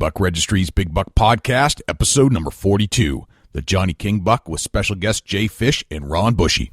Buck Registry's Big Buck Podcast, episode number 42, the Johnny King Buck with special guests Jay Fish and Ron Bushy.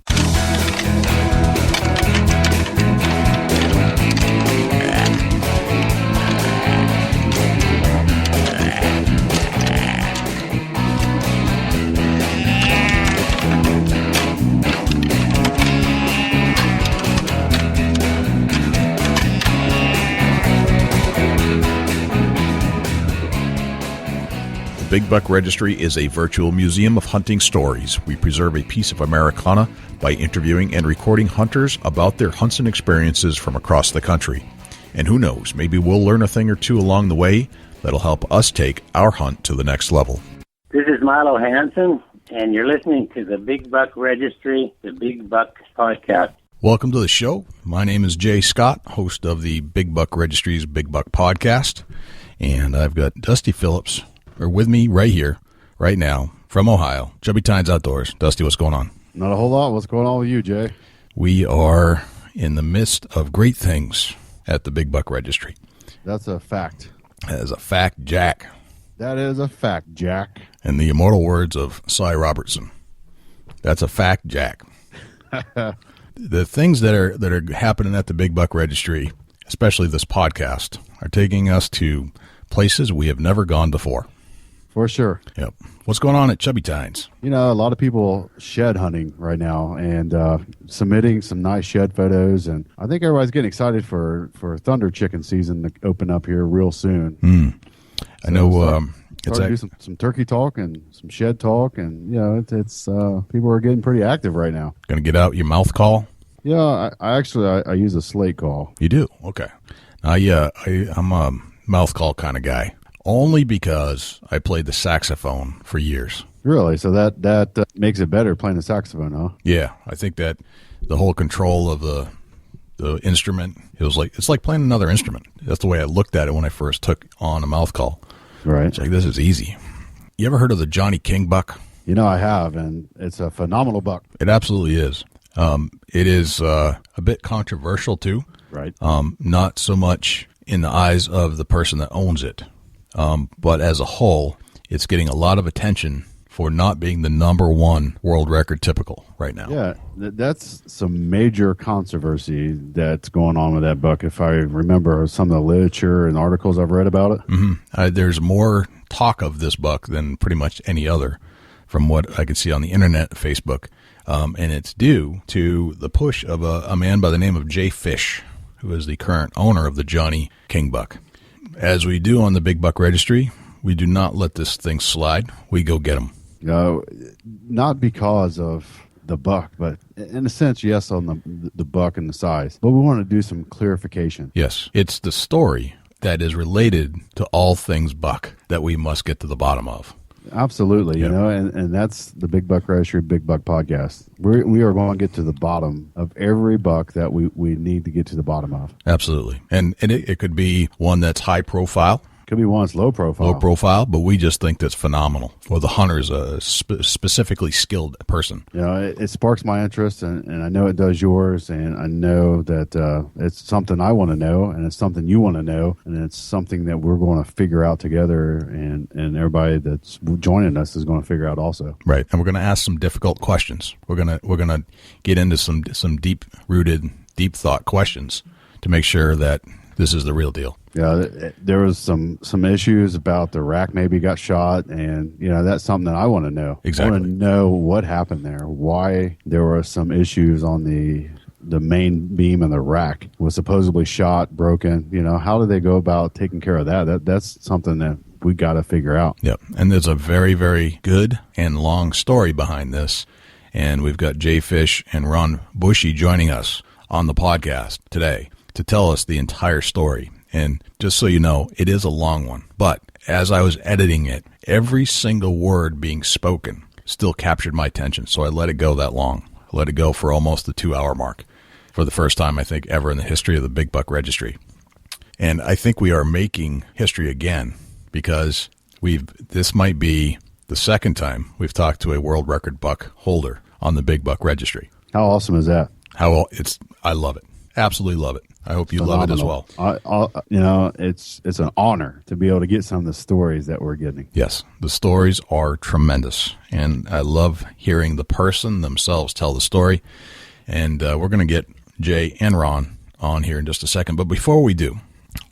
The Big Buck Registry is a virtual museum of hunting stories. We preserve a piece of Americana by interviewing and recording hunters about their hunts and experiences from across the country. And who knows, maybe we'll learn a thing or two along the way that'll help us take our hunt to the next level. This is Milo Hanson, and you're listening to the Big Buck Registry, the Big Buck Podcast. Welcome to the show. My name is Jay Scott, host of the Big Buck Registry's Big Buck Podcast. And I've got Dusty Phillips with me right here, right now, from Ohio, Chubby Tines Outdoors. Dusty, what's going on? Not a whole lot. What's going on with you, Jay? We are in the midst of great things at the Big Buck Registry. That's a fact. That is a fact, Jack. That is a fact, Jack. In the immortal words of Cy Robertson, that's a fact, Jack. The things that are happening at the Big Buck Registry, especially this podcast, are taking us to places we have never gone before. For sure. Yep. What's going on at Chubby Tines? You know, a lot of people shed hunting right now and submitting some nice shed photos. And I think everybody's getting excited for thunder chicken season to open up here real soon. I know it's do some turkey talk and some shed talk. And, you know, it's people are getting pretty active right now. Going to get out your mouth call? Yeah, I use a slate call. You do? Okay. I'm a mouth call kind of guy. Only because I played the saxophone for years. Really? So that makes it better playing the saxophone, huh? Yeah, I think that the whole control of the instrument, it's like playing another instrument. That's the way I looked at it when I first took on a mouth call. Right. It's like, this is easy. You ever heard of the Johnny King Buck? You know, I have, and it's a phenomenal buck. It absolutely is. It is a bit controversial too. Right. Not so much in the eyes of the person that owns it. But as a whole, it's getting a lot of attention for not being the number one world record typical right now. Yeah, that's some major controversy that's going on with that buck. If I remember some of the literature and articles I've read about it. Mm-hmm. There's more talk of this buck than pretty much any other from what I could see on the internet, Facebook. And it's due to the push of a man by the name of Jay Fish, who is the current owner of the Johnny King Buck. As we do on the Big Buck Registry, we do not let this thing slide. We go get them. No, not because of the buck, but in a sense, yes, on the buck and the size. But we want to do some clarification. Yes, it's the story that is related to all things buck that we must get to the bottom of. Absolutely, you know, and that's the Big Buck Registry, Big Buck Podcast. We are going to get to the bottom of every buck that we need to get to the bottom of. Absolutely. And it could be one that's high profile. Could be one that's low profile. Low profile, but we just think that's phenomenal. Or the hunter's a specifically skilled person. You know, it sparks my interest, and I know it does yours, and I know that it's something I want to know, and it's something you want to know, and it's something that we're going to figure out together, and everybody that's joining us is going to figure out also. Right, and we're going to ask some difficult questions. We're gonna get into some deep-rooted, deep-thought questions to make sure that this is the real deal. Yeah, there was some issues about the rack maybe got shot, and you know that's something that I want to know. Exactly. I want to know what happened there, why there were some issues on the main beam and the rack was supposedly shot, broken. You know, how do they go about taking care of that? That's something that we got to figure out. Yep, and there's a very, very good and long story behind this, and we've got Jay Fish and Ron Bushy joining us on the podcast today to tell us the entire story. And just so you know, it is a long one. But as I was editing it, every single word being spoken still captured my attention. So I let it go that long. I let it go for almost the 2-hour mark for the first time, I think, ever in the history of the Big Buck Registry. And I think we are making history again because this might be the second time we've talked to a world record buck holder on the Big Buck Registry. How awesome is that? I love it. Absolutely love it. I hope you love it as well. It's an honor to be able to get some of the stories that we're getting. Yes, the stories are tremendous, and I love hearing the person themselves tell the story. And we're going to get Jay and Ron on here in just a second. But before we do,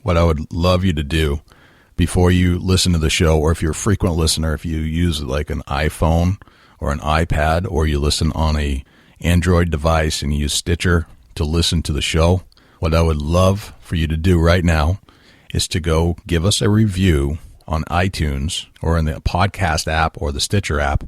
what I would love you to do before you listen to the show, or if you're a frequent listener, if you use like an iPhone or an iPad, or you listen on a Android device and you use Stitcher to listen to the show, what I would love for you to do right now is to go give us a review on iTunes or in the podcast app or the Stitcher app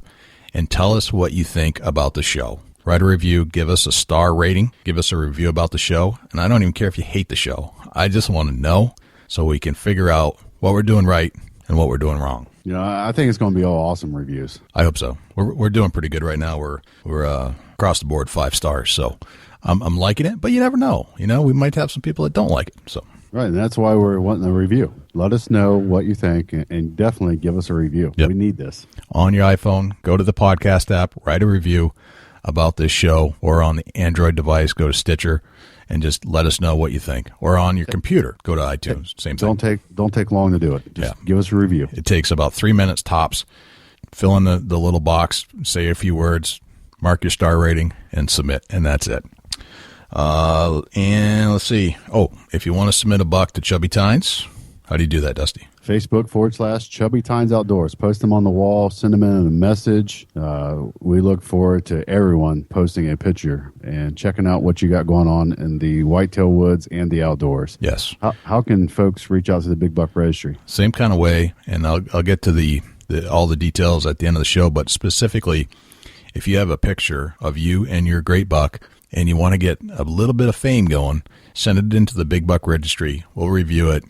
and tell us what you think about the show. Write a review, give us a star rating, give us a review about the show. And I don't even care if you hate the show. I just want to know so we can figure out what we're doing right and what we're doing wrong. I think it's going to be all awesome reviews. I hope so. We're doing pretty good right now. We're across the board 5 stars. So I'm liking it, but you never know. We might have some people that don't like it. So right, and that's why we're wanting a review. Let us know what you think, and definitely give us a review. Yep. We need this. On your iPhone, go to the podcast app, write a review about this show, or on the Android device, go to Stitcher, and just let us know what you think. Or on your computer, go to iTunes. Same thing. Don't take long to do it. Just give us a review. It takes about 3 minutes tops. Fill in the little box, say a few words, mark your star rating, and submit, and that's it. And let's see. Oh, if you want to submit a buck to Chubby Tines, how do you do that, Dusty? Facebook.com/Chubby Tines Outdoors. Post them on the wall. Send them in a message. We look forward to everyone posting a picture and checking out what you got going on in the whitetail woods and the outdoors. Yes. How can folks reach out to the Big Buck Registry? Same kind of way, and I'll get to all the details at the end of the show, but specifically, if you have a picture of you and your great buck and you want to get a little bit of fame going, send it into the Big Buck Registry. We'll review it,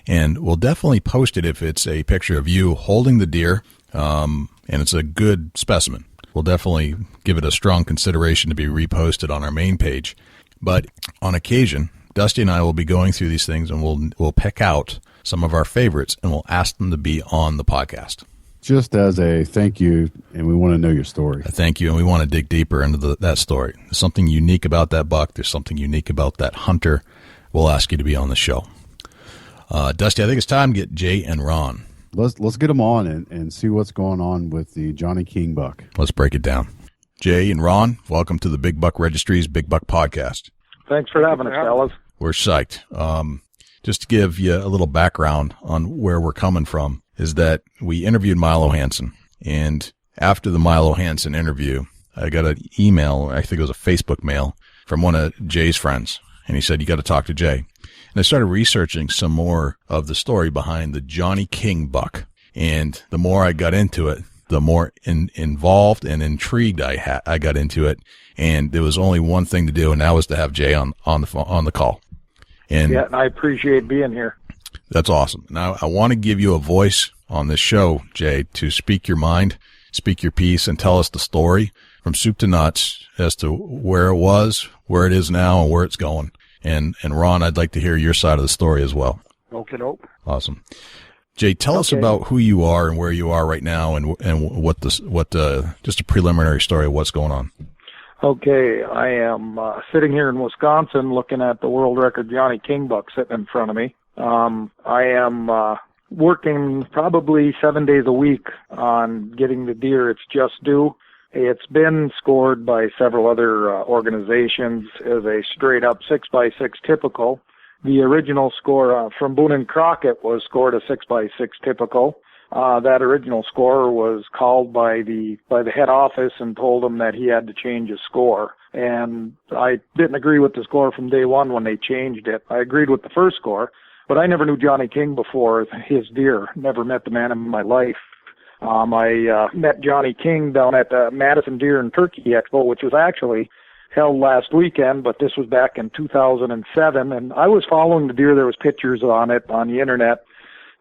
and we'll definitely post it if it's a picture of you holding the deer, and it's a good specimen. We'll definitely give it a strong consideration to be reposted on our main page. But on occasion, Dusty and I will be going through these things, and we'll pick out some of our favorites, and we'll ask them to be on the podcast. Just as a thank you, and we want to know your story. A thank you, and we want to dig deeper into that story. There's something unique about that buck. There's something unique about that hunter. We'll ask you to be on the show. Dusty, I think it's time to get Jay and Ron. Let's get them on and see what's going on with the Johnny King buck. Let's break it down. Jay and Ron, welcome to the Big Buck Registry's Big Buck Podcast. Thanks for having us, fellas. We're psyched. Just to give you a little background on where we're coming from, is that we interviewed Milo Hanson, and after the Milo Hanson interview, I got an email, I think it was a Facebook mail, from one of Jay's friends, and he said, you got to talk to Jay. And I started researching some more of the story behind the Johnny King buck, and the more I got into it, the more involved and intrigued I got into it, and there was only one thing to do, and that was to have Jay on the call. And yeah, I appreciate being here. That's awesome. Now, I want to give you a voice on this show, Jay, to speak your mind, speak your piece, and tell us the story from soup to nuts as to where it was, where it is now, and where it's going. And Ron, I'd like to hear your side of the story as well. Okay. Awesome. Jay, tell us about who you are and where you are right now, and what just a preliminary story of what's going on. Okay, I am sitting here in Wisconsin looking at the world record Johnny King buck sitting in front of me. I am working probably 7 days a week on getting the deer its just due. It's been scored by several other organizations as a straight-up 6x6 typical. The original score from Boone Crockett was scored a 6x6 typical. That original score was called by the head office and told him that he had to change his score. And I didn't agree with the score from day one when they changed it. I agreed with the first score, but I never knew Johnny King before his deer. Never met the man in my life. I met Johnny King down at the Madison Deer and Turkey Expo, which was actually held last weekend, but this was back in 2007. And I was following the deer. There was pictures on it on the internet.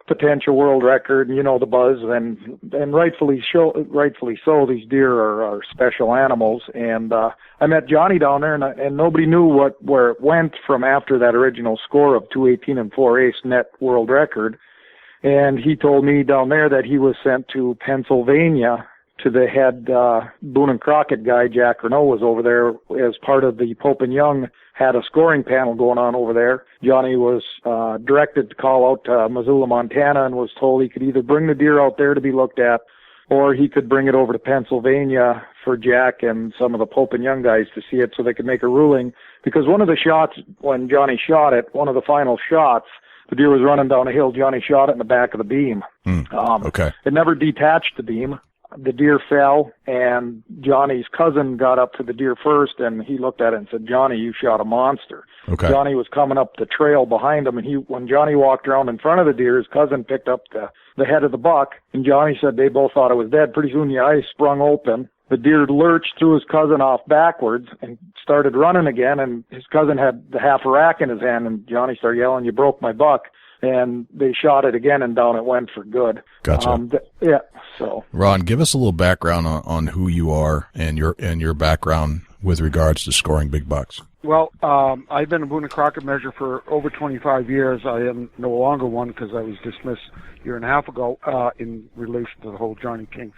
Potential world record, and the buzz, and rightfully so. These deer are special animals, and I met Johnny down there, and nobody knew where it went from after that original score of 218 and 4/8 net world record. And he told me down there that he was sent to Pennsylvania to the head Boone Crockett guy, Jack Renault, was over there as part of the Pope and Young had a scoring panel going on over there. Johnny was directed to call out to Missoula, Montana, and was told he could either bring the deer out there to be looked at, or he could bring it over to Pennsylvania for Jack and some of the Pope and Young guys to see it so they could make a ruling. Because one of the shots, when Johnny shot it, one of the final shots, the deer was running down a hill. Johnny shot it in the back of the beam. Okay. It never detached the beam. The deer fell, and Johnny's cousin got up to the deer first, and he looked at it and said, "Johnny, you shot a monster." Okay. Johnny was coming up the trail behind him, and when Johnny walked around in front of the deer, his cousin picked up the head of the buck, and Johnny said they both thought it was dead. Pretty soon the eyes sprung open. The deer lurched, threw his cousin off backwards, and started running again, and his cousin had the half a rack in his hand, and Johnny started yelling, "You broke my buck." And they shot it again, and down it went for good. Gotcha. So Ron, give us a little background on who you are and your background with regards to scoring big bucks. Well, I've been a Boone Crockett measure for over 25 years. I am no longer one because I was dismissed a year and a half ago in relation to the whole Johnny King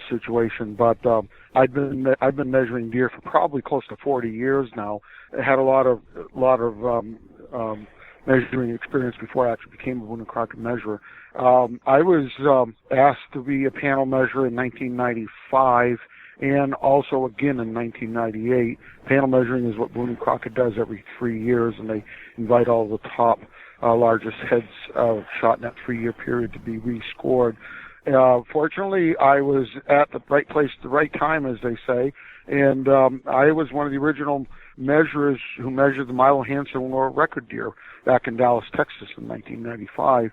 situation. But I've been measuring deer for probably close to 40 years now. I had a lot of measuring experience before I actually became a Boone Crockett measurer. I was asked to be a panel measurer in 1995 and also again in 1998. Panel measuring is what Boone Crockett does every 3 years, and they invite all the top largest heads shot in that 3-year period to be rescored. Fortunately, I was at the right place at the right time, as they say, and I was one of the original measurers who measured the Milo Hanson world record deer back in Dallas, Texas in 1995.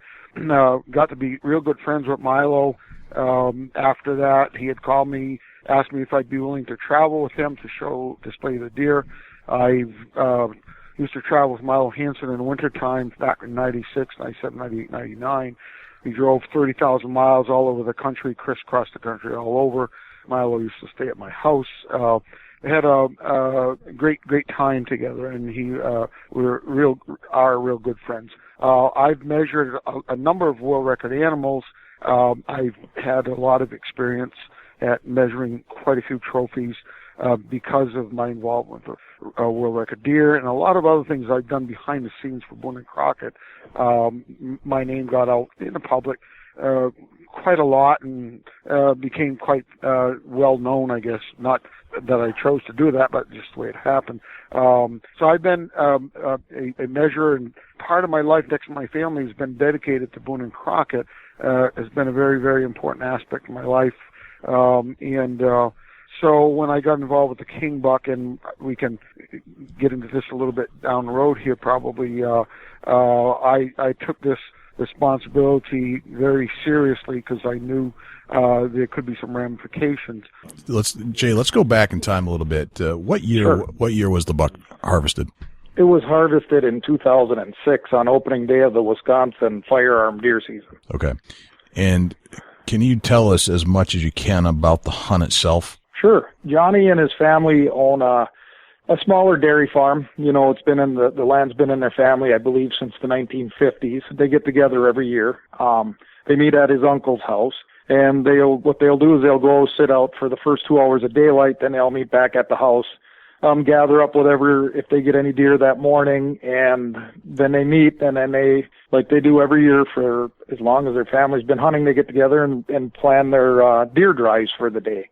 Got to be real good friends with Milo. After that, he had called me, asked me if I'd be willing to travel with him to display the deer. I've used to travel with Milo Hanson in the wintertime back in 96, 97, 98, 99. We drove 30,000 miles all over the country, crisscrossed the country all over. Milo used to stay at my house. We had a great time together, and we are real good friends. I've measured a number of world record animals. I've had a lot of experience at measuring quite a few trophies because of my involvement with world record deer and a lot of other things I've done behind the scenes for Boone Crockett. My name got out in the public quite a lot and became quite well known, I guess. Not that I chose to do that, but just the way it happened. So I've been a measurer, and part of my life next to my family has been dedicated to Boone Crockett. Has been a very, very important aspect of my life. So when I got involved with the King Buck, and we can get into this a little bit down the road here probably, I took this responsibility very seriously because I knew there could be some ramifications. Let's go back in time a little bit. What year? Sure. What year was the buck harvested? it was harvested in 2006 on opening day of the Wisconsin firearm deer season. Okay. And can you tell us as much as you can about the hunt itself? Sure. Johnny and his family own a smaller dairy farm. You know, it's been in the land's been in their family, I believe, since the 1950s. They get together every year. They meet at his uncle's house, and what they'll do is they'll go sit out for the first 2 hours of daylight, then they'll meet back at the house, gather up whatever, if they get any deer that morning, and then they meet, and then they, like they do every year for as long as their family's been hunting, they get together and plan their deer drives for the day.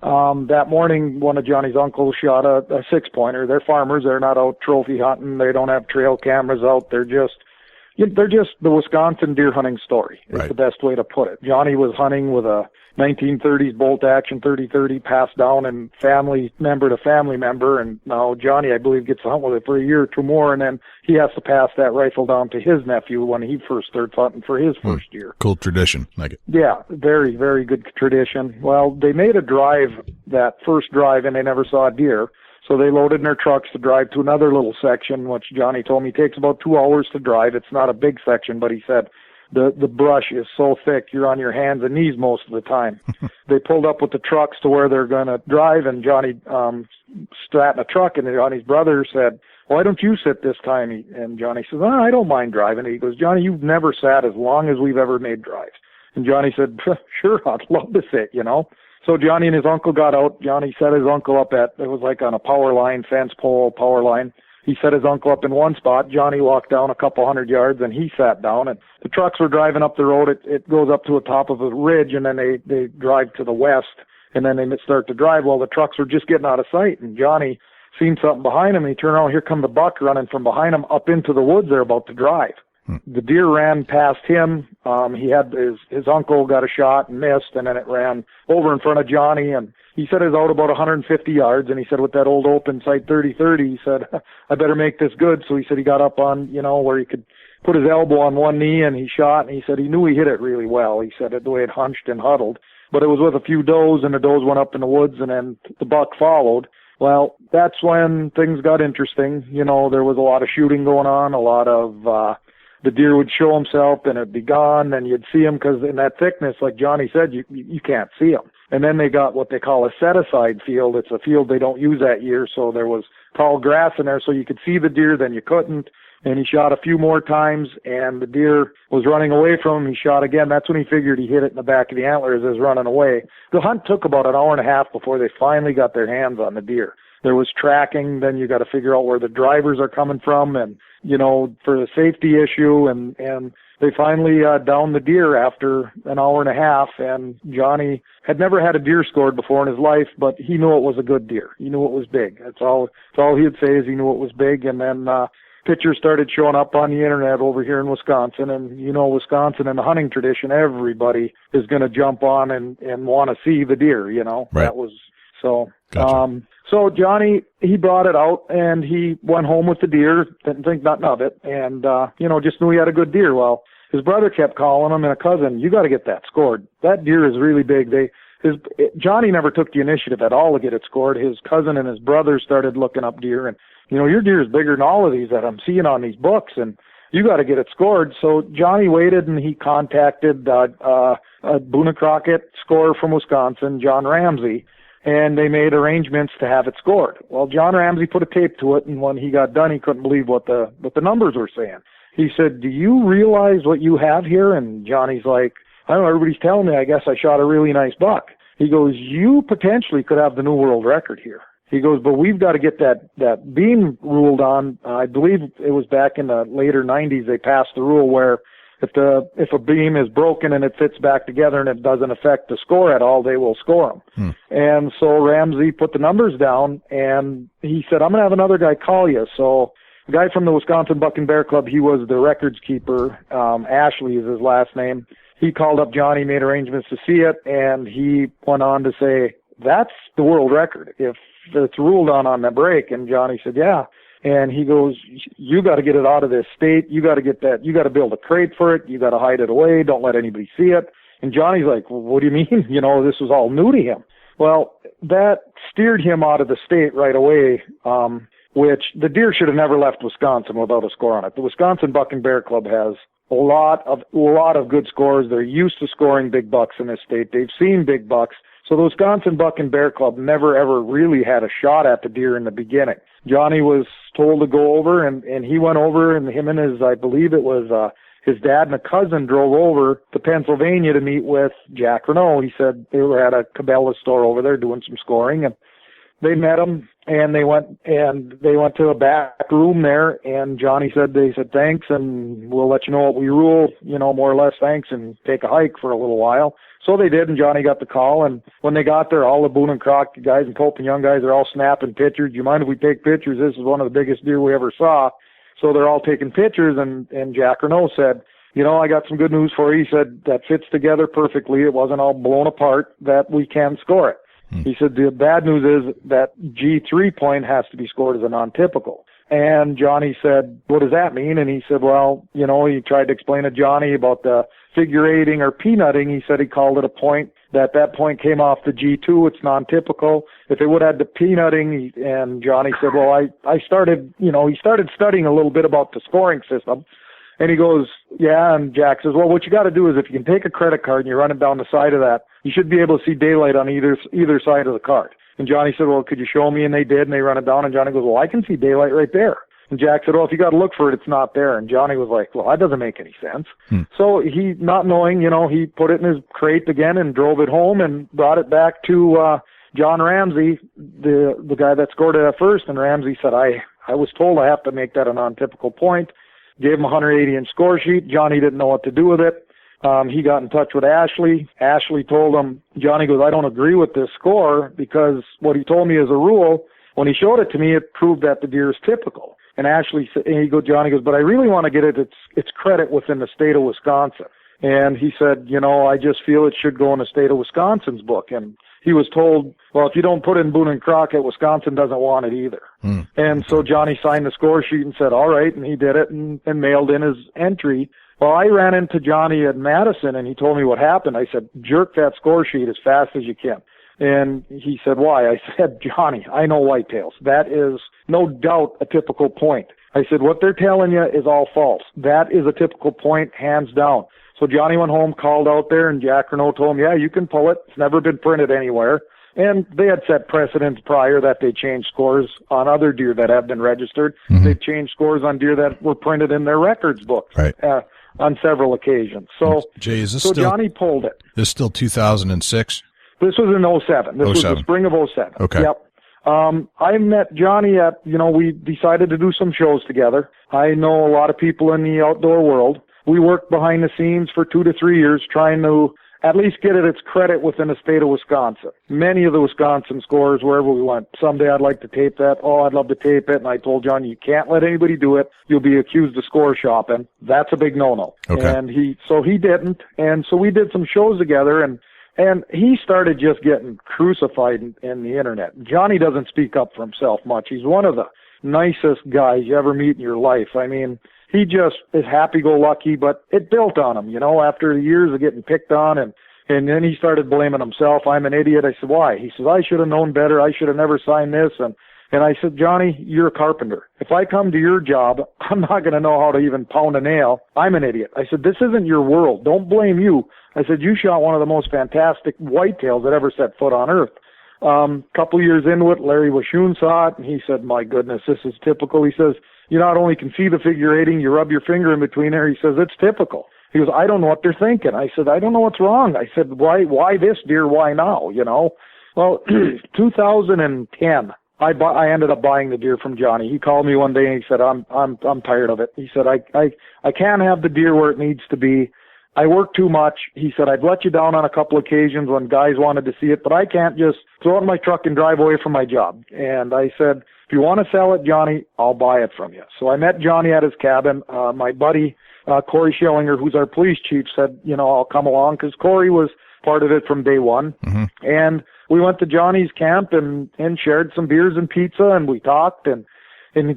That morning, one of Johnny's uncles shot a 6-pointer. They're farmers. They're not out trophy hunting. They don't have trail cameras out. They're just the Wisconsin deer hunting story. Is the best way to put it. Johnny was hunting with a 1930s bolt action 30-30 passed down and family member to family member. And now Johnny, I believe, gets to hunt with it for a year or two more. And then he has to pass that rifle down to his nephew when he first starts hunting for his first year. Cool tradition. Like it. Yeah, very, very good tradition. Well, they made a drive, that first drive, and they never saw a deer. So they loaded in their trucks to drive to another little section, which Johnny told me takes about 2 hours to drive. It's not a big section, but he said the brush is so thick you're on your hands and knees most of the time. They pulled up with the trucks to where they're going to drive, and Johnny sat in a truck, and Johnny's brother said, "Why don't you sit this time?" And Johnny says, "I don't mind driving." He goes, "Johnny, you've never sat as long as we've ever made drives." And Johnny said, sure, I'd love to sit, you know. So Johnny and his uncle got out. Johnny set his uncle up it was like on a power line, fence pole, power line. He set his uncle up in one spot. Johnny walked down a couple 100 yards, and he sat down. And the trucks were driving up the road. It goes up to the top of a ridge, and then they drive to the west, and then they start to drive. Well, the trucks were just getting out of sight, and Johnny seen something behind him, and he turned around. Here come the buck running from behind him up into the woods they're about to drive. The deer ran past him. He had his uncle got a shot and missed, and then it ran over in front of Johnny, and he said it was out about 150 yards, and he said with that old open sight 30-30, he said, I better make this good. So he said he got up on, you know, where he could put his elbow on one knee, and he shot, and he said he knew he hit it really well. He said it the way it hunched and huddled. But it was with a few does, and the does went up in the woods, and then the buck followed. Well, that's when things got interesting. You know, there was a lot of shooting going on, a lot of the deer would show himself, and it'd be gone, and you'd see him because in that thickness, like Johnny said, you can't see him. And then they got what they call a set-aside field. It's a field they don't use that year, so there was tall grass in there, so you could see the deer, then you couldn't. And he shot a few more times, and the deer was running away from him. He shot again. That's when he figured he hit it in the back of the antlers as running away. The hunt took about an hour and a half before they finally got their hands on the deer. There was tracking, then you got to figure out where the drivers are coming from, and, you know, for the safety issue, and they finally downed the deer after an hour and a half, and Johnny had never had a deer scored before in his life, but he knew it was a good deer. He knew it was big. That's all he'd say is he knew it was big, and then pictures started showing up on the internet over here in Wisconsin, and, you know, Wisconsin and the hunting tradition, everybody is going to jump on and want to see the deer, you know. Right. That was, so... Gotcha. So Johnny, he brought it out, and he went home with the deer, didn't think nothing of it, and, you know, just knew he had a good deer. Well, his brother kept calling him, and a cousin, you got to get that scored. That deer is really big. Johnny never took the initiative at all to get it scored. His cousin and his brother started looking up deer, and, you know, your deer is bigger than all of these that I'm seeing on these books, and you got to get it scored. So Johnny waited, and he contacted a Boone Crockett scorer from Wisconsin, John Ramsey, and they made arrangements to have it scored. Well, John Ramsey put a tape to it, and when he got done, he couldn't believe what the numbers were saying. He said, do you realize what you have here? And Johnny's like, I don't know, everybody's telling me, I guess I shot a really nice buck. He goes, you potentially could have the new world record here. He goes, but we've got to get that beam ruled on. I believe it was back in the later 90s they passed the rule where if a beam is broken and it fits back together and it doesn't affect the score at all, they will score them. And so Ramsey put the numbers down, and he said, I'm going to have another guy call you. So the guy from the Wisconsin Buck and Bear Club, he was the records keeper. Ashley is his last name. He called up Johnny, made arrangements to see it, and he went on to say, that's the world record if it's ruled on the break. And Johnny said, yeah. And he goes, you got to get it out of this state. You got to get that. You got to build a crate for it. You got to hide it away. Don't let anybody see it. And Johnny's like, well, what do you mean? You know, this was all new to him. Well, that steered him out of the state right away, which the deer should have never left Wisconsin without a score on it. The Wisconsin Buck and Bear Club has a lot of good scores. They're used to scoring big bucks in this state. They've seen big bucks. So the Wisconsin Buck and Bear Club never, ever really had a shot at the deer in the beginning. Johnny was told to go over, and he went over, and him and his, I believe it was his dad and a cousin drove over to Pennsylvania to meet with Jack Renault. He said they were at a Cabela store over there doing some scoring, and they met him, and they went to a back room there, and Johnny said, they said, thanks, and we'll let you know what we rule, you know, more or less thanks, and take a hike for a little while. So they did, and Johnny got the call, and when they got there, all the Boone and Crockett guys and Pope and Young guys are all snapping pictures. Do you mind if we take pictures? This is one of the biggest deer we ever saw. So they're all taking pictures, and Jack Renault said, you know, I got some good news for you. He said, that fits together perfectly. It wasn't all blown apart, that we can score it. He said, the bad news is that G3 point has to be scored as a non-typical. And Johnny said, what does that mean? And he said, well, you know, he tried to explain to Johnny about the figure eighting or peanutting. He said he called it a point, that point came off the G2. It's non-typical. If it would have had the peanutting, and Johnny said, well, I started, you know, he started studying a little bit about the scoring system. And he goes, yeah, and Jack says, well, what you got to do is if you can take a credit card and you run it down the side of that, you should be able to see daylight on either side of the card. And Johnny said, well, could you show me? And they did, and they run it down, and Johnny goes, well, I can see daylight right there. And Jack said, well, if you got to look for it, it's not there. And Johnny was like, well, that doesn't make any sense. So he, not knowing, he put it in his crate again and drove it home and brought it back to John Ramsey, the guy that scored it at first. And Ramsey said, I was told I have to make that a non-typical point. Gave him a 180-inch score sheet. Johnny didn't know what to do with it. He got in touch with Ashley. Ashley told him, Johnny goes, I don't agree with this score because what he told me as a rule, when he showed it to me, it proved that the deer is typical. And Ashley said, Johnny goes, but I really want to get it its credit within the state of Wisconsin. And he said, I just feel it should go in the state of Wisconsin's book. And he was told, well, if you don't put it in Boone and Crockett, Wisconsin doesn't want it either. And so Johnny signed the score sheet and said, all right, and he did it and mailed in his entry. Well, I ran into Johnny at Madison, and he told me what happened. I said, jerk that score sheet as fast as you can. And he said, why? I said, Johnny, I know whitetails. That is no doubt a typical point. I said, what they're telling you is all false. That is a typical point, hands down. So Johnny went home, called out there, and Jack Renault told him, yeah, you can pull it. It's never been printed anywhere. And they had set precedents prior that they changed scores on other deer that have been registered. They've changed scores on deer that were printed in their records books. Right. On several occasions. So, Jay, is this so still, Johnny pulled it. This is still 2006? This was in 07. This was the spring of 07. Okay. Yep. I met Johnny at, we decided to do some shows together. I know a lot of people in the outdoor world. We worked behind the scenes for 2 to 3 years trying to at least get it its credit within the state of Wisconsin. Many of the Wisconsin scores, wherever we went, someday I'd like to tape that. Oh, I'd love to tape it. And I told John, you can't let anybody do it. You'll be accused of score shopping. That's a big no-no. Okay. And he didn't. And so we did some shows together, and he started just getting crucified in the internet. Johnny doesn't speak up for himself much. He's one of the nicest guys you ever meet in your life. I mean, he just is happy-go-lucky, but it built on him, after the years of getting picked on, and then he started blaming himself. I'm an idiot. I said, why? He says, I should have known better. I should have never signed this. And I said, Johnny, you're a carpenter. If I come to your job, I'm not going to know how to even pound a nail. I'm an idiot. I said, this isn't your world. Don't blame you. I said, you shot one of the most fantastic whitetails that ever set foot on earth. Couple years into it, Larry Washoon saw it, and he said, my goodness, this is typical. He says, you not only can see the figure eighting, you rub your finger in between there. He says, it's typical. He goes, I don't know what they're thinking. I said, I don't know what's wrong. I said, why this deer? Why now? Well, 2010, I ended up buying the deer from Johnny. He called me one day and he said, I'm tired of it. He said, I can't have the deer where it needs to be. I work too much. He said, I've let you down on a couple occasions when guys wanted to see it, but I can't just throw it in my truck and drive away from my job. And I said, if you want to sell it, Johnny, I'll buy it from you. So I met Johnny at his cabin. My buddy, Corey Schillinger, who's our police chief, said, I'll come along, because Corey was part of it from day one. And we went to Johnny's camp and shared some beers and pizza, and we talked, and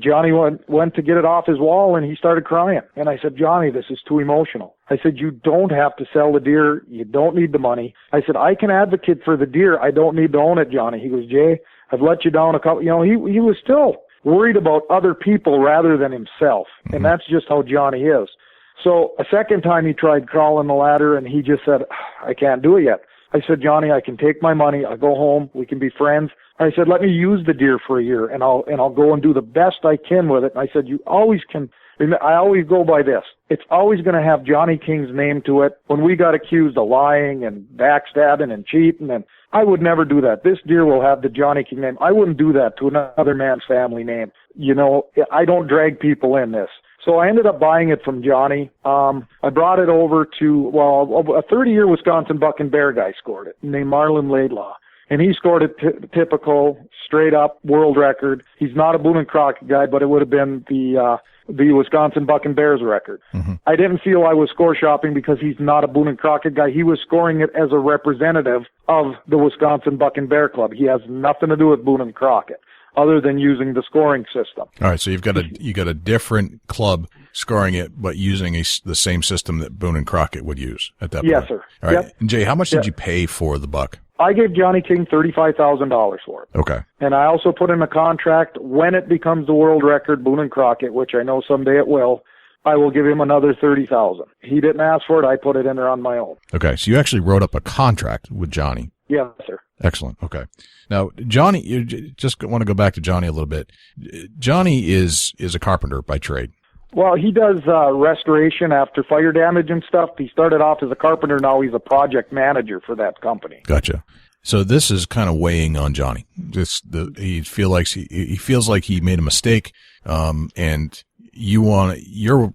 Johnny went to get it off his wall, and he started crying. And I said, Johnny, this is too emotional. I said, you don't have to sell the deer. You don't need the money. I said, I can advocate for the deer. I don't need to own it, Johnny. He goes, Jay, I've let you down a couple. He was still worried about other people rather than himself. And that's just how Johnny is. So a second time he tried crawling the ladder, and he just said, I can't do it yet. I said, Johnny, I can take my money. I'll go home. We can be friends. I said, let me use the deer for a year, and I'll go and do the best I can with it. And I said, you always can. I always go by this. It's always going to have Johnny King's name to it. When we got accused of lying and backstabbing and cheating, and I would never do that. This deer will have the Johnny King name. I wouldn't do that to another man's family name. I don't drag people in this. So I ended up buying it from Johnny. I brought it over to, a 30-year Wisconsin buck and bear guy scored it, named Marlon Laidlaw. And he scored it typical, straight-up world record. He's not a Boone and Crockett guy, but it would have been the Wisconsin buck and bears record. I didn't feel I was score shopping because he's not a Boone and Crockett guy. He was scoring it as a representative of the Wisconsin Buck and Bear Club. He has nothing to do with Boone and Crockett, other than using the scoring system. All right, so you got a different club scoring it, but using the same system that Boone and Crockett would use at that point. Yes, sir. All right, Yep. And Jay, how much did you pay for the buck? I gave Johnny King $35,000 for it. Okay. And I also put in a contract, when it becomes the world record, Boone and Crockett, which I know someday it will, I will give him another $30,000. He didn't ask for it. I put it in there on my own. Okay, so you actually wrote up a contract with Johnny. Yes, sir. Excellent. Okay. Now, Johnny, you just want to go back to Johnny a little bit. Johnny is a carpenter by trade. Well, he does restoration after fire damage and stuff. He started off as a carpenter. Now he's a project manager for that company. Gotcha. So this is kind of weighing on Johnny. He feels like he made a mistake, and you're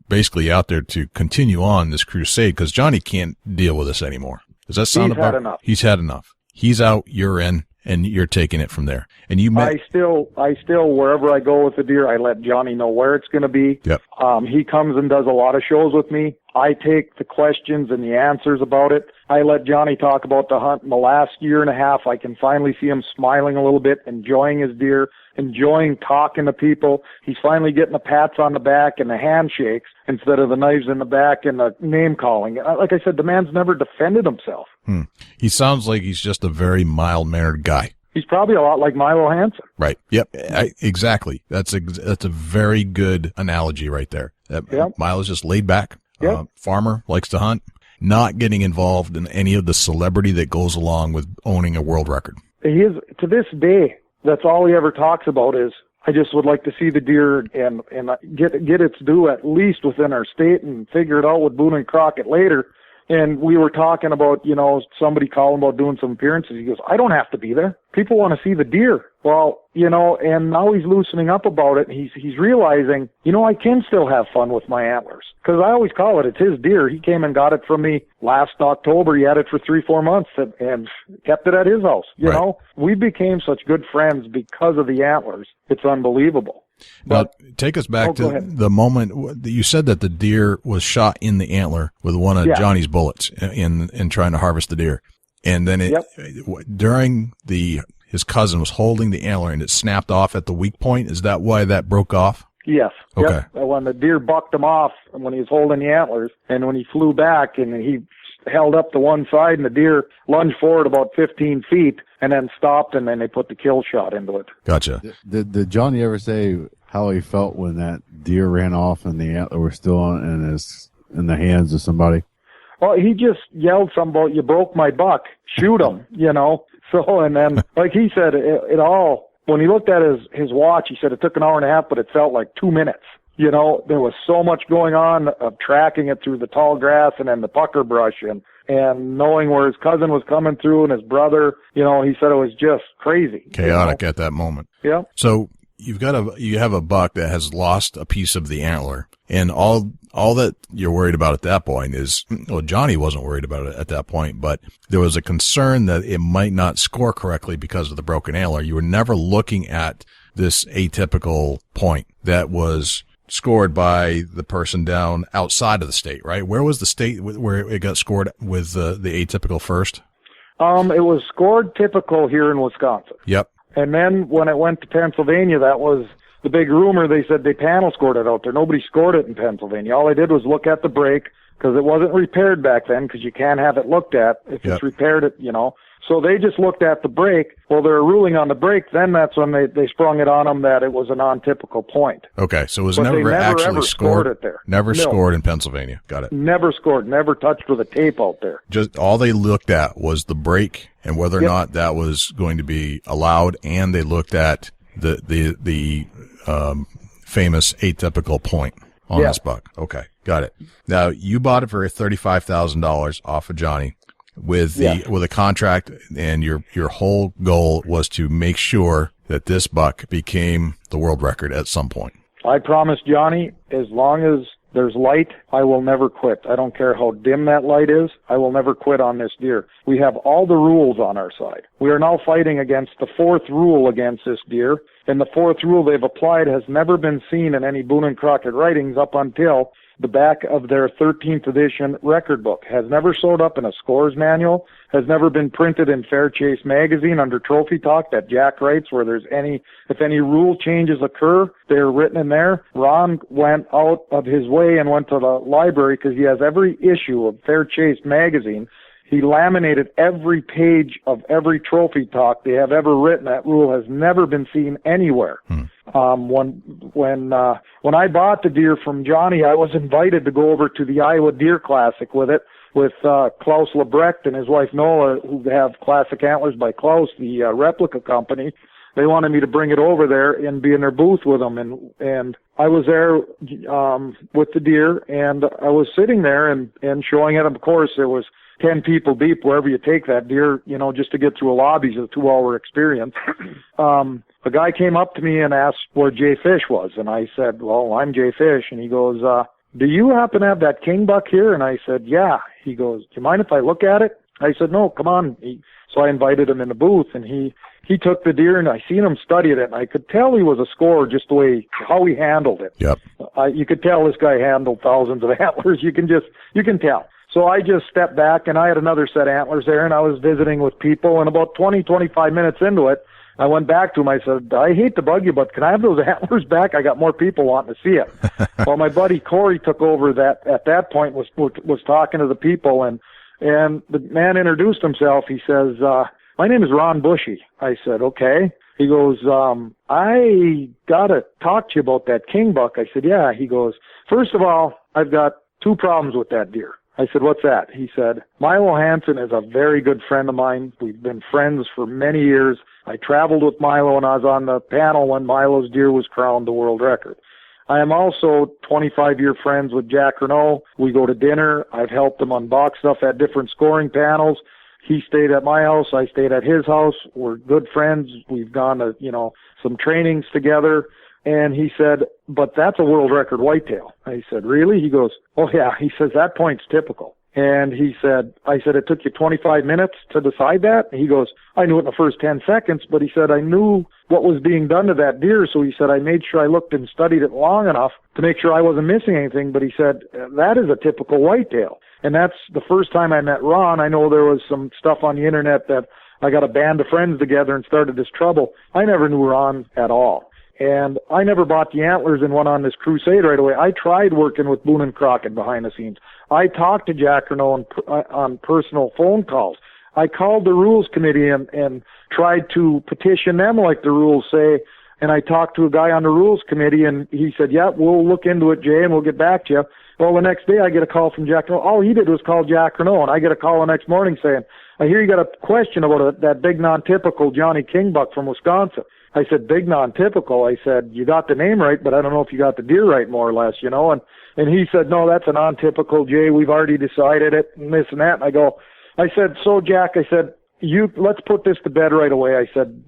basically out there to continue on this crusade because Johnny can't deal with this anymore. Does that sound about? He's had enough. He's had enough. He's out. You're in. And you're taking it from there. And I still, wherever I go with the deer, I let Johnny know where it's going to be. Yep. He comes and does a lot of shows with me. I take the questions and the answers about it. I let Johnny talk about the hunt. In the last year and a half, I can finally see him smiling a little bit, enjoying his deer, enjoying talking to people. He's finally getting the pats on the back and the handshakes instead of the knives in the back and the name calling. Like I said, the man's never defended himself. He sounds like he's just a very mild-mannered guy. He's probably a lot like Milo Hanson. Right. Yep. Exactly. That's a very good analogy right there. Yep. Milo's just laid back. Yep. Farmer, likes to hunt, not getting involved in any of the celebrity that goes along with owning a world record. He is, to this day, that's all he ever talks about is, I just would like to see the deer and get its due at least within our state and figure it out with Boone and Crockett later. And we were talking about, somebody calling about doing some appearances. He goes, I don't have to be there. People want to see the deer. Well, and now he's loosening up about it. He's realizing, I can still have fun with my antlers. Because I always call it's his deer. He came and got it from me last October. He had it for 3-4 months and kept it at his house. You know, we became such good friends because of the antlers. It's unbelievable. Now, take us back to the moment you said that the deer was shot in the antler with one of Johnny's bullets in trying to harvest the deer. And then during his cousin was holding the antler and it snapped off at the weak point. Is that why that broke off? Yes. Okay. Yep. When the deer bucked him off when he was holding the antlers and when he flew back and he held up to one side and the deer lunged forward about 15 feet and then stopped and then they put the kill shot into it. Gotcha. Did Johnny ever say how he felt when that deer ran off and the antler were still in the hands of somebody? Well, he just yelled something about, you broke my buck, shoot him, So, and then, like he said, it all, when he looked at his watch, he said it took an hour and a half, but it felt like 2 minutes. There was so much going on of tracking it through the tall grass and then the pucker brush and knowing where his cousin was coming through and his brother, he said it was just crazy. Chaotic at that moment. Yeah. So you have a buck that has lost a piece of the antler, and all that you're worried about at that point is, well, Johnny wasn't worried about it at that point, but there was a concern that it might not score correctly because of the broken antler. You were never looking at this atypical point that was scored by the person down outside of the state, right? Where was the state where it got scored with the atypical first? It was scored typical here in Wisconsin. Yep. And then when it went to Pennsylvania, that was the big rumor. They said they panel scored it out there. Nobody scored it in Pennsylvania. All they did was look at the break because it wasn't repaired back then because you can't have it looked at if it's repaired, So they just looked at the break. Well, they were ruling on the break. Then that's when they sprung it on them that it was a non-typical point. Okay, so it was never actually scored it there. Never scored in Pennsylvania. Got it. Never scored. Never touched with a tape out there. Just all they looked at was the break and whether or not that was going to be allowed, and they looked at the famous atypical point on this buck. Okay, got it. Now you bought it for $35,000 off of Johnny. With a contract, and your whole goal was to make sure that this buck became the world record at some point. I promised Johnny, as long as there's light, I will never quit. I don't care how dim that light is. I will never quit on this deer. We have all the rules on our side. We are now fighting against the fourth rule against this deer, and the fourth rule they've applied has never been seen in any Boone and Crockett writings up until the back of their 13th edition record book. Has never showed up in a scores manual, has never been printed in Fair Chase magazine under Trophy Talk that Jack writes where if any rule changes occur, they're written in there. Ron went out of his way and went to the library because he has every issue of Fair Chase magazine. He laminated every page of every Trophy Talk they have ever written. That rule has never been seen anywhere. When I bought the deer from Johnny, I was invited to go over to the Iowa Deer Classic with it with Klaus Lebrecht and his wife Nola, who have Classic Antlers by Klaus, the replica company. They wanted me to bring it over there and be in their booth with them, and I was there with the deer, and I was sitting there and showing it. Of course, there was 10 people deep wherever you take that deer, just to get through a lobby is a 2-hour experience. A guy came up to me and asked where Jay Fish was, and I said, well, I'm Jay Fish, and he goes, do you happen to have that king buck here? And I said, yeah. He goes, do you mind if I look at it? I said, no, come on. So I invited him in the booth, and he took the deer, and I seen him study it, and I could tell he was a scorer just the way how he handled it. Yep. You could tell this guy handled thousands of antlers. You can tell. So I just stepped back, and I had another set of antlers there, and I was visiting with people, and about 20-25 minutes into it, I went back to him. I said, I hate to bug you, but can I have those antlers back? I got more people wanting to see it. Well, my buddy Corey took over that at that point, was talking to the people, and the man introduced himself. He says, my name is Ron Bushy. I said, okay. He goes, I got to talk to you about that king buck. I said, yeah. He goes, first of all, I've got 2 problems with that deer. I said, what's that? He said, Milo Hanson is a very good friend of mine. We've been friends for many years. I traveled with Milo, and I was on the panel when Milo's deer was crowned the world record. I am also 25-year friends with Jack Renault. We go to dinner. I've helped him unbox stuff at different scoring panels. He stayed at my house. I stayed at his house. We're good friends. We've gone to, some trainings together. And he said, but that's a world record whitetail. I said, really? He goes, oh yeah. He says, that point's typical. And I said, it took you 25 minutes to decide that? And he goes, I knew it in the first 10 seconds, but he said, I knew what was being done to that deer. So he said, I made sure I looked and studied it long enough to make sure I wasn't missing anything. But he said, that is a typical whitetail. And that's the first time I met Ron. I know there was some stuff on the internet that I got a band of friends together and started this trouble. I never knew Ron at all. And I never bought the antlers and went on this crusade right away. I tried working with Boone Crockett behind the scenes. I talked to Jack Renault on personal phone calls. I called the rules committee and tried to petition them like the rules say. And I talked to a guy on the rules committee, and he said, yeah, we'll look into it, Jay, and we'll get back to you. Well, the next day I get a call from Jack Renault. All he did was call Jack Renault, and I get a call the next morning saying, I hear you got a question about that big non-typical Johnny King buck from Wisconsin. I said, big non-typical. I said, you got the name right, but I don't know if you got the deer right, more or less, And he said, no, that's a non-typical, Jay. We've already decided it, and this and that. And I said, so Jack, I said, let's put this to bed right away. I said,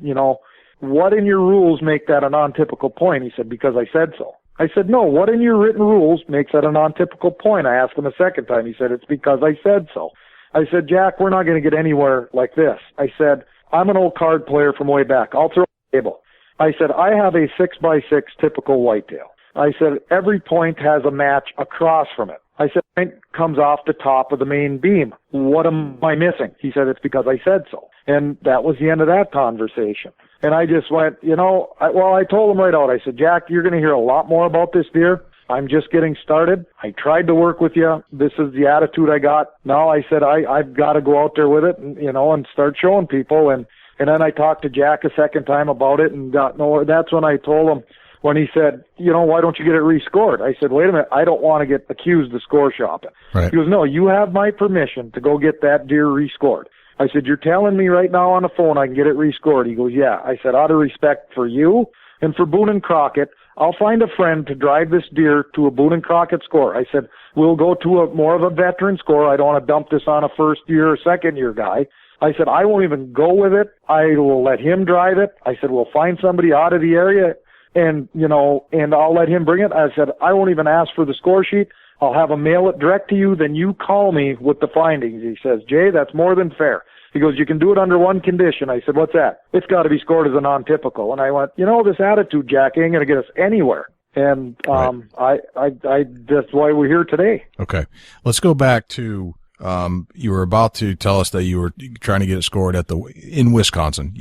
what in your rules make that a non-typical point? He said, because I said so. I said, no, what in your written rules makes that a non-typical point? I asked him a second time. He said, it's because I said so. I said, Jack, we're not going to get anywhere like this. I said, I'm an old card player from way back. I'll throw a table. I said, I have a 6x6 typical whitetail. I said, every point has a match across from it. I said, it comes off the top of the main beam. What am I missing? He said, it's because I said so. And that was the end of that conversation. And I just went, I told him right out. I said, Jack, you're going to hear a lot more about this deer. I'm just getting started. I tried to work with you. This is the attitude I got. Now I said, I've got to go out there with it and, and start showing people. And then I talked to Jack a second time about it and got nowhere. That's when I told him, when he said, why don't you get it rescored? I said, wait a minute, I don't want to get accused of score shopping. Right. He goes, no, you have my permission to go get that deer rescored. I said, you're telling me right now on the phone I can get it rescored? He goes, yeah. I said, out of respect for you and for Boone Crockett, I'll find a friend to drive this deer to a Boone Crockett score. I said, we'll go to a more of a veteran score. I don't want to dump this on a first-year or second-year guy. I said, I won't even go with it. I will let him drive it. I said, we'll find somebody out of the area and I'll let him bring it. I said, I won't even ask for the score sheet. I'll have him mail it direct to you. Then you call me with the findings. He says, Jay, that's more than fair. He goes, you can do it under one condition. I said, what's that? It's got to be scored as a non-typical. And I went, this attitude, Jack, ain't going to get us anywhere. And right. That's why we're here today. Okay. Let's go back to, you were about to tell us that you were trying to get it scored in Wisconsin.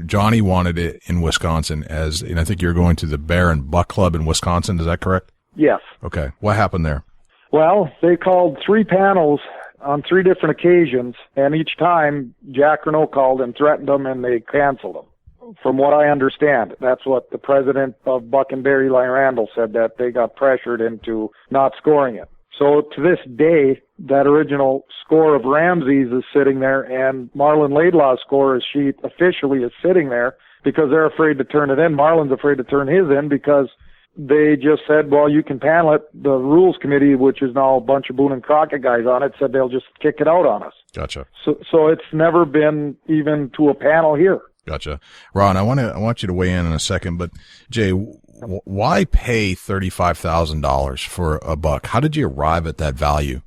Johnny wanted it in Wisconsin and I think you're going to the Bear and Buck Club in Wisconsin. Is that correct? Yes. Okay. What happened there? Well, they called 3 panels on 3 different occasions, and each time Jack Renault called and threatened them, and they canceled them. From what I understand, that's what the president of Buck and Bear, Eli Randall, said, that they got pressured into not scoring it. So to this day, that original score of Ramsey's is sitting there, and Marlon Laidlaw's score sheet officially is sitting there because they're afraid to turn it in. Marlon's afraid to turn his in because they just said, well, you can panel it. The rules committee, which is now a bunch of Boone and Crockett guys on it, said they'll just kick it out on us. Gotcha. So it's never been even to a panel here. Gotcha. Ron, I want you to weigh in a second, but Jay, why pay $35,000 for a buck? How did you arrive at that value?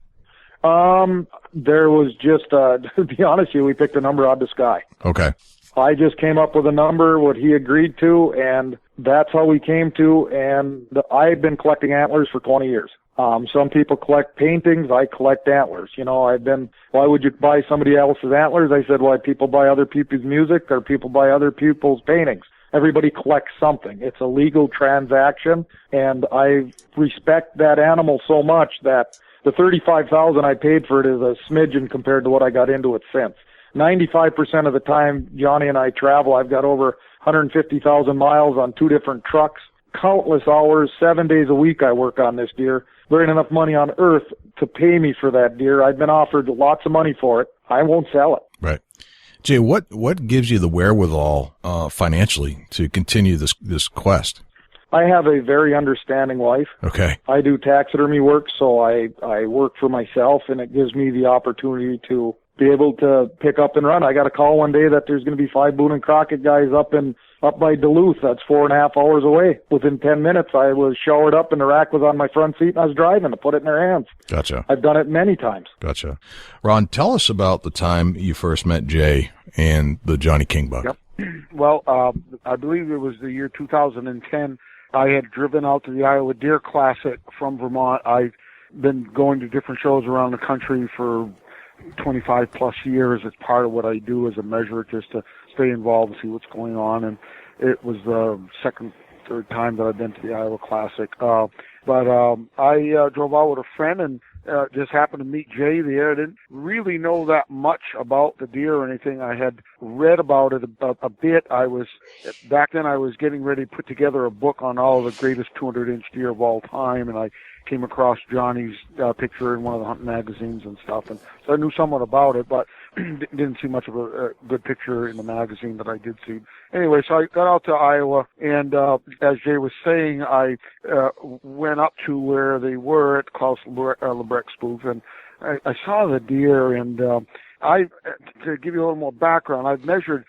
There was just, to be honest with you, we picked a number out of the sky. Okay. I just came up with a number, what he agreed to, and that's how we came to, and I've been collecting antlers for 20 years. Some people collect paintings, I collect antlers. You know, why would you buy somebody else's antlers? I said, why people buy other people's music or people buy other people's paintings. Everybody collects something. It's a legal transaction, and I respect that animal so much that the $35,000 I paid for it is a smidgen compared to what I got into it since. 95% of the time Johnny and I travel, I've got over 150,000 miles on 2 different trucks, countless hours, 7 days a week I work on this deer. There ain't enough money on earth to pay me for that deer. I've been offered lots of money for it. I won't sell it. Right. Jay, what gives you the wherewithal financially to continue this quest? I have a very understanding wife. Okay. I do taxidermy work, so I work for myself, and it gives me the opportunity to be able to pick up and run. I got a call one day that there's going to be 5 Boone and Crockett guys up by Duluth. That's 4.5 hours away. Within 10 minutes, I was showered up and the rack was on my front seat and I was driving to put it in their hands. Gotcha. I've done it many times. Gotcha. Ron, tell us about the time you first met Jay and the Johnny King buck. Yep. Well, I believe it was the year 2010. I had driven out to the Iowa Deer Classic from Vermont. I've been going to different shows around the country for 25 plus years. It's part of what I do as a measurer, just to stay involved and see what's going on. And it was the third time that I've been to the Iowa Classic. But I drove out with a friend and just happened to meet Jay there. I didn't really know that much about the deer or anything. I had read about it a bit. Back then I was getting ready to put together a book on all of the greatest 200-inch deer of all time, and I came across Johnny's picture in one of the hunting magazines and stuff, and so I knew somewhat about it, but didn't see much of a good picture in the magazine that I did see. Anyway, so I got out to Iowa, and as Jay was saying, I went up to where they were at Klaus Lebrecht Spoof, and I saw the deer, and to give you a little more background, I've measured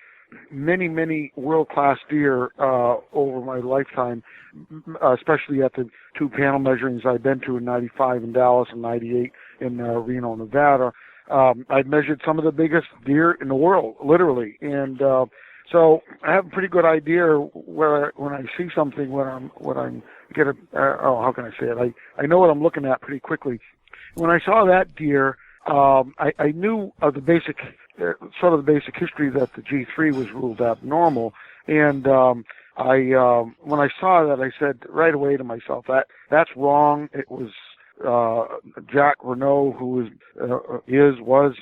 many world-class deer over my lifetime, especially at the 2 panel measurings I've been to in 95 in Dallas and 98 in Reno, Nevada. I've measured some of the biggest deer in the world, literally, and so I have a pretty good idea when I see something, how can I say it? I know what I'm looking at pretty quickly. When I saw that deer, I knew of the basic history that the G3 was ruled abnormal, and when I saw that, I said right away to myself, that's wrong. It was Jack Renault, who was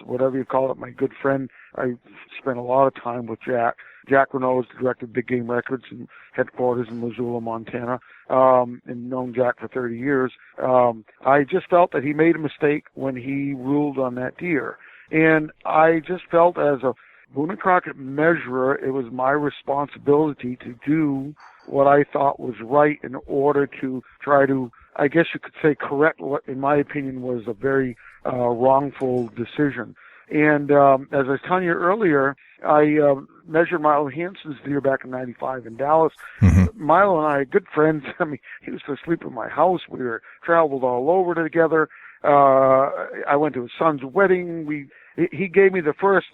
whatever you call it, my good friend. I spent a lot of time with Jack. Jack Renault is the director of Big Game Records and headquarters in Missoula, Montana, and known Jack for 30 years. I just felt that he made a mistake when he ruled on that deer. And I just felt as a Boone and Crockett measurer, it was my responsibility to do what I thought was right in order to try to, I guess you could say, correct what, in my opinion, was a very wrongful decision. And as I was telling you earlier, I measured Milo Hanson's deer back in 95 in Dallas. Mm-hmm. Milo and I are good friends. I mean, he used to sleep in my house. We traveled all over together. I went to his son's wedding. He gave me the first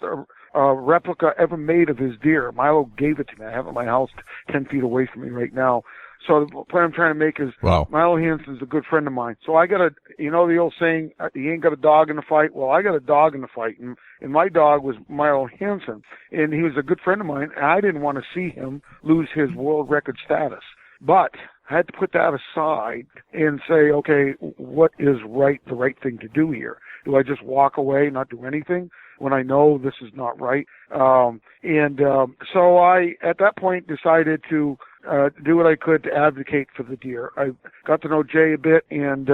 replica ever made of his deer. Milo gave it to me. I have it in my house 10 feet away from me right now. So the point I'm trying to make is, wow, Milo Hanson's a good friend of mine. So I got the old saying, you ain't got a dog in the fight. Well, I got a dog in the fight, and my dog was Milo Hanson, and he was a good friend of mine, and I didn't want to see him lose his world record status. But I had to put that aside and say, okay, what is the right thing to do here? Do I just walk away, not do anything when I know this is not right? So I, at that point, decided to do what I could to advocate for the deer. I got to know Jay a bit, and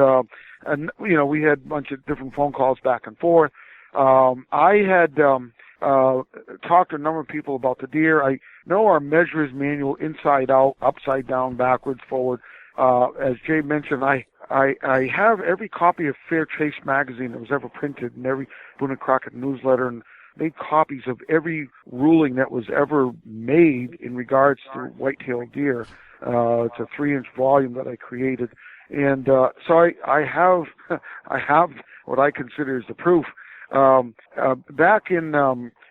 we had a bunch of different phone calls back and forth. I had talked to a number of people about the deer. I know our measurer's manual inside out, upside down, backwards, forward. As Jay mentioned, I have every copy of Fair Chase magazine that was ever printed, and every Boone Crockett newsletter, and made copies of every ruling that was ever made in regards to white-tailed deer. It's a 3-inch volume that I created, and so I have what I consider as the proof. Back in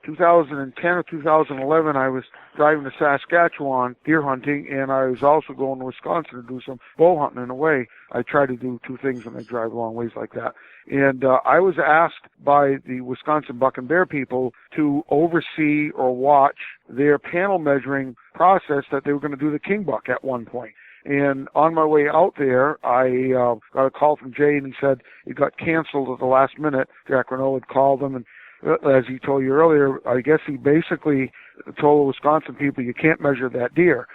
2010 or 2011, I was driving to Saskatchewan deer hunting, and I was also going to Wisconsin to do some bow hunting in a way. I try to do two things when I drive long ways like that. And I was asked by the Wisconsin buck and bear people to oversee or watch their panel measuring process that they were going to do the king buck at one point. And on my way out there, I got a call from Jay, and he said it got canceled at the last minute. Jack Renault had called him, and as he told you earlier, I guess he basically told the Wisconsin people, you can't measure that deer.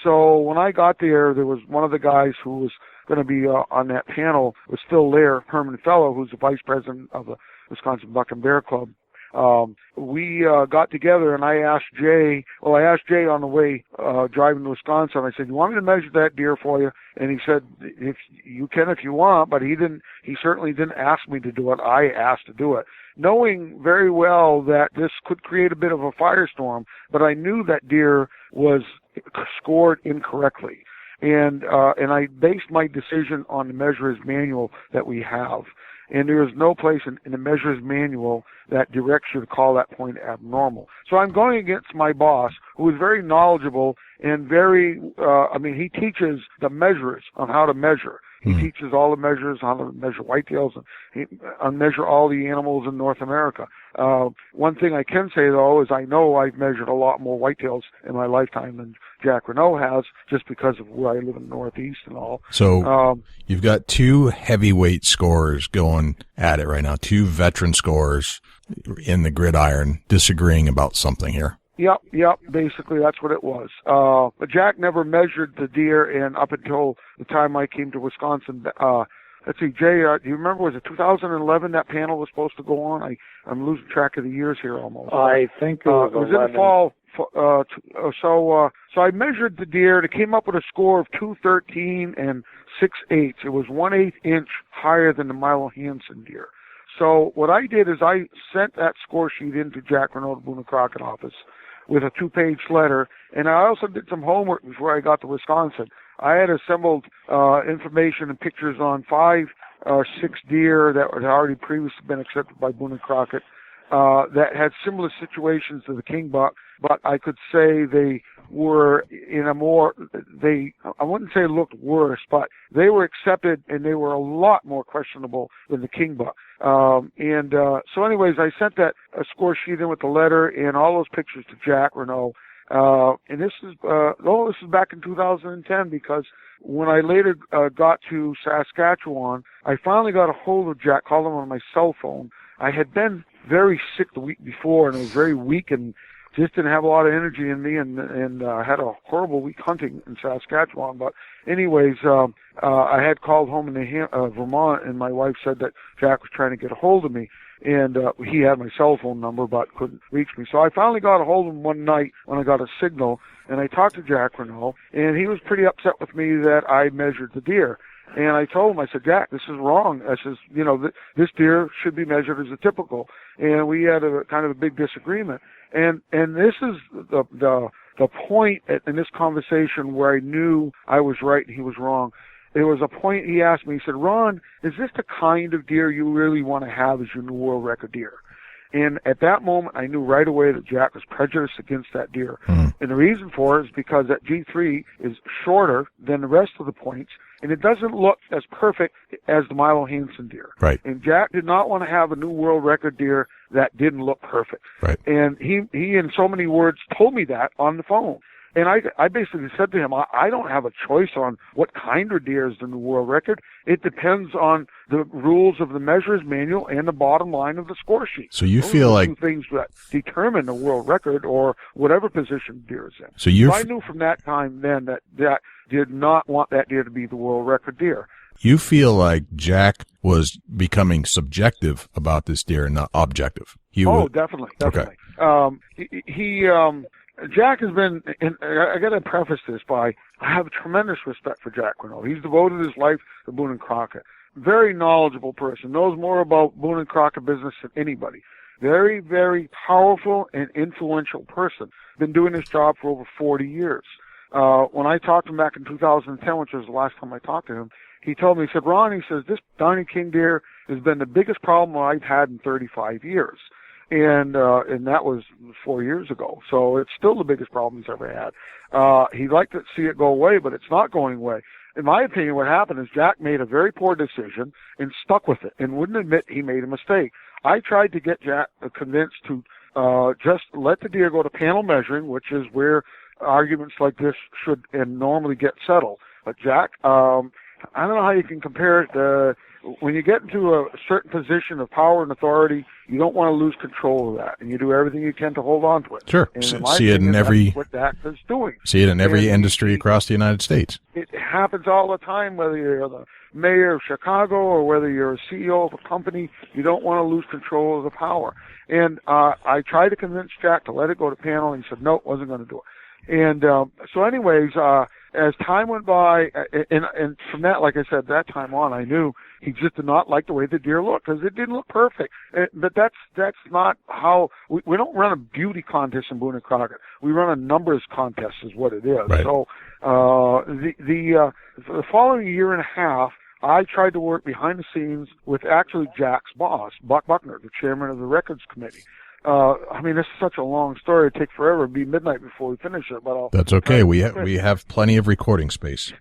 So when I got there, there was one of the guys who was going to be on that panel was still there, Herman Fellow, who's the vice president of the Wisconsin Buck and Bear Club. We got together, and I asked Jay on the way driving to Wisconsin, I said, you want me to measure that deer for you? And he said, if you can, if you want, but he certainly didn't ask me to do it. I asked to do it, knowing very well that this could create a bit of a firestorm, but I knew that deer was scored incorrectly. And I based my decision on the measurer's manual that we have. And there is no place in the measurer's manual that directs you to call that point abnormal. So I'm going against my boss, who is very knowledgeable and very, he teaches the measurers on how to measure. He teaches all the measures how to measure whitetails and measure all the animals in North America. One thing I can say, though, is I know I've measured a lot more whitetails in my lifetime than Jack Renault has, just because of where I live in the Northeast and all. So you've got two heavyweight scorers going at it right now, two veteran scorers in the gridiron disagreeing about something here. Yep. Basically, that's what it was. But Jack never measured the deer, and up until the time I came to Wisconsin, let's see, Jay, do you remember, was it 2011 that panel was supposed to go on? I'm losing track of the years here almost. I think it was 11. In the fall. So I measured the deer, and it came up with a score of 213 and 6/8. It was 1/8 inch higher than the Milo Hanson deer. So what I did is I sent that score sheet into Jack Renault, the Boone Crockett office, with a 2-page letter, and I also did some homework before I got to Wisconsin. I had assembled information and pictures on 5 or 6 deer that had already previously been accepted by Boone and Crockett that had similar situations to the king buck, but I could say they were in a more, I wouldn't say looked worse, but they were accepted, and they were a lot more questionable than the king buck. So anyways, I sent that score sheet in with the letter and all those pictures to Jack Renault. And this is back in 2010, because when I later got to Saskatchewan, I finally got a hold of Jack, called him on my cell phone. I had been very sick the week before, and I was very weak and just didn't have a lot of energy in me, and had a horrible week hunting in Saskatchewan. But anyways, I had called home in Vermont, and my wife said that Jack was trying to get a hold of me. And he had my cell phone number but couldn't reach me. So I finally got a hold of him one night when I got a signal, and I talked to Jack Renault, and he was pretty upset with me that I measured the deer. And I told him, I said, Jack, this is wrong. I says, this deer should be measured as a typical. And we had a kind of a big disagreement. And this is the point in this conversation where I knew I was right and he was wrong. There was a point he asked me, he said, Ron, is this the kind of deer you really want to have as your new world record deer? And at that moment, I knew right away that Jack was prejudiced against that deer. And the reason for it is because that G3 is shorter than the rest of the points, and it doesn't look as perfect as the Milo Hanson deer. Right. And Jack did not want to have a new world record deer that didn't look perfect. Right. And he in so many words told me that on the phone. And I basically said to him, I don't have a choice on what kind of deer is the new world record. It depends on the rules of the measures manual and the bottom line of the score sheet. So you Those feel are the like two things that determine the world record or whatever position deer is in. so you I knew from that time then that did not want that deer to be the world record deer. you feel like Jack was becoming subjective about this deer and not objective. Definitely. Okay. Jack has been, and I got to preface this by, I have tremendous respect for Jack Renault. He's devoted his life to Boone and Crockett. Very knowledgeable person, knows more about Boone and Crockett business than anybody. Very, very powerful and influential person. Been doing this job for over 40 years. When I talked to him back in 2010, which was the last time I talked to him, he told me, he said, Ron, he says, this Downy King deer has been the biggest problem I've had in 35 years. And that was 4 years ago. So it's still the biggest problem he's ever had. He'd like to see it go away, but it's not going away. In my opinion, what happened is Jack made a very poor decision and stuck with it and wouldn't admit he made a mistake. I tried to get Jack convinced to just let the deer go to panel measuring, which is where arguments like this should and normally get settled. But Jack, I don't know how you can compare it. When you get into a certain position of power and authority, you don't want to lose control of that, and you do everything you can to hold on to it. Sure. And See it in every that's what Jack is doing. See it in every industry across the United States. It happens all the time, whether you're the mayor of Chicago or whether you're a CEO of a company. You don't want to lose control of the power. And I tried to convince Jack to let it go to panel, and he said no, wasn't going to do it. And so anyways, as time went by, and from that, like I said, that time on, I knew he just did not like the way the deer looked because it didn't look perfect. But that's not how we don't run a beauty contest in Boone and Crockett. We run a numbers contest, is what it is. Right. So the following year and a half, I tried to work behind the scenes with actually Jack's boss, Buck Buckner, the chairman of the records committee. I mean, this is such a long story. It'd take forever. It'd be midnight before we finish it. But that's okay. We have plenty of recording space.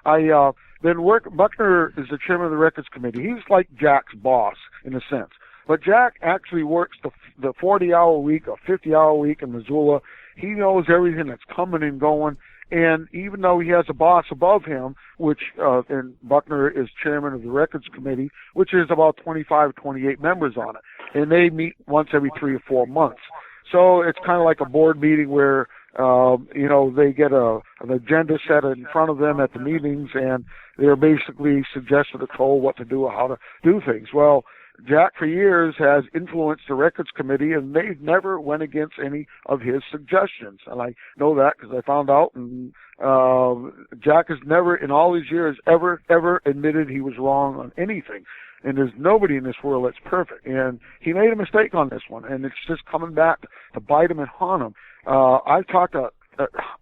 Buckner is the chairman of the records committee. He's like Jack's boss in a sense. But Jack actually works the 40-hour week or 50-hour week in Missoula. He knows everything that's coming and going. And even though he has a boss above him, which, and Buckner is chairman of the records committee, which is about 25, 28 members on it. And they meet once every 3 or 4 months. So it's kind of like a board meeting where, they get an agenda set in front of them at the meetings and they're basically suggested or told what to do or how to do things. Well, Jack for years has influenced the records committee, and they've never went against any of his suggestions. And I know that because I found out. And Jack has never, in all these years, ever admitted he was wrong on anything. And there's nobody in this world that's perfect. And he made a mistake on this one, and it's just coming back to bite him and haunt him. I've talked to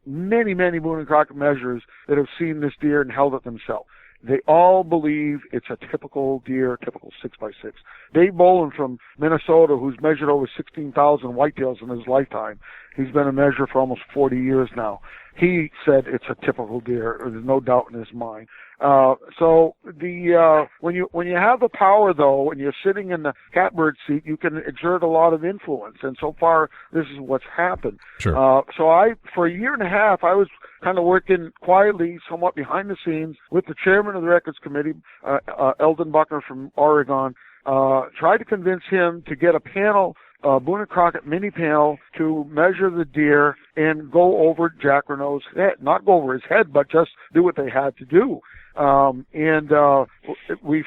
many Boone and Crockett measurers that have seen this deer and held it themselves. They all believe it's a typical deer, typical 6x6. Dave Boland from Minnesota, who's measured over 16,000 whitetails in his lifetime, he's been a measurer for almost 40 years now. He said it's a typical deer. There's no doubt in his mind. So when you have the power though, and you're sitting in the catbird seat, you can exert a lot of influence. And so far, this is what's happened. Sure. So for a year and a half, I was kind of working quietly, somewhat behind the scenes, with the chairman of the records committee, Eldon Buckner from Oregon. Tried to convince him to get a panel, Boone and Crockett mini panel, to measure the deer and go over Jack Renault's head. Not go over his head, but just do what they had to do. I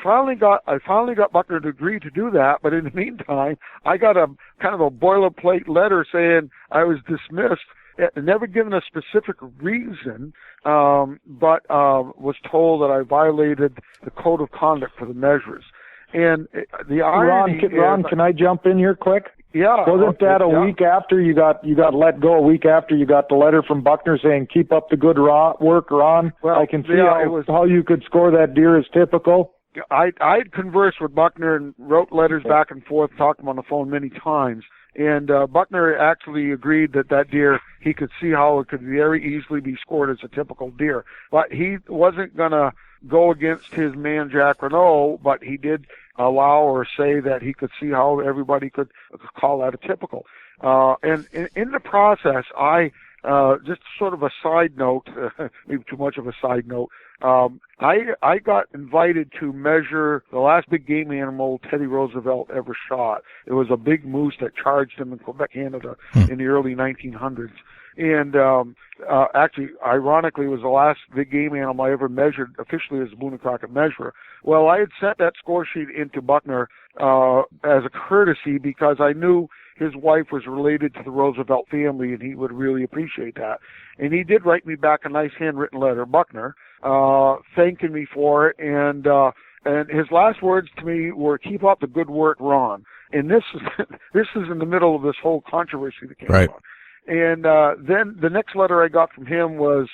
finally got Buckner to agree to do that, but in the meantime, I got a kind of a boilerplate letter saying I was dismissed, never given a specific reason, but was told that I violated the code of conduct for the measures. And the irony Ron, can I jump in here quick? Yeah. Wasn't that a week after you got let go? A week after you got the letter from Buckner saying, "Keep up the good work, Ron." Well, I can see how you could score that deer as typical. I'd conversed with Buckner and wrote letters back and forth, talked to him on the phone many times. And Buckner actually agreed that deer, he could see how it could very easily be scored as a typical deer. But he wasn't going to go against his man, Jack Renault, but he did allow or say that he could see how everybody could call that a typical. And in the process, I just sort of a side note, maybe too much of a side note. I got invited to measure the last big game animal Teddy Roosevelt ever shot. It was a big moose that charged him in Quebec, Canada, in the early 1900s. And actually, ironically, it was the last big game animal I ever measured officially as a Boone Crockett measurer. Well, I had sent that score sheet into Buckner as a courtesy because I knew his wife was related to the Roosevelt family, and he would really appreciate that. And he did write me back a nice handwritten letter, Buckner, thanking me for it. And his last words to me were, "Keep up the good work, Ron." And this is in the middle of this whole controversy that came on. And then the next letter I got from him was,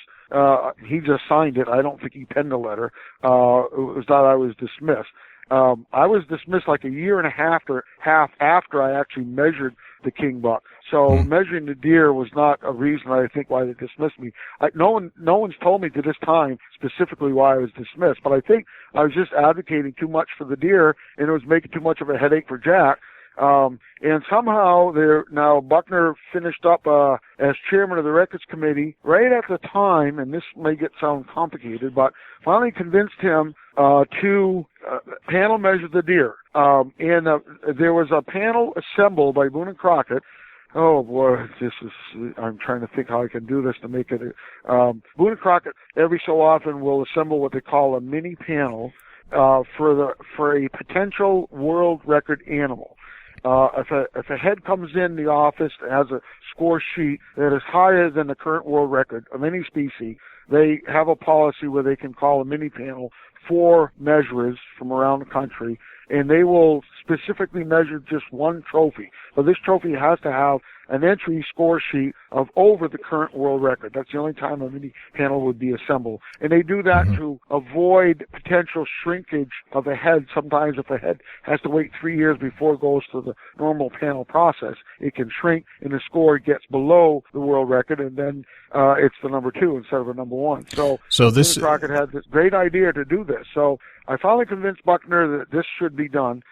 he just signed it. I don't think he penned the letter. It was that I was dismissed. I was dismissed like a year and a half after I actually measured the king buck. So measuring the deer was not a reason, I think, why they dismissed me. No one's told me to this time specifically why I was dismissed, but I think I was just advocating too much for the deer, and it was making too much of a headache for Jack. And somehow now Buckner finished up as chairman of the records committee right at the time, and this may sound complicated, but finally convinced him to panel measure the deer. And there was a panel assembled by Boone and Crockett. Oh boy, I'm trying to think how I can do this to make it. Boone and Crockett every so often will assemble what they call a mini panel for a potential world record animal. If a head comes in the office that has a score sheet that is higher than the current world record of any species, they have a policy where they can call a mini panel 4 measurers from around the country, and they will specifically measure just one trophy. But this trophy has to have an entry score sheet of over the current world record. That's the only time a mini panel would be assembled. And they do that to avoid potential shrinkage of a head. Sometimes if a head has to wait 3 years before it goes to the normal panel process, it can shrink and the score gets below the world record, and then it's the number 2 instead of a number 1. So this Crockett had this great idea to do this. So I finally convinced Buckner that this should be done.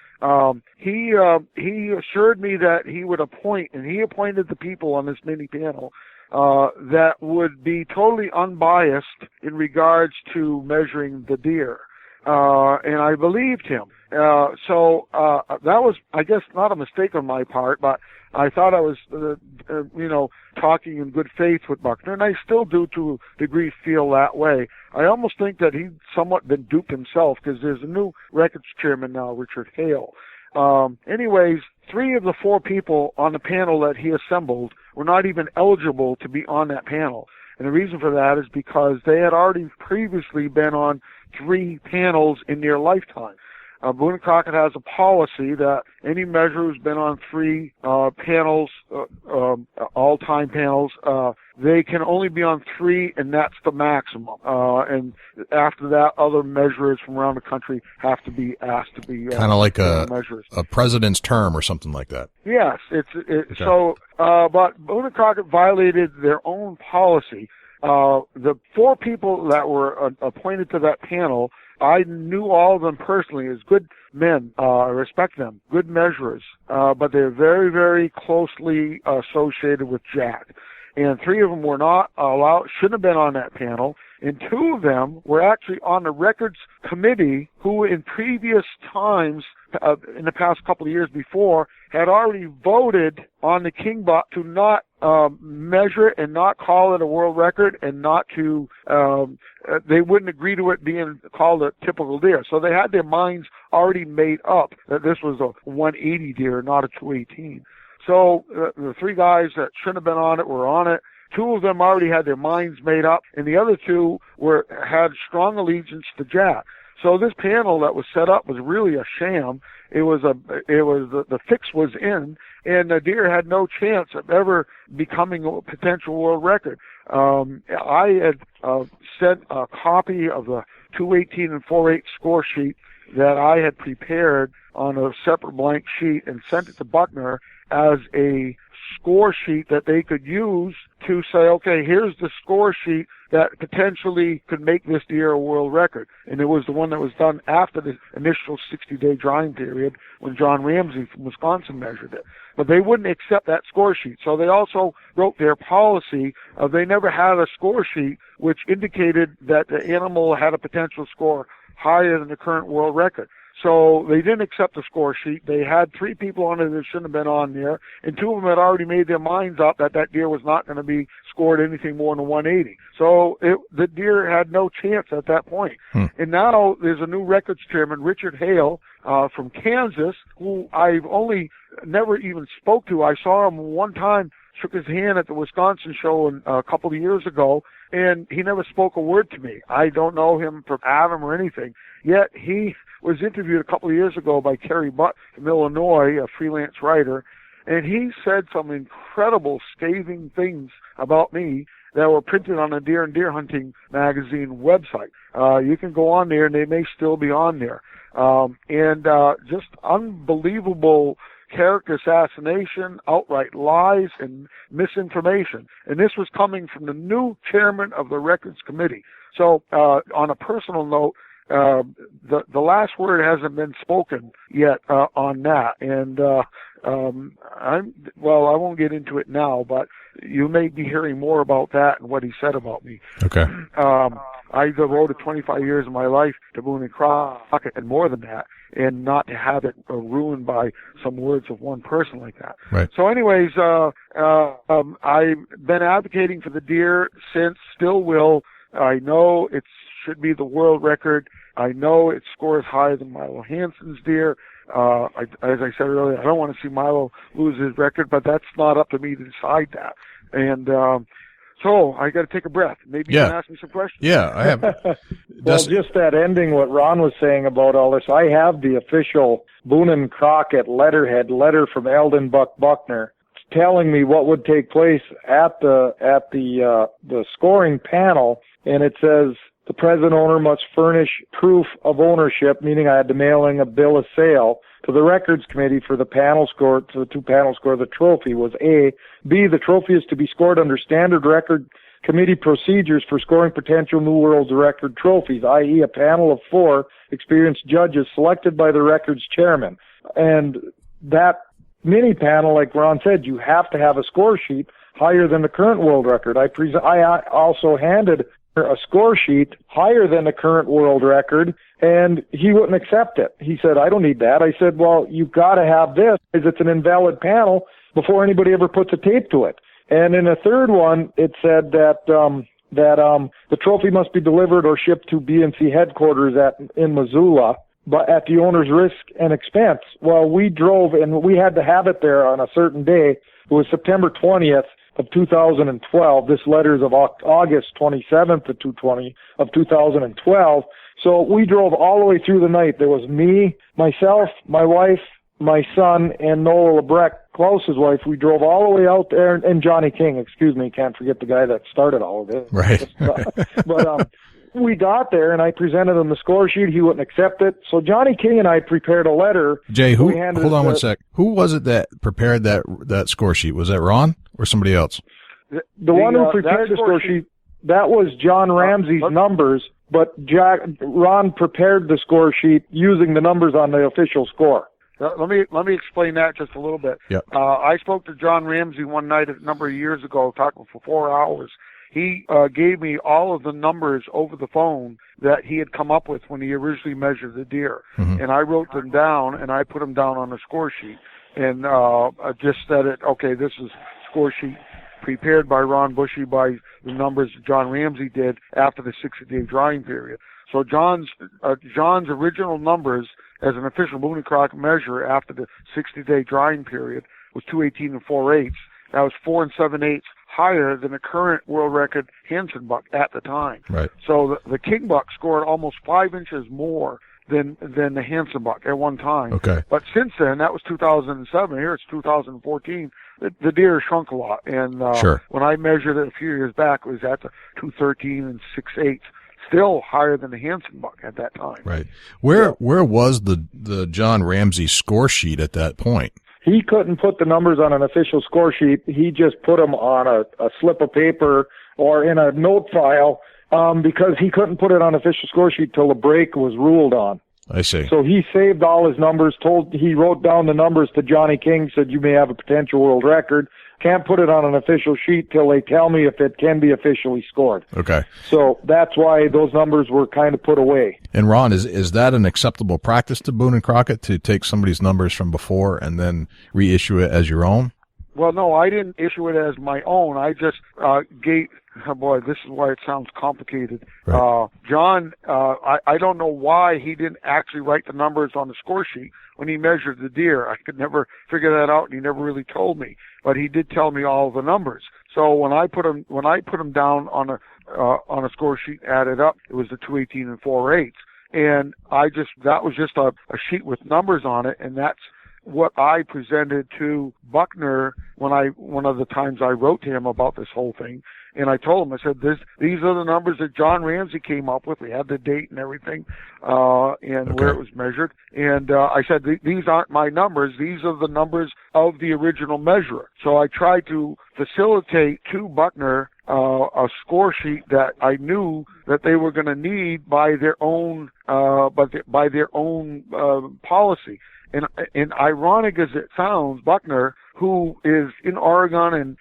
He assured me that he would appoint, and he appointed the people on this mini panel that would be totally unbiased in regards to measuring the deer. And I believed him. So that was, I guess, not a mistake on my part, but I thought I was, talking in good faith with Buckner, and I still do to a degree feel that way. I almost think that he'd somewhat been duped himself because there's a new records chairman now, Richard Hale. Anyways, 3 of the 4 people on the panel that he assembled were not even eligible to be on that panel. And the reason for that is because they had already previously been on 3 panels in their lifetime. Boone and Crockett has a policy that any measurer who's been on 3 panels, all-time panels, they can only be on 3, and that's the maximum. And after that, other measurers from around the country have to be asked to be kind of like a measurers. president's term or something like that. Yes, Okay. So. But Boone and Crockett violated their own policy. The 4 people that were appointed to that panel, I knew all of them personally as good men. I respect them, good measurers. But they're very, very closely associated with Jack. And 3 of them were not allowed, shouldn't have been on that panel. And 2 of them were actually on the records committee who in previous times, in the past couple of years before, had already voted on the king buck to not measure it and not call it a world record and not to, they wouldn't agree to it being called a typical deer. So they had their minds already made up that this was a 180 deer, not a 218. So the 3 guys that shouldn't have been on it were on it. 2 of them already had their minds made up, and the other 2 had strong allegiance to Jack. So this panel that was set up was really a sham. The fix was in, and the deer had no chance of ever becoming a potential world record. I had sent a copy of the 218 and 48 score sheet that I had prepared on a separate blank sheet and sent it to Buckner as a score sheet that they could use to say, okay, here's the score sheet that potentially could make this deer a world record. And it was the one that was done after the initial 60-day drying period when John Ramsey from Wisconsin measured it. But they wouldn't accept that score sheet. So they also wrote their policy of they never had a score sheet which indicated that the animal had a potential score higher than the current world record. So they didn't accept the score sheet. They had 3 people on it that shouldn't have been on there, and 2 of them had already made their minds up that that deer was not going to be scored anything more than 180. So the deer had no chance at that point. And now there's a new records chairman, Richard Hale, from Kansas, who I've only never even spoke to. I saw him one time, shook his hand at the Wisconsin show a couple of years ago, and he never spoke a word to me. I don't know him from Adam or anything. Yet he was interviewed a couple of years ago by Terry Butt from Illinois, a freelance writer, and he said some incredible scathing things about me that were printed on a Deer and Deer Hunting magazine website. You can go on there, and they may still be on there. Just unbelievable character assassination, outright lies, and misinformation. And this was coming from the new chairman of the Records Committee. So on a personal note, the last word hasn't been spoken yet on that, and I won't get into it now, but you may be hearing more about that and what he said about me. Okay. I devoted 25 years of my life to Boone and Crockett, and more than that, and not to have it ruined by some words of one person like that. Right. So anyways, I've been advocating for the deer since, still will. I know it should be the world record. I know it scores higher than Milo Hanson's deer. As I said earlier, I don't want to see Milo lose his record, but that's not up to me to decide that. And so I got to take a breath. Maybe you can ask me some questions. Yeah, I have. Well, just that ending, what Ron was saying about all this, I have the official Boone and Crockett letter from Eldon Buck Buckner telling me what would take place at the scoring panel, and it says the present owner must furnish proof of ownership, meaning I had to mailing a bill of sale to the records committee for the panel score, to the 2 panel score. The trophy was A. B, the trophy is to be scored under standard record committee procedures for scoring potential New World Record trophies, i.e. a panel of 4 experienced judges selected by the records chairman. And that mini panel, like Ron said, you have to have a score sheet higher than the current world record. I also handed a score sheet higher than the current world record, and he wouldn't accept it. He said, I don't need that. I said, well, you've got to have this, because it's an invalid panel before anybody ever puts a tape to it. And in a third one, it said that the trophy must be delivered or shipped to B&C headquarters in Missoula, but at the owner's risk and expense. Well, we drove, and we had to have it there on a certain day. It was September 20th of 2012. This letter is of August 27th of 2012. So we drove all the way through the night. There was me, myself, my wife, my son, and Noah Lebrecht, Klaus's wife. We drove all the way out there, and Johnny King, can't forget the guy that started all of this. Right. But we got there, and I presented him the score sheet. He wouldn't accept it. So Johnny King and I prepared a letter. Jay, hold on one sec. Who was it that prepared that score sheet? Was that Ron or somebody else? The one who prepared the score sheet, that was John Ramsey's numbers, but Ron prepared the score sheet using the numbers on the official score. Let me explain that just a little bit. Yep. I spoke to John Ramsey one night a number of years ago, talking for 4 hours. He gave me all of the numbers over the phone that he had come up with when he originally measured the deer. Mm-hmm. And I wrote them down, and I put them down on a score sheet. And I just said this is score sheet prepared by Ron Boucher by the numbers John Ramsey did after the 60-day drying period. So John's original numbers as an official Boone and Crockett measure after the 60-day drying period was 218 and 4/8. That was 4 7/8 higher than the current world record Hanson Buck at the time. Right. So the King Buck scored almost 5 inches more than the Hanson Buck at one time. Okay. But since then, that was 2007. Here it's 2014. The deer shrunk a lot. And sure. When I measured it a few years back, it was at the 213 and 6/8. Still higher than the Hanson Buck at that time. Right. Where was the John Ramsey score sheet at that point? he couldn't put the numbers on an official score sheet. He just put them on a slip of paper or in a note file because he couldn't put it on official score sheet till the break was ruled on. I see. So he saved all his numbers, he wrote down the numbers to Johnny King, said, you may have a potential world record. Can't put it on an official sheet till they tell me if it can be officially scored. Okay. So that's why those numbers were kind of put away. And Ron, is that an acceptable practice to Boone and Crockett to take somebody's numbers from before and then reissue it as your own? Well, no, I didn't issue it as my own. I just gave. Oh boy, this is why it sounds complicated. Right. John, I don't know why he didn't actually write the numbers on the score sheet when he measured the deer. I could never figure that out, and he never really told me. But he did tell me all of the numbers. So when I put them down on a score sheet, added up, it was the 218 and 4/8, and that was just a sheet with numbers on it, and that's what I presented to Buckner one of the times I wrote to him about this whole thing. And I told him, I said, these are the numbers that John Ramsey came up with. We had the date and everything, and where it was measured. And I said, these aren't my numbers. These are the numbers of the original measurer. So I tried to facilitate to Buckner a score sheet that I knew that they were going to need by their own policy. And ironic as it sounds, Buckner, who is in Oregon and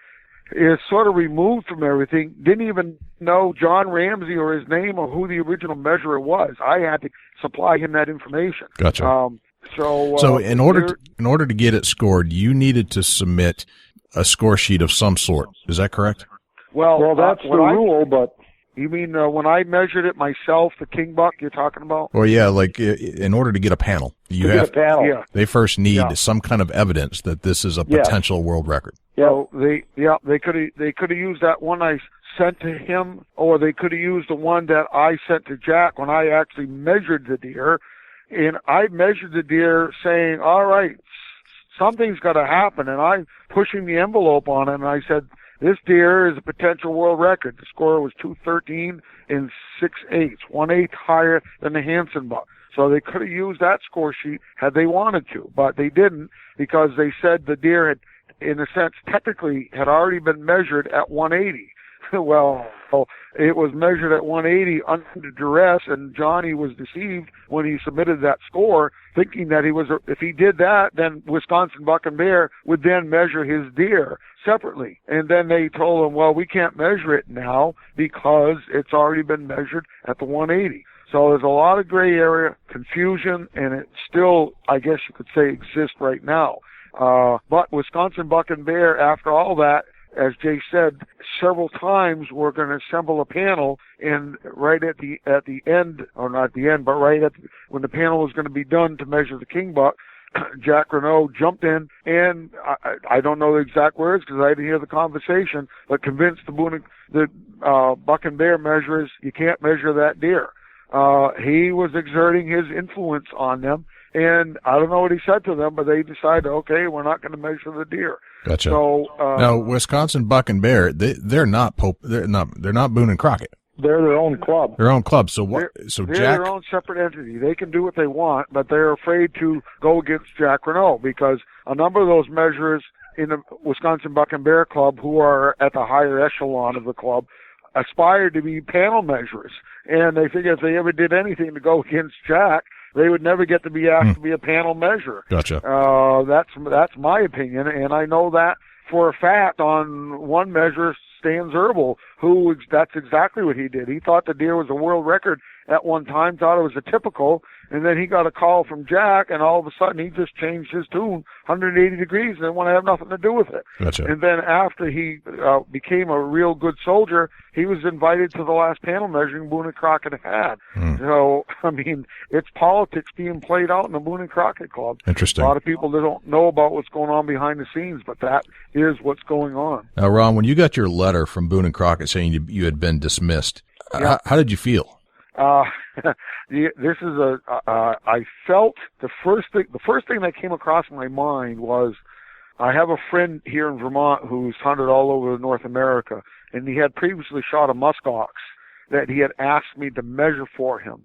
is sort of removed from everything, didn't even know John Ramsey or his name or who the original measurer was. I had to supply him that information. Gotcha. So in order to get it scored, you needed to submit a score sheet of some sort. Is that correct? Well, that's the rule, but... You mean when I measured it myself, the King Buck you're talking about? Well, yeah, like in order to get a panel, they first need some kind of evidence that this is a potential world record. Yeah, they could have used that one I sent to him, or they could have used the one that I sent to Jack when I actually measured the deer. And I measured the deer saying, all right, something's got to happen. And I'm pushing the envelope on it, and I said, this deer is a potential world record. The score was 213 and 6/8, 1/8 higher than the Hanson Buck. So they could have used that score sheet had they wanted to, but they didn't because they said the deer had, in a sense, technically had already been measured at 180. Well, it was measured at 180 under duress, and Johnny was deceived when he submitted that score, thinking that if he did that, then Wisconsin Buck and Bear would then measure his deer separately. And then they told him, well, we can't measure it now because it's already been measured at the 180. So there's a lot of gray area, confusion, and it still, I guess you could say, exists right now. But Wisconsin Buck and Bear, after all that, as Jay said, several times we're going to assemble a panel, and right at the end, or not at the end, but when the panel was going to be done to measure the King Buck, Jack Renault jumped in, and I don't know the exact words because I didn't hear the conversation, but convinced the Buck and Bear measurers, you can't measure that deer. He was exerting his influence on them, and I don't know what he said to them, but they decided, okay, we're not going to measure the deer. Gotcha. So now, Wisconsin Buck and Bear, they're not Boone and Crockett. They're their own club. Their own club. So what? So they're Jack, their own separate entity. They can do what they want, but they're afraid to go against Jack Renault because a number of those measurers in the Wisconsin Buck and Bear Club, who are at the higher echelon of the club, aspired to be panel measurers, and they figure if they ever did anything to go against Jack, they would never get to be asked to be a panel measurer. Gotcha. That's my opinion, and I know that for a fact on one measure, Stan Zerbel, that's exactly what he did. He thought the deer was a world record at one time, thought it was a typical, and then he got a call from Jack, and all of a sudden he just changed his tune 180 degrees and didn't want to have nothing to do with it. Gotcha. And then after he became a real good soldier, he was invited to the last panel measuring Boone and Crockett had. So, I mean, it's politics being played out in the Boone and Crockett Club. Interesting. A lot of people that don't know about what's going on behind the scenes, but that is what's going on. Now, Ron, when you got your letter from Boone and Crockett saying you had been dismissed, how did you feel? This is I felt the first thing that came across my mind was I have a friend here in Vermont who's hunted all over North America, and he had previously shot a muskox that he had asked me to measure for him.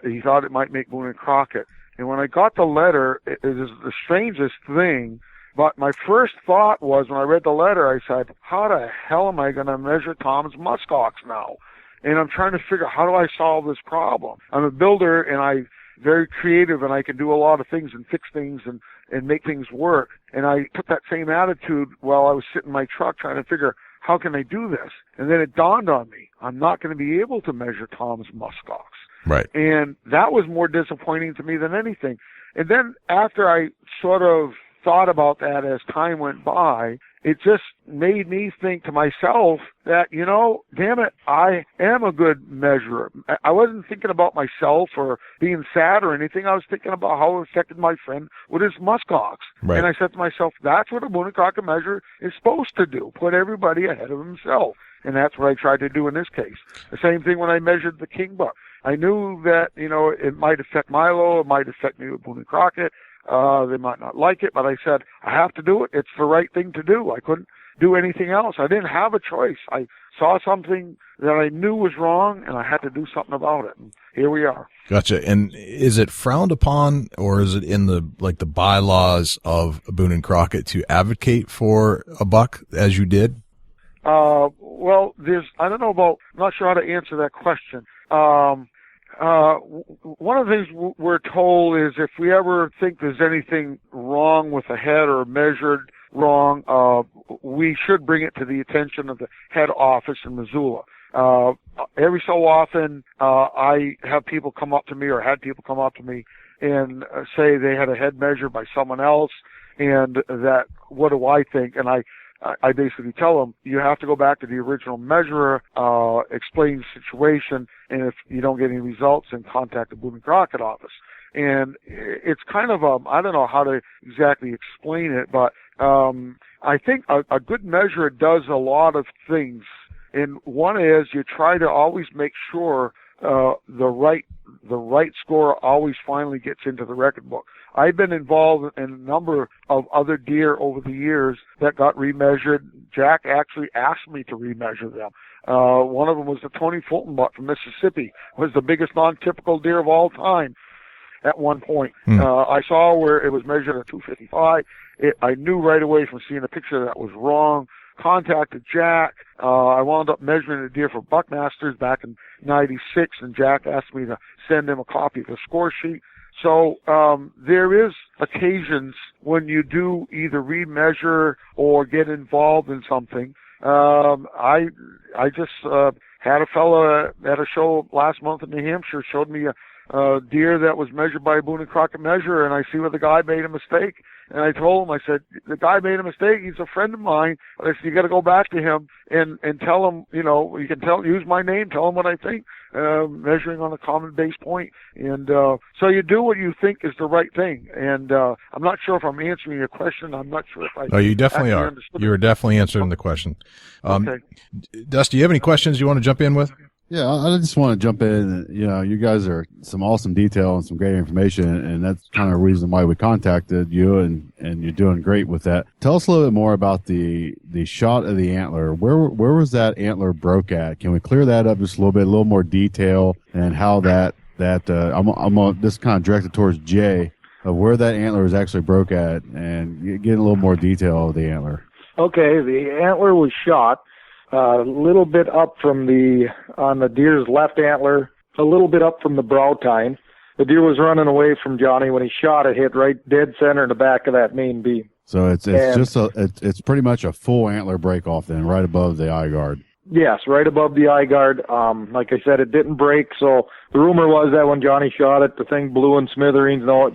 He thought it might make Boone and Crockett. And when I got the letter, it was the strangest thing. But my first thought was, when I read the letter, I said, how the hell am I going to measure Tom's muskox now? And I'm trying to figure out, how do I solve this problem? I'm a builder, and I'm very creative, and I can do a lot of things and fix things and make things work. And I put that same attitude while I was sitting in my truck trying to figure, how can I do this? And then it dawned on me, I'm not going to be able to measure Tom's muskox. Right. And that was more disappointing to me than anything. And then after I sort of thought about that as time went by, it just made me think to myself that, damn it, I am a good measurer. I wasn't thinking about myself or being sad or anything. I was thinking about how it affected my friend with his muskox. Right. And I said to myself, that's what a Boone Crockett measure is supposed to do, put everybody ahead of himself. And that's what I tried to do in this case. The same thing when I measured the king buck. I knew that, it might affect Milo, it might affect me with Boone Crockett. They might not like it, but I said, I have to do it. It's the right thing to do. I couldn't do anything else. I didn't have a choice. I saw something that I knew was wrong, and I had to do something about it. And here we are. Gotcha. And is it frowned upon, or is it in the bylaws of Boone Crockett to advocate for a buck as you did? Well, I'm not sure how to answer that question. One of the things we're told is if we ever think there's anything wrong with a head or measured wrong, we should bring it to the attention of the head office in Missoula. Every so often, I have people come up to me or had people come up to me and say they had a head measured by someone else, and that, what do I think? And I basically tell them, you have to go back to the original measurer, explain the situation, and if you don't get any results, then contact the Boone Crockett office. And it's kind of, I don't know how to exactly explain it, but I think a good measurer does a lot of things. And one is you try to always make sure the right score always finally gets into the record book. I've been involved in a number of other deer over the years that got remeasured. Jack actually asked me to remeasure them. One of them was the Tony Fulton buck from Mississippi. It was the biggest non-typical deer of all time at one point. I saw where it was measured at 255. I knew right away from seeing a picture that was wrong. Contacted Jack. I wound up measuring the deer for Buckmasters back in '96, and Jack asked me to send him a copy of the score sheet. So there is occasions when you do either remeasure or get involved in something. I just had a fella at a show last month in New Hampshire showed me a deer that was measured by a Boone Crockett measure, and I see where the guy made a mistake. And I told him, I said, the guy made a mistake. He's a friend of mine. I said, you got to go back to him and tell him, you can use my name, tell him what I think, measuring on a common base point. And so you do what you think is the right thing. And I'm not sure if I'm answering your question. I'm not sure if I. Oh, you definitely are. You're definitely answering the question. Okay. Dust, do you have any questions you want to jump in with? Yeah, I just want to jump in. You guys are some awesome detail and some great information, and that's kind of the reason why we contacted you, and you're doing great with that. Tell us a little bit more about the shot of the antler. Where was that antler broke at? Can we clear that up just a little more detail, and how that I'm this kind of directed towards Jay of where that antler is actually broke at, and get a little more detail of the antler. Okay, the antler was shot a little bit up from on the deer's left antler, a little bit up from the brow tine. The deer was running away from Johnny when he shot it, hit right dead center in the back of that main beam. So it's pretty much a full antler break off then, right above the eye guard. Yes, right above the eye guard. Like I said, it didn't break. So the rumor was that when Johnny shot it, the thing blew in smithereens. No,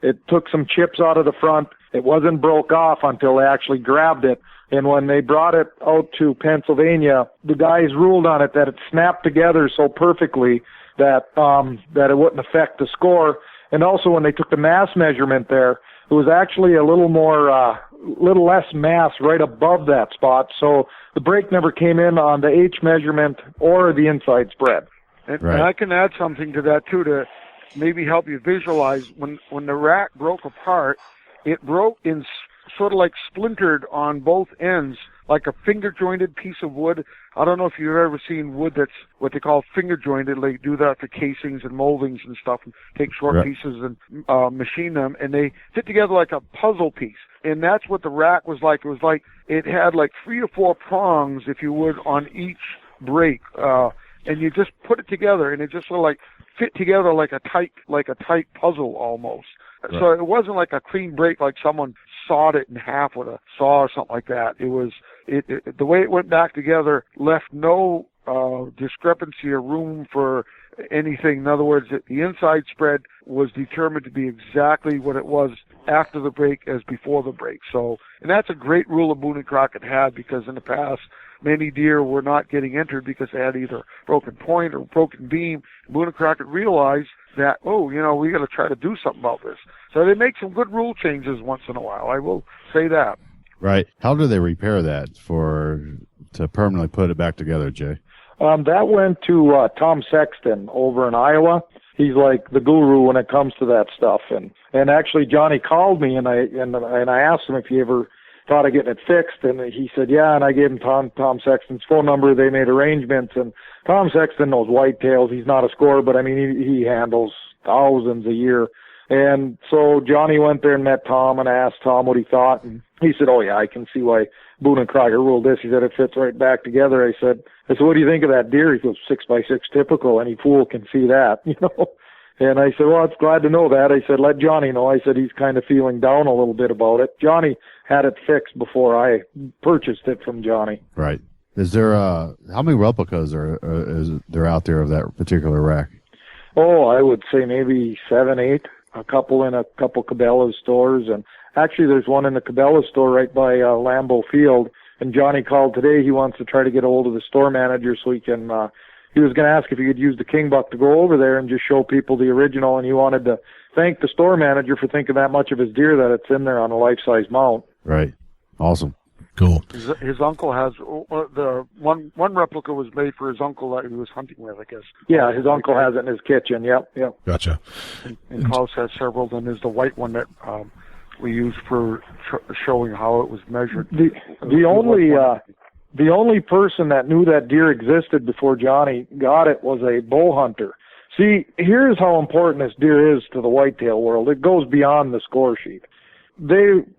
it took some chips out of the front. It wasn't broke off until they actually grabbed it. And when they brought it out to Pennsylvania, the guys ruled on it that it snapped together so perfectly that it wouldn't affect the score. And also when they took the mass measurement there, it was actually a little less mass right above that spot. So the break never came in on the H measurement or the inside spread. And, right. And I can add something to that too to maybe help you visualize. When the rack broke apart, it broke in sort of like splintered on both ends, like a finger-jointed piece of wood. I don't know if you've ever seen wood that's what they call finger-jointed. They do that for casings and moldings and stuff, and take short right. pieces and machine them, and they fit together like a puzzle piece. And that's what the rack was like. It was like it had like 3 or 4 prongs, if you would, on each break, and you just put it together, and it just sort of like fit together like a tight puzzle almost. Right. So it wasn't like a clean break, like someone sawed it in half with a saw or something like that. It was the way it went back together left no discrepancy or room for anything. In other words, the inside spread was determined to be exactly what it was after the break as before the break. So, and that's a great rule of Boone and Crockett had, because in the past, many deer were not getting entered because they had either broken point or broken beam. Boone and Crockett realized that, we got to try to do something about this. So they make some good rule changes once in a while. I will say that. Right. How do they repair that to permanently put it back together, Jay? That went to Tom Sexton over in Iowa. He's like the guru when it comes to that stuff. And actually Johnny called me and I asked him if he ever thought of getting it fixed, and he said, yeah, and I gave him Tom Sexton's phone number. They made arrangements, and Tom Sexton knows whitetails. He's not a scorer, but I mean, he handles thousands a year. And so Johnny went there and met Tom and asked Tom what he thought, and he said, oh yeah, I can see why Boone and Crockett ruled this. He said, it fits right back together. I said, what do you think of that deer? He goes, 6x6 typical. Any fool can see that, And I said, well, it's glad to know that. I said, let Johnny know. I said, he's kind of feeling down a little bit about it. Johnny had it fixed before I purchased it from Johnny. Right. Is there, how many replicas is there out there of that particular rack? Oh, I would say maybe 7, 8, a couple in a couple Cabela's stores. And actually there's one in the Cabela's store right by Lambeau Field. And Johnny called today. He wants to try to get a hold of the store manager so he can, he was going to ask if he could use the King Buck to go over there and just show people the original, and he wanted to thank the store manager for thinking that much of his deer that it's in there on a life-size mount. Right. Awesome. Cool. His uncle has the one replica was made for his uncle that he was hunting with, I guess. Yeah, his uncle has it in his kitchen. Yep. Gotcha. And Klaus has several. Then there's the white one that we use for showing how it was measured. The only person that knew that deer existed before Johnny got it was a bow hunter. See, here's how important this deer is to the whitetail world. It goes beyond the score sheet.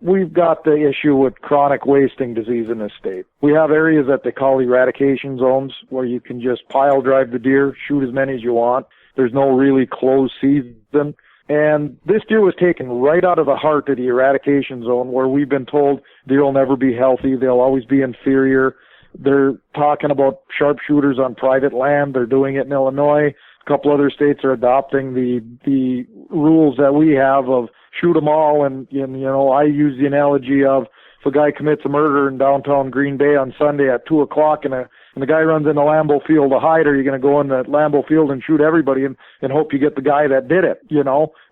We've got the issue with chronic wasting disease in this state. We have areas that they call eradication zones where you can just pile drive the deer, shoot as many as you want. There's no really closed season. And this deer was taken right out of the heart of the eradication zone, where we've been told deer will never be healthy. They'll always be inferior. They're talking about sharpshooters on private land. They're doing it in Illinois. A couple other states are adopting the rules that we have of shoot them all. And I use the analogy of if a guy commits a murder in downtown Green Bay on Sunday at 2:00 and the guy runs into Lambeau Field to hide, are you going to go in the Lambeau Field and shoot everybody and hope you get the guy that did it?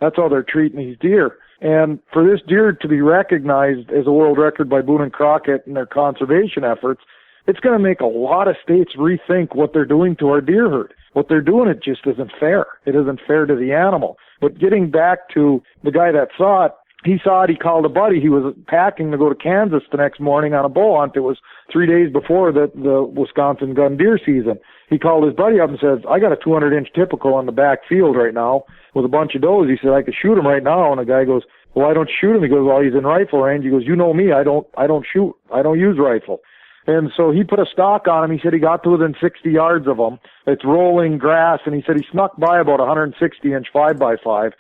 That's how they're treating these deer. And for this deer to be recognized as a world record by Boone and Crockett and their conservation efforts, it's going to make a lot of states rethink what they're doing to our deer herd. What they're doing, it just isn't fair. It isn't fair to the animal. But getting back to the guy that saw it, he called a buddy. He was packing to go to Kansas the next morning on a bow hunt. It was 3 days before the Wisconsin gun deer season. He called his buddy up and says, I got a 200-inch typical on the back field right now with a bunch of does. He said, I could shoot him right now. And the guy goes, well, I don't shoot him. He goes, well, he's in rifle range. He goes, you know me. I don't shoot. I don't use rifle. And so he put a stock on him. He said he got to within 60 yards of him. It's rolling grass. And he said he snuck by about 160-inch 5x5.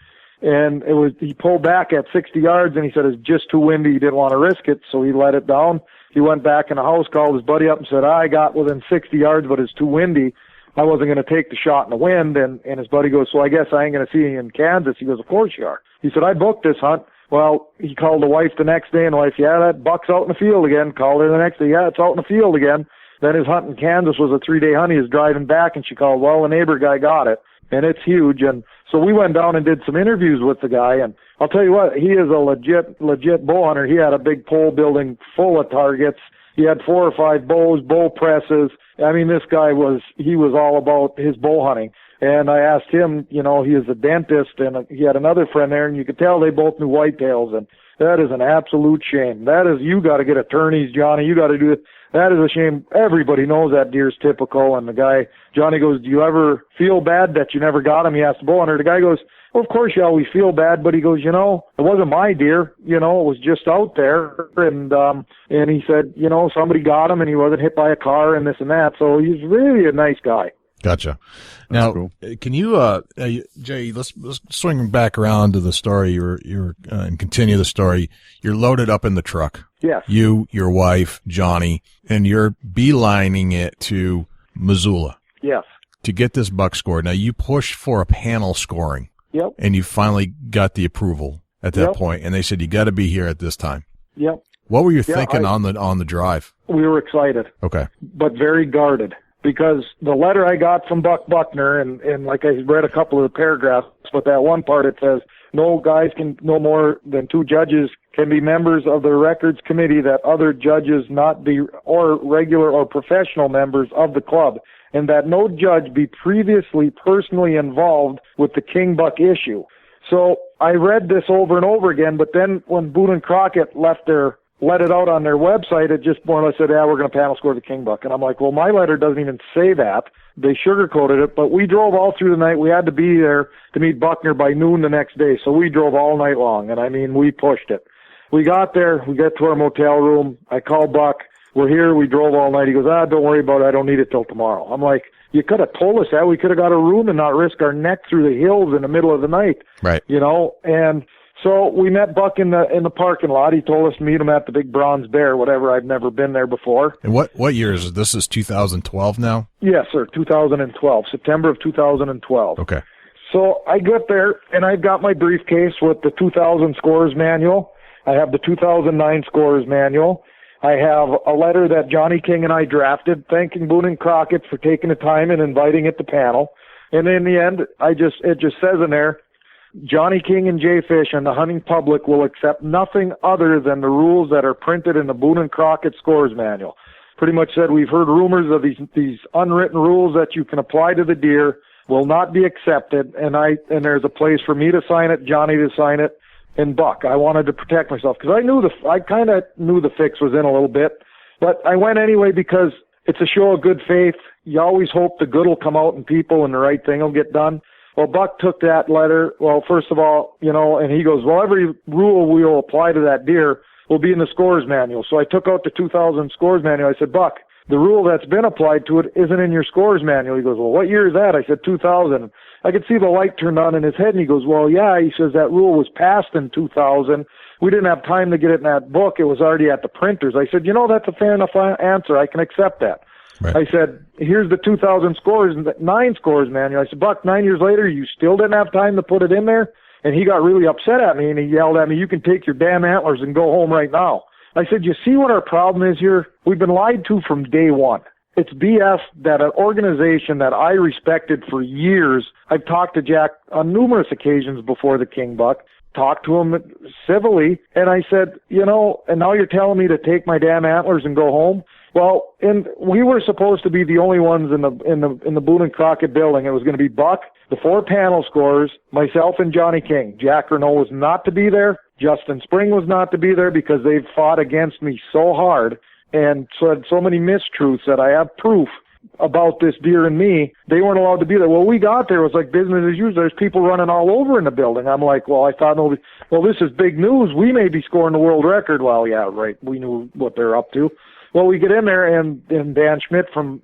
And he pulled back at 60 yards, and he said it's just too windy. He didn't want to risk it, so he let it down. He went back in the house, called his buddy up and said, I got within 60 yards, but it's too windy. I wasn't going to take the shot in the wind. And his buddy goes, so I guess I ain't going to see you in Kansas. He goes, of course you are. He said, I booked this hunt. Well, he called the wife the next day, and the wife, yeah, that buck's out in the field again. Called her the next day, yeah, it's out in the field again. Then his hunt in Kansas was a 3-day hunt. He was driving back, and she called, well, the neighbor guy got it, and it's huge. And so we went down and did some interviews with the guy, and I'll tell you what, he is a legit bow hunter. He had a big pole building full of targets. He had 4 or 5 bows, bow presses. I mean, this guy was all about his bow hunting. And I asked him, he is a dentist, and he had another friend there, and you could tell they both knew whitetails. And that is an absolute shame. You got to get attorneys, Johnny. You got to do it. That is a shame. Everybody knows that deer's typical. And the guy, Johnny goes, do you ever feel bad that you never got him? He asked the bow hunter. The guy goes, well, of course you always feel bad, but he goes, it wasn't my deer. It was just out there. And he said, somebody got him and he wasn't hit by a car and this and that. So he's really a nice guy. Gotcha. Now, cool. Can you, Jay, let's swing back around to the story and continue the story. You're loaded up in the truck. Yes. You, your wife, Johnny, and you're beelining it to Missoula. Yes. To get this buck scored. Now, you pushed for a panel scoring. Yep. And you finally got the approval at that point, and they said, you got to be here at this time. Yep. What were you thinking on the drive? We were excited. Okay. But very guarded. Because the letter I got from Buck Buckner, and like I read a couple of the paragraphs, but that one part it says, no more than 2 judges can be members of the records committee that other judges not be or regular or professional members of the club, and that no judge be previously personally involved with the King Buck issue. So I read this over and over again, but then when Boone Crockett let it out on their website, it just more or less said, we're going to panel score the King Buck. And I'm like, well, my letter doesn't even say that. They sugarcoated it, but we drove all through the night. We had to be there to meet Buckner by noon the next day, so we drove all night long, and we pushed it. We got there, we got to our motel room. I called Buck. We're here. We drove all night. He goes, don't worry about it. I don't need it till tomorrow. I'm like, you could have told us that. We could have got a room and not risk our neck through the hills in the middle of the night. Right. And so we met Buck in the parking lot. He told us to meet him at the Big Bronze Bear, whatever. I've never been there before. And what year is this? Is 2012 now? Yes, sir. 2012, September of 2012. Okay. So I get there, and I've got my briefcase with the 2000 scores manual. I have the 2009 scores manual. I have a letter that Johnny King and I drafted thanking Boone Crockett for taking the time and inviting it to panel. And in the end, it just says in there, Johnny King and Jay Fish and the hunting public will accept nothing other than the rules that are printed in the Boone Crockett scores manual. Pretty much said we've heard rumors of these unwritten rules that you can apply to the deer will not be accepted, and there's a place for me to sign it, Johnny to sign it, and Buck. I wanted to protect myself because I kind of knew the fix was in a little bit, but I went anyway because it's a show of good faith. You always hope the good will come out in people and the right thing will get done. Well, Buck took that letter. Well, first of all, and he goes, well, every rule we'll apply to that deer will be in the scores manual. So I took out the 2000 scores manual. I said, Buck, the rule that's been applied to it isn't in your scores manual. He goes, well, what year is that? I said, 2000. I could see the light turned on in his head, and he goes, well, yeah. He says that rule was passed in 2000. We didn't have time to get it in that book. It was already at the printers. I said, that's a fair enough answer. I can accept that. Right. I said, here's the 2000 scores, 9 scores manual. I said, Buck, 9 years later, you still didn't have time to put it in there? And he got really upset at me, and he yelled at me, you can take your damn antlers and go home right now. I said, you see what our problem is here? We've been lied to from day one. It's BS that an organization that I respected for years, I've talked to Jack on numerous occasions before the King Buck, talked to him civilly, and I said, and now you're telling me to take my damn antlers and go home? Well, and we were supposed to be the only ones in the Boone Crockett building. It was going to be Buck, the 4 panel scorers, myself, and Johnny King. Jack Renault was not to be there. Justin Spring was not to be there because they've fought against me so hard and said so many mistruths that I have proof about this deer and me. They weren't allowed to be there. Well, we got there. It was like business as usual. There's people running all over in the building. I'm like, well, I thought, this is big news. We may be scoring the world record. Well, yeah, right. We knew what they're up to. Well, we get in there, and Dan Schmidt from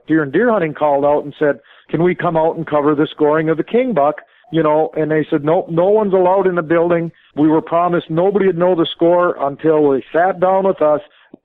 Deer and Deer Hunting called out and said, can we come out and cover the scoring of the King Buck? And they said, nope, no one's allowed in the building. We were promised nobody would know the score until they sat down with us.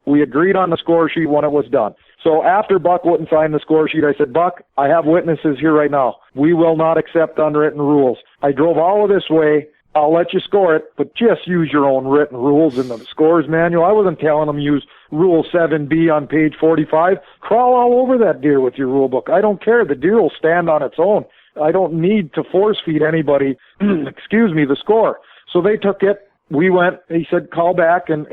We agreed on the score sheet when it was done. So after Buck wouldn't sign the score sheet, I said, Buck, I have witnesses here right now. We will not accept unwritten rules. I drove all of this way. I'll let you score it, but just use your own written rules in the scores manual. I wasn't telling them use Rule 7B on page 45. Crawl all over that deer with your rule book. I don't care. The deer will stand on its own. I don't need to force feed anybody, the score. So they took it, we went, he said, call back, and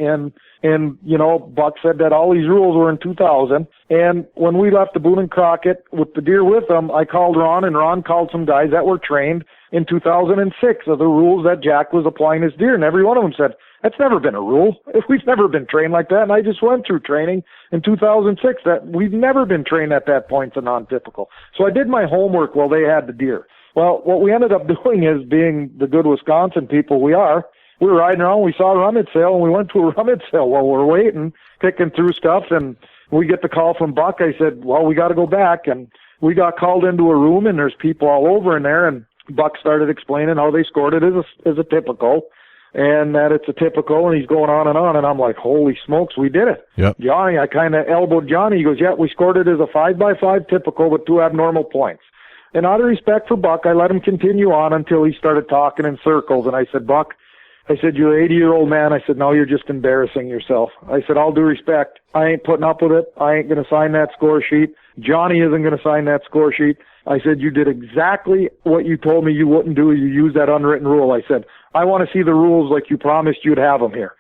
you know, Buck said that all these rules were in 2000. And when we left the Boone Crockett with the deer with them, I called Ron, and Ron called some guys that were trained in 2006 of the rules that Jack was applying his deer. And every one of them said, that's never been a rule. We've never been trained like that. And I just went through training in 2006 that we've never been trained at that point to non-typical. So I did my homework while they had the deer. Well, what we ended up doing is, being the good Wisconsin people we are, we were riding around, we saw a rummage sale, and we went to a rummage sale while we're waiting, picking through stuff, and we get the call from Buck. I said, well, we got to go back, and we got called into a room, and there's people all over in there, and Buck started explaining how they scored it as a typical, and that it's a typical, and he's going on, and I'm like, holy smokes, we did it. Yep. Johnny, I kind of elbowed Johnny. He goes, yeah, we scored it as a 5x5 typical with 2 abnormal points. And out of respect for Buck, I let him continue on until he started talking in circles. And I said, Buck, I said, you're an 80-year-old man. I said, no, you're just embarrassing yourself. I said, all due respect, I ain't putting up with it. I ain't going to sign that score sheet. Johnny isn't going to sign that score sheet. I said, you did exactly what you told me you wouldn't do. You used that unwritten rule. I said, I want to see the rules like you promised you'd have them here.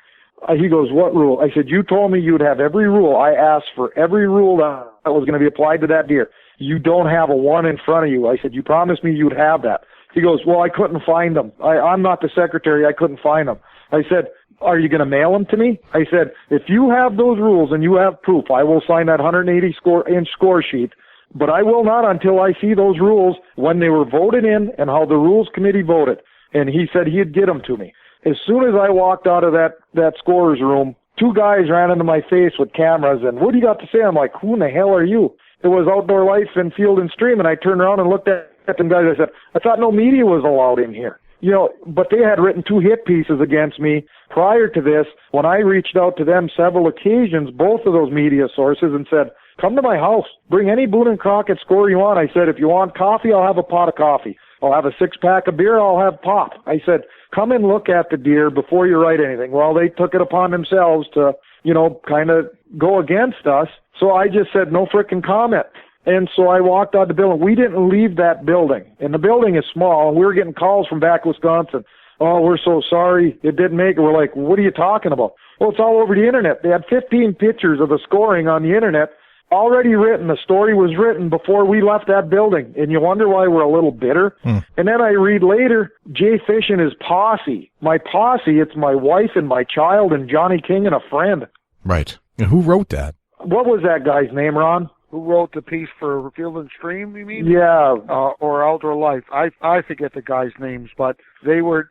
He goes, what rule? I said, you told me you'd have every rule. I asked for every rule that was going to be applied to that deer. You don't have a one in front of you. I said, you promised me you'd have that. He goes, well, I couldn't find them. I'm not the secretary. I couldn't find them. I said, are you going to mail them to me? I said, if you have those rules and you have proof, I will sign that 180-inch score sheet, but I will not until I see those rules when they were voted in and how the rules committee voted. And he said he'd get them to me. As soon as I walked out of that scorer's room, 2 guys ran into my face with cameras, and what do you got to say? I'm like, who in the hell are you? It was Outdoor Life and Field and Stream, and I turned around and looked at them guys. I said, I thought no media was allowed in here. You know, but they had written 2 hit pieces against me prior to this when I reached out to them several occasions, both of those media sources, and said, come to my house. Bring any Boone & Crockett score you want. I said, if you want coffee, I'll have a pot of coffee. I'll have a 6-pack of beer. I'll have pop. I said, come and look at the deer before you write anything. Well, they took it upon themselves to, you know, kind of go against us. So I just said, no frickin' comment. And so I walked out the building. We didn't leave that building. And the building is small, and we were getting calls from back Wisconsin. Oh, we're so sorry it didn't make it. We're like, what are you talking about? Well, it's all over the internet. They had 15 pictures of the scoring on the internet already written. The story was written before we left that building. And you wonder why we're a little bitter. And then I read later, Jay Fish and his posse. My posse, it's my wife and my child and Johnny King and a friend. Right. And who wrote that? What was that guy's name, Ron? Who wrote the piece for Field and Stream, you mean? Yeah. Or Outdoor Life. I forget the guys' names, but they were.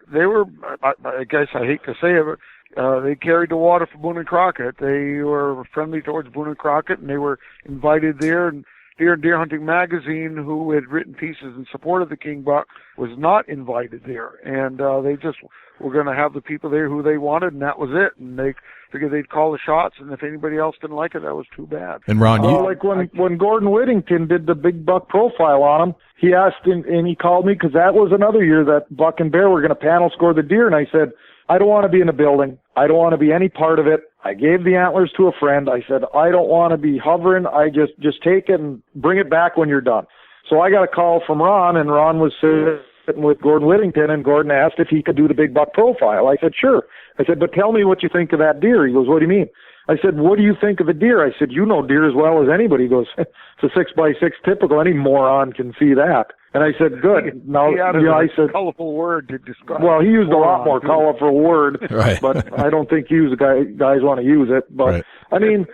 I guess I hate to say it, but they carried the water for Boone & Crockett. They were friendly towards Boone & Crockett, and they were invited there. And Deer Hunting Magazine, who had written pieces in support of the King Buck, was not invited there. And they just were going to have the people there who they wanted, and that was it. And they figured they'd call the shots, and if anybody else didn't like it, that was too bad. And Ron, like when Gordon Whittington did the big buck profile on him, he asked him, and he called me, because that was another year that Buck and Bear were going to panel score the deer, and I said, I don't want to be in a building. I don't want to be any part of it. I gave the antlers to a friend. I said, I don't want to be hovering. I just take it and bring it back when you're done. So I got a call from Ron, and Ron was sitting with Gordon Whittington, and Gordon asked if he could do the big buck profile. I said, sure. I said, but tell me what you think of that deer. He goes, what do you mean? I said, what do you think of the deer? I said, you know deer as well as anybody. He goes, it's a 6x6 typical. Any moron can see that. And I said, good. Now, I said, colorful word to describe. Well, he used a lot more colorful word, right. But I don't think guys want to use it. But right. I mean,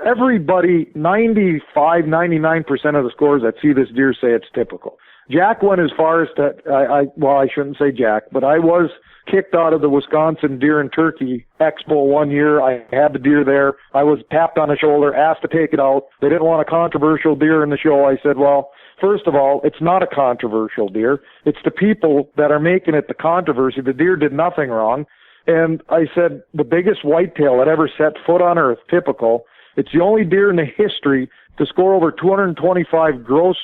everybody, 95, 99% of the scores that see this deer say it's typical. Jack went as far as to, I shouldn't say Jack, but I was kicked out of the Wisconsin Deer and Turkey Expo one year. I had the deer there. I was tapped on the shoulder, asked to take it out. They didn't want a controversial deer in the show. I said, well, first of all, it's not a controversial deer. It's the people that are making it the controversy. The deer did nothing wrong. And I said, the biggest whitetail that ever set foot on earth, typical. It's the only deer in the history to score over 225 gross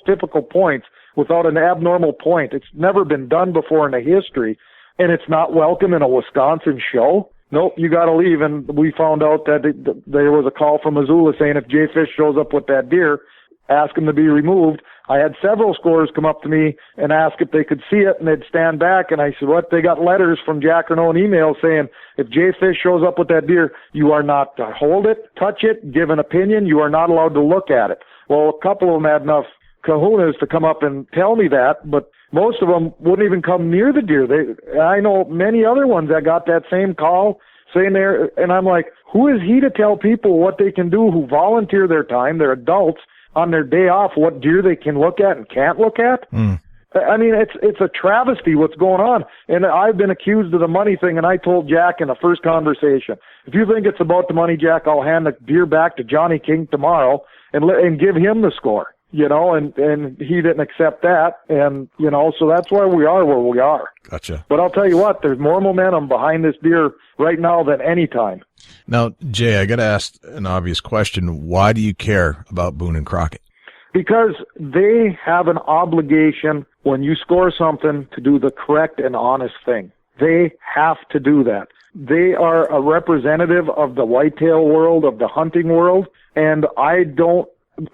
typical points without an abnormal point. It's never been done before in the history. And it's not welcome in a Wisconsin show. Nope, you got to leave. And we found out that there was a call from Missoula saying if Jay Fish shows up with that deer, ask them to be removed. I had several scorers come up to me and ask if they could see it, and they'd stand back, and I said, what? They got letters from Jack Renault and emails saying, if Jay Fish shows up with that deer, you are not to hold it, touch it, give an opinion. You are not allowed to look at it. Well, a couple of them had enough kahunas to come up and tell me that, but most of them wouldn't even come near the deer. I know many other ones that got that same call saying there, and I'm like, who is he to tell people what they can do who volunteer their time, they're adults, on their day off, what deer they can look at and can't look at? I mean, it's a travesty what's going on. And I've been accused of the money thing, and I told Jack in the first conversation, if you think it's about the money, Jack, I'll hand the deer back to Johnny King tomorrow and give him the score. You know, and he didn't accept that. And, you know, so that's why we are where we are. Gotcha. But I'll tell you what, there's more momentum behind this deer right now than any time. Now, Jay, I got to ask an obvious question. Why do you care about Boone and Crockett? Because they have an obligation when you score something to do the correct and honest thing. They have to do that. They are a representative of the whitetail world, of the hunting world, and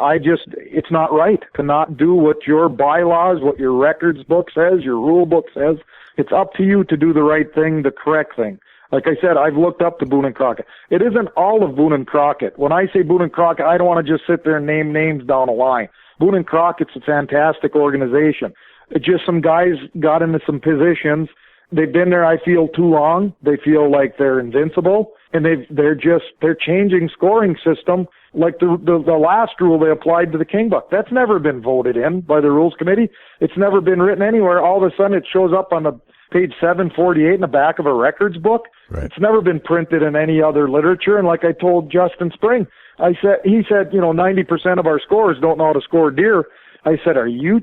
it's not right to not do what your bylaws, what your records book says, your rule book says. It's up to you to do the right thing, the correct thing. Like I said, I've looked up to Boone and Crockett. It isn't all of Boone and Crockett. When I say Boone and Crockett, I don't want to just sit there and name names down a line. Boone and Crockett's a fantastic organization. It's just some guys got into some positions. They've been there, I feel, too long. They feel like they're invincible, and they're changing scoring system. Like the last rule they applied to the king buck. That's never been voted in by the rules committee. It's never been written anywhere. All of a sudden it shows up on the page 748 in the back of a records book. Right. It's never been printed in any other literature. And like I told Justin Spring, he said, 90% of our scorers don't know how to score deer. I said, are you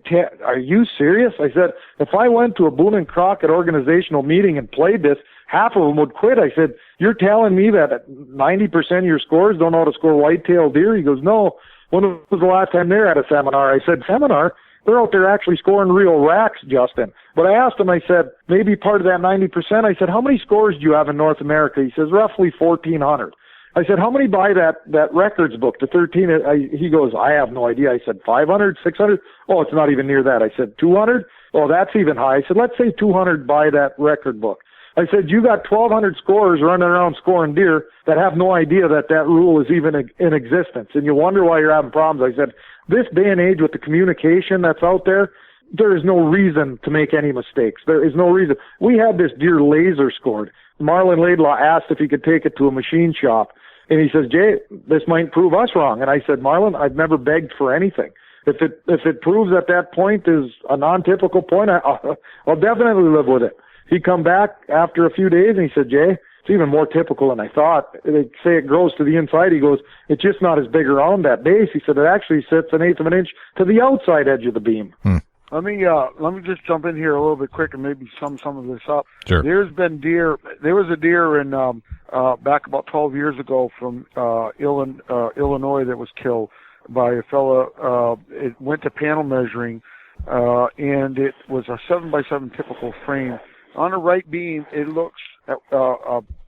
serious? I said, if I went to a Boone and Crockett organizational meeting and played this, half of them would quit. I said, you're telling me that 90% of your scorers don't know how to score whitetail deer? He goes, no. When was the last time they're at a seminar? I said, seminar? They're out there actually scoring real racks, Justin. But I asked him, I said, maybe part of that 90%, I said, how many scores do you have in North America? He says, roughly 1,400. I said, how many buy that records book, the 13? He goes, I have no idea. I said, 500, 600? Oh, it's not even near that. I said, 200? Oh, that's even high. I said, let's say 200 buy that record book. I said, you got 1,200 scorers running around scoring deer that have no idea that rule is even in existence. And you wonder why you're having problems. I said, this day and age with the communication that's out there, there is no reason to make any mistakes. There is no reason. We had this deer laser scored. Marlon Laidlaw asked if he could take it to a machine shop. And he says, Jay, this might prove us wrong. And I said, Marlon, I've never begged for anything. If it proves that point is a non-typical point, I'll definitely live with it. He come back after a few days and he said, Jay, it's even more typical than I thought. They say it grows to the inside. He goes, it's just not as big around that base. He said, it actually sits 1/8 of an inch to the outside edge of the beam. Let me just jump in here a little bit quick and maybe sum some of this up. Sure. There was a deer in back about 12 years ago from Illinois that was killed by a fella. It went to panel measuring, and it was a 7x7 typical frame. On the right beam, it looks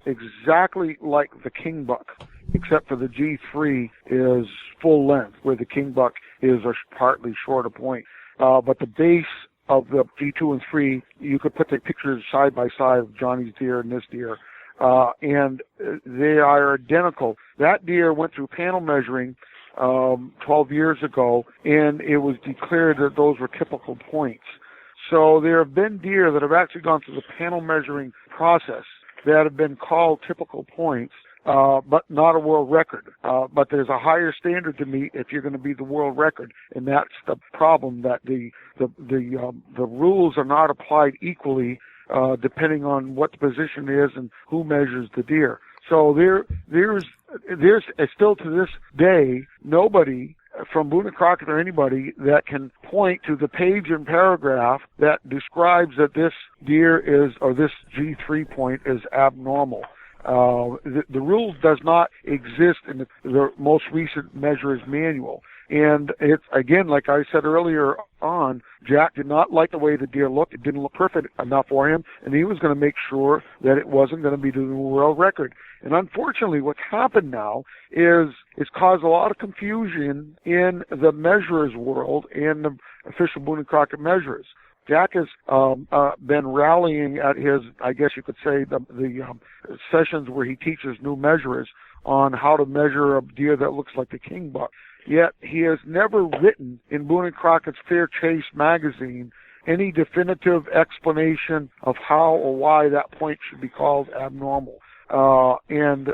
exactly like the king buck, except for the G3 is full length, where the king buck is a partly shorter point. But the base of the G2 and 3, you could put the pictures side by side of Johnny's deer and this deer, and they are identical. That deer went through panel measuring 12 years ago, and it was declared that those were typical points. So there have been deer that have actually gone through the panel measuring process that have been called typical points, but not a world record. But there's a higher standard to meet if you're going to be the world record, and that's the problem, that the rules are not applied equally depending on what the position is and who measures the deer. So there's still to this day nobody from Boone and Crockett or anybody that can point to the page and paragraph that describes that this deer is, or this G3 point is abnormal. The rule does not exist in the most recent measurer's manual. And it's, again, like I said earlier on, Jack did not like the way the deer looked. It didn't look perfect enough for him, and he was going to make sure that it wasn't going to be the new world record. And unfortunately, what's happened now is it's caused a lot of confusion in the measurer's world and the official Boone and Crockett measurers. Jack has been rallying at his, I guess you could say, the sessions where he teaches new measurers on how to measure a deer that looks like the king buck. Yet he has never written in Boone and Crockett's Fair Chase magazine any definitive explanation of how or why that point should be called abnormal. And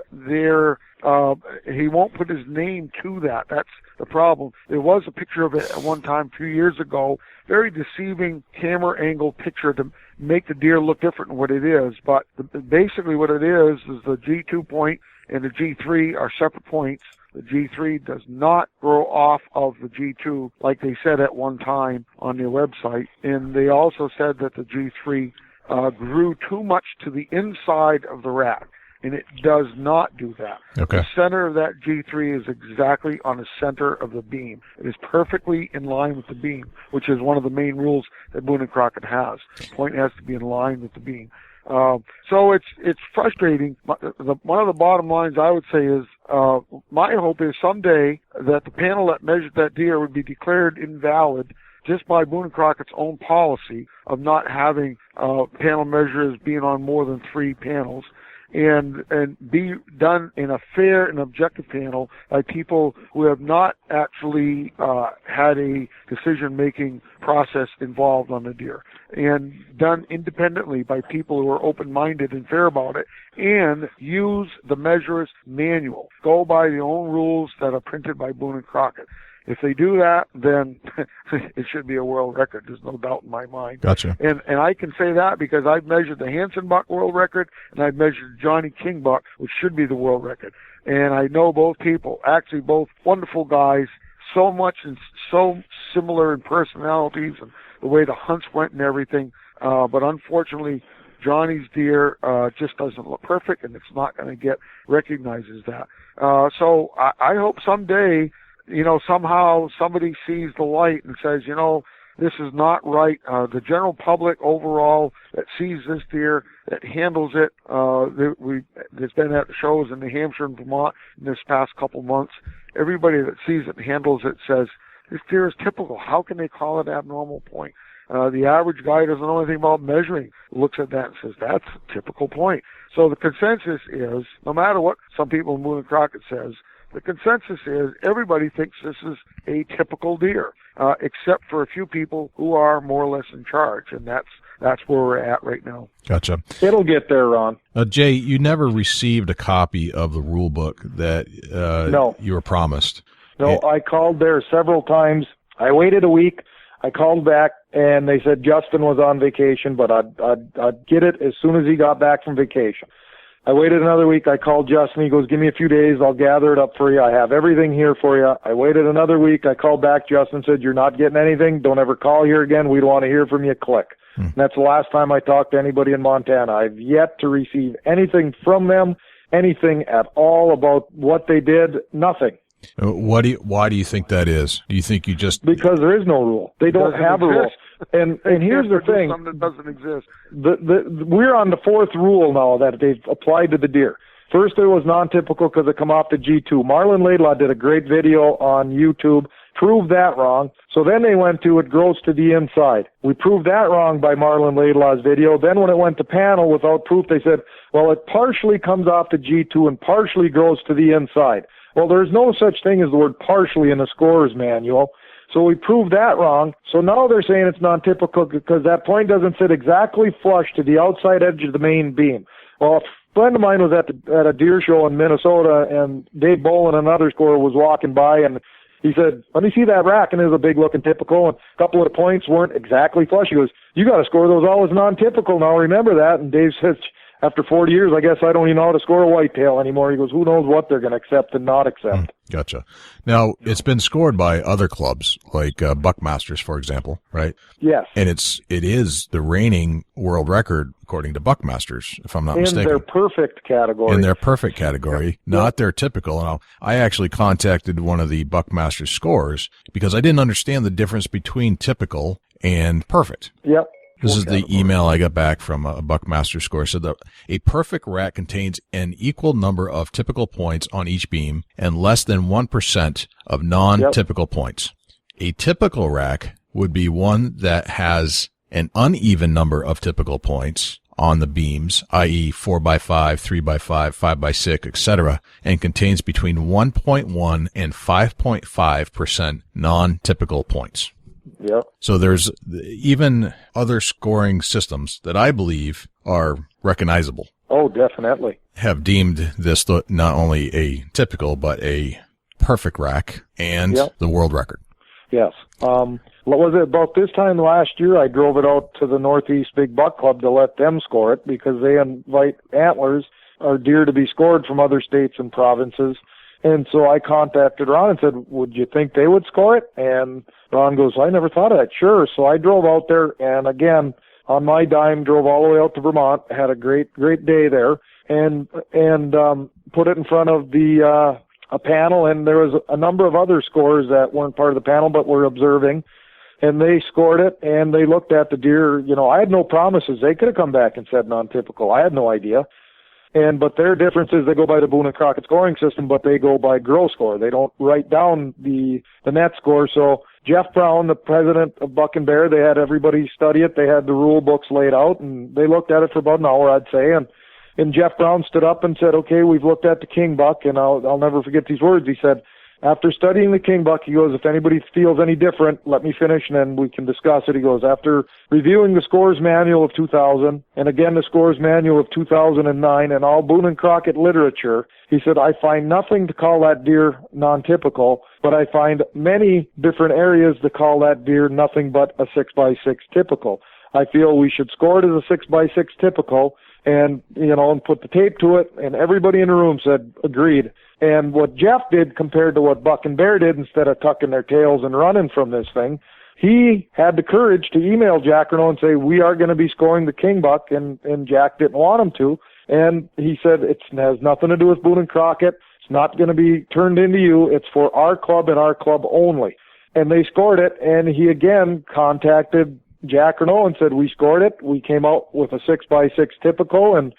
he won't put his name to that. That's the problem. There was a picture of it at one time a few years ago, very deceiving camera angle picture to make the deer look different than what it is. But basically what it is the G2 point and the G3 are separate points. The G3 does not grow off of the G2 like they said at one time on their website. And they also said that the G3 grew too much to the inside of the rack. And it does not do that. Okay. The center of that G3 is exactly on the center of the beam. It is perfectly in line with the beam, which is one of the main rules that Boone and Crockett has. The point has to be in line with the beam. So it's frustrating. One of the bottom lines I would say is my hope is someday that the panel that measured that deer would be declared invalid just by Boone and Crockett's own policy of not having panel measurers being on more than 3 panels, and be done in a fair and objective panel by people who have not actually had a decision-making process involved on the deer, and done independently by people who are open-minded and fair about it, and use the measurer's manual. Go by the own rules that are printed by Boone and Crockett. If they do that, then it should be a world record. There's no doubt in my mind. Gotcha. And I can say that because I've measured the Hanson Buck world record, and I've measured Johnny King Buck, which should be the world record. And I know both people, actually both wonderful guys, so much and so similar in personalities and the way the hunts went and everything. But unfortunately, Johnny's deer just doesn't look perfect, and it's not going to get recognized as that. So I hope someday, somehow somebody sees the light and says, this is not right. The general public overall that sees this deer, that handles it, that's been at the shows in New Hampshire and Vermont in this past couple months, everybody that sees it and handles it says, this deer is typical. How can they call it abnormal point? The average guy doesn't know anything about measuring, looks at that and says, that's a typical point. So the consensus is, no matter what some people in Boone and Crockett says, the consensus is everybody thinks this is a typical deer, except for a few people who are more or less in charge, and that's where we're at right now. Gotcha. It'll get there, Ron. Jay, you never received a copy of the rule book that No. you were promised. No, I called there several times. I waited a week. I called back, and they said Justin was on vacation, but I'd get it as soon as he got back from vacation. I waited another week. I called Justin. He goes, give me a few days. I'll gather it up for you. I have everything here for you. I waited another week. I called back. Justin said, you're not getting anything. Don't ever call here again. We don't want to hear from you. Click. And that's the last time I talked to anybody in Montana. I've yet to receive anything from them, anything at all about what they did. Nothing. Why do you think that is? Do you think you just... Because there is no rule. They don't have a rule. And here's the thing. Something that doesn't exist. We're on the 4th rule now that they've applied to the deer. First, it was non-typical because it come off the G2. Marlon Laidlaw did a great video on YouTube, proved that wrong. So then they went to it grows to the inside. We proved that wrong by Marlon Laidlaw's video. Then when it went to panel without proof, they said, well, it partially comes off the G2 and partially grows to the inside. Well, there's no such thing as the word partially in the scorer's manual. So we proved that wrong. So now they're saying it's non-typical because that point doesn't sit exactly flush to the outside edge of the main beam. Well, a friend of mine was at a deer show in Minnesota, and Dave Bolin, another scorer, was walking by, and he said, let me see that rack, and it was a big-looking typical, and a couple of the points weren't exactly flush. He goes, you got to score those all as non-typical now, remember that. And Dave says, after 40 years, I guess I don't even know how to score a whitetail anymore. He goes, who knows what they're going to accept and not accept. Gotcha. Now, it's been scored by other clubs, like Buckmasters, for example, right? Yes. And it is the reigning world record, according to Buckmasters, if I'm not mistaken. In their perfect category. In their perfect category, not their typical. Now, I actually contacted one of the Buckmaster scorers because I didn't understand the difference between typical and perfect. Yep. This is the email I got back from a Buckmaster score. It said that a perfect rack contains an equal number of typical points on each beam and less than 1% of non-typical points. A typical rack would be one that has an uneven number of typical points on the beams, i.e. 4x5, 3x5, 5x6, etc., and contains between 1.1 and 5.5% non-typical points. Yep. So there's even other scoring systems that I believe are recognizable. Oh, definitely. Have deemed this not only a typical, but a perfect rack and the world record. Yes. What was it, about this time last year, I drove it out to the Northeast Big Buck Club to let them score it because they invite antlers or deer to be scored from other states and provinces. And so I contacted Ron and said, would you think they would score it? And Ron goes, I never thought of that. Sure. So I drove out there and again, on my dime, drove all the way out to Vermont, had a great day there and put it in front of a panel. And there was a number of other scorers that weren't part of the panel, but were observing. And they scored it and they looked at the deer. You know, I had no promises. They could have come back and said non-typical. I had no idea. But their difference is they go by the Boone and Crockett scoring system, but they go by grow score. They don't write down the net score. So Jeff Brown, the president of Buck and Bear, they had everybody study it. They had the rule books laid out, and they looked at it for about an hour, I'd say. And Jeff Brown stood up and said, okay, we've looked at the king buck, and I'll never forget these words. He said, after studying the king buck, he goes, if anybody feels any different, let me finish and then we can discuss it. He goes, after reviewing the scores manual of 2000 and again the scores manual of 2009 and all Boone and Crockett literature, he said, I find nothing to call that deer non-typical, but I find many different areas to call that deer nothing but a 6x6 typical. I feel we should score it as a 6x6 typical and put the tape to it. And everybody in the room said, agreed. And what Jeff did compared to what Buck and Bear did, instead of tucking their tails and running from this thing, he had the courage to email Jack Renault and say, we are going to be scoring the king buck, and Jack didn't want him to. And he said, it has nothing to do with Boone and Crockett. It's not going to be turned into you. It's for our club and our club only. And they scored it, and he again contacted Jack Renault and said, we scored it. We came out with a 6x6 typical, and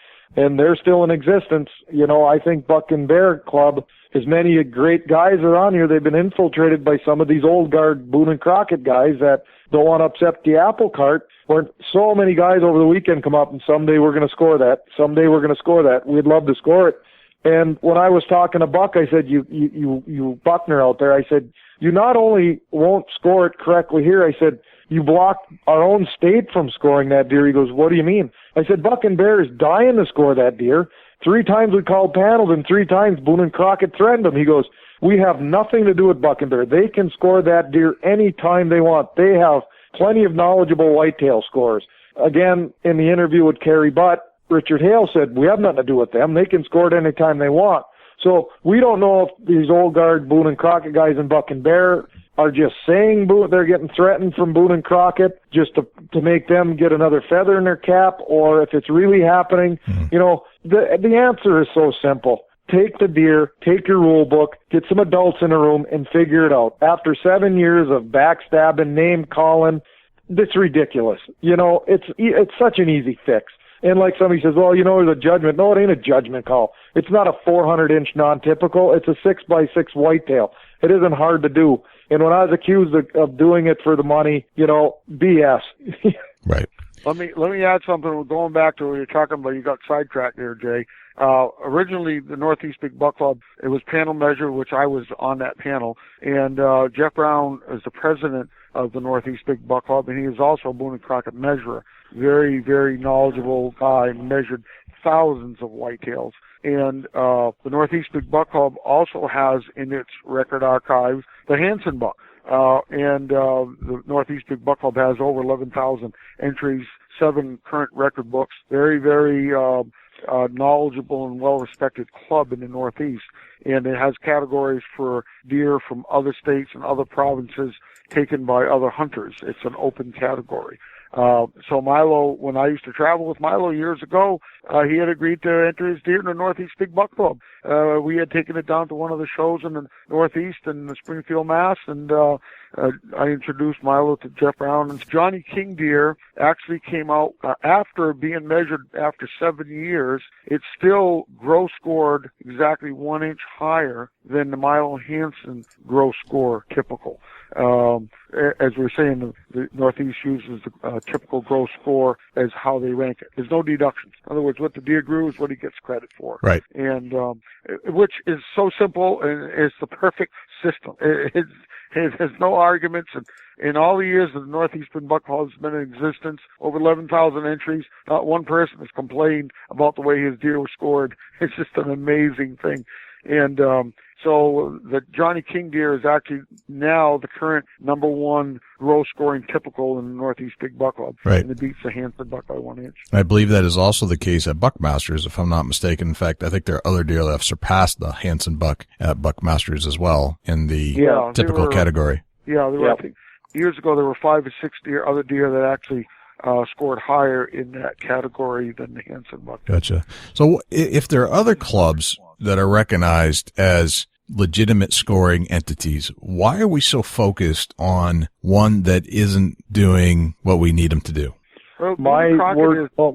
they're still in existence. I think Buck and Bear Club, as many great guys are on here, they've been infiltrated by some of these old guard Boone and Crockett guys that don't want to upset the apple cart. Where so many guys over the weekend come up and someday we're going to score that. Someday we're going to score that. We'd love to score it. And when I was talking to Buck, I said, you Buckner out there, I said, you not only won't score it correctly here, I said, you blocked our own state from scoring that deer. He goes, what do you mean? I said, Buck and Bear is dying to score that deer. 3 times we called panels and 3 times Boone and Crockett threatened them. He goes, we have nothing to do with Buck and Bear. They can score that deer any time they want. They have plenty of knowledgeable whitetail scorers. Again, in the interview with Kerry Butt, Richard Hale said, we have nothing to do with them. They can score it any time they want. So we don't know if these old guard Boone and Crockett guys in Buck and Bear are just saying they're getting threatened from Boone and Crockett just to make them get another feather in their cap, or if it's really happening. The answer is so simple. Take the deer, take your rule book, get some adults in a room and figure it out. After 7 years of backstabbing, name calling, it's ridiculous. It's such an easy fix. And like somebody says, well, there's a judgment. No, it ain't a judgment call. It's not a 400-inch non-typical. It's a 6x6 whitetail. It isn't hard to do. And when I was accused of doing it for the money, BS. Right. Let me add something. Going back to what you're talking about, you got sidetracked there, Jay. Originally, the Northeast Big Buck Club, it was panel measure, which I was on that panel. And Jeff Brown is the president of the Northeast Big Buck Club, and he is also a Boone and Crockett measurer. Very, very knowledgeable guy, measured thousands of whitetails. And the Northeast Big Buck Club also has in its record archives the Hanson Buck. The Northeast Big Buck Club has over 11,000 entries, 7 current record books. Very, very knowledgeable and well-respected club in the Northeast, and it has categories for deer from other states and other provinces taken by other hunters. It's an open category. So Milo, when I used to travel with Milo years ago, he had agreed to enter his deer in the Northeast Big Buck Club. We had taken it down to one of the shows in the Northeast in Springfield, Mass, and I introduced Milo to Jeff Brown. And Johnny King deer actually came out after being measured after 7 years. It still gross scored exactly 1 inch higher than the Milo Hanson gross score typical. As we were saying, the Northeast uses the typical gross score as how they rank it. There's no deductions. In other words, what the deer grew is what he gets credit for. Right. And which is so simple, and it's the perfect system. It has no arguments. And in all the years that the Northeastern Buck Club has been in existence, over 11,000 entries, not one person has complained about the way his deer were scored. It's just an amazing thing. And so the Johnny King deer is actually now the current number one gross scoring typical in the Northeast Big Buck Club. Right. And it beats the Hanson Buck by 1 inch. I believe that is also the case at Buckmasters, if I'm not mistaken. In fact, I think there are other deer that have surpassed the Hanson Buck at Buckmasters as well in the typical category. Yeah, there were, I think, years ago there were 5 or 6 other deer that actually scored higher in that category than the Hanson Buck. Gotcha. So if there are other clubs that are recognized as legitimate scoring entities, why are we so focused on one that isn't doing what we need them to do? Well,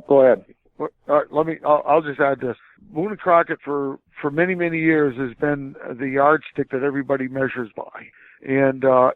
go ahead. I'll just add this. Boone Crockett for many, many years has been the yardstick that everybody measures by. And I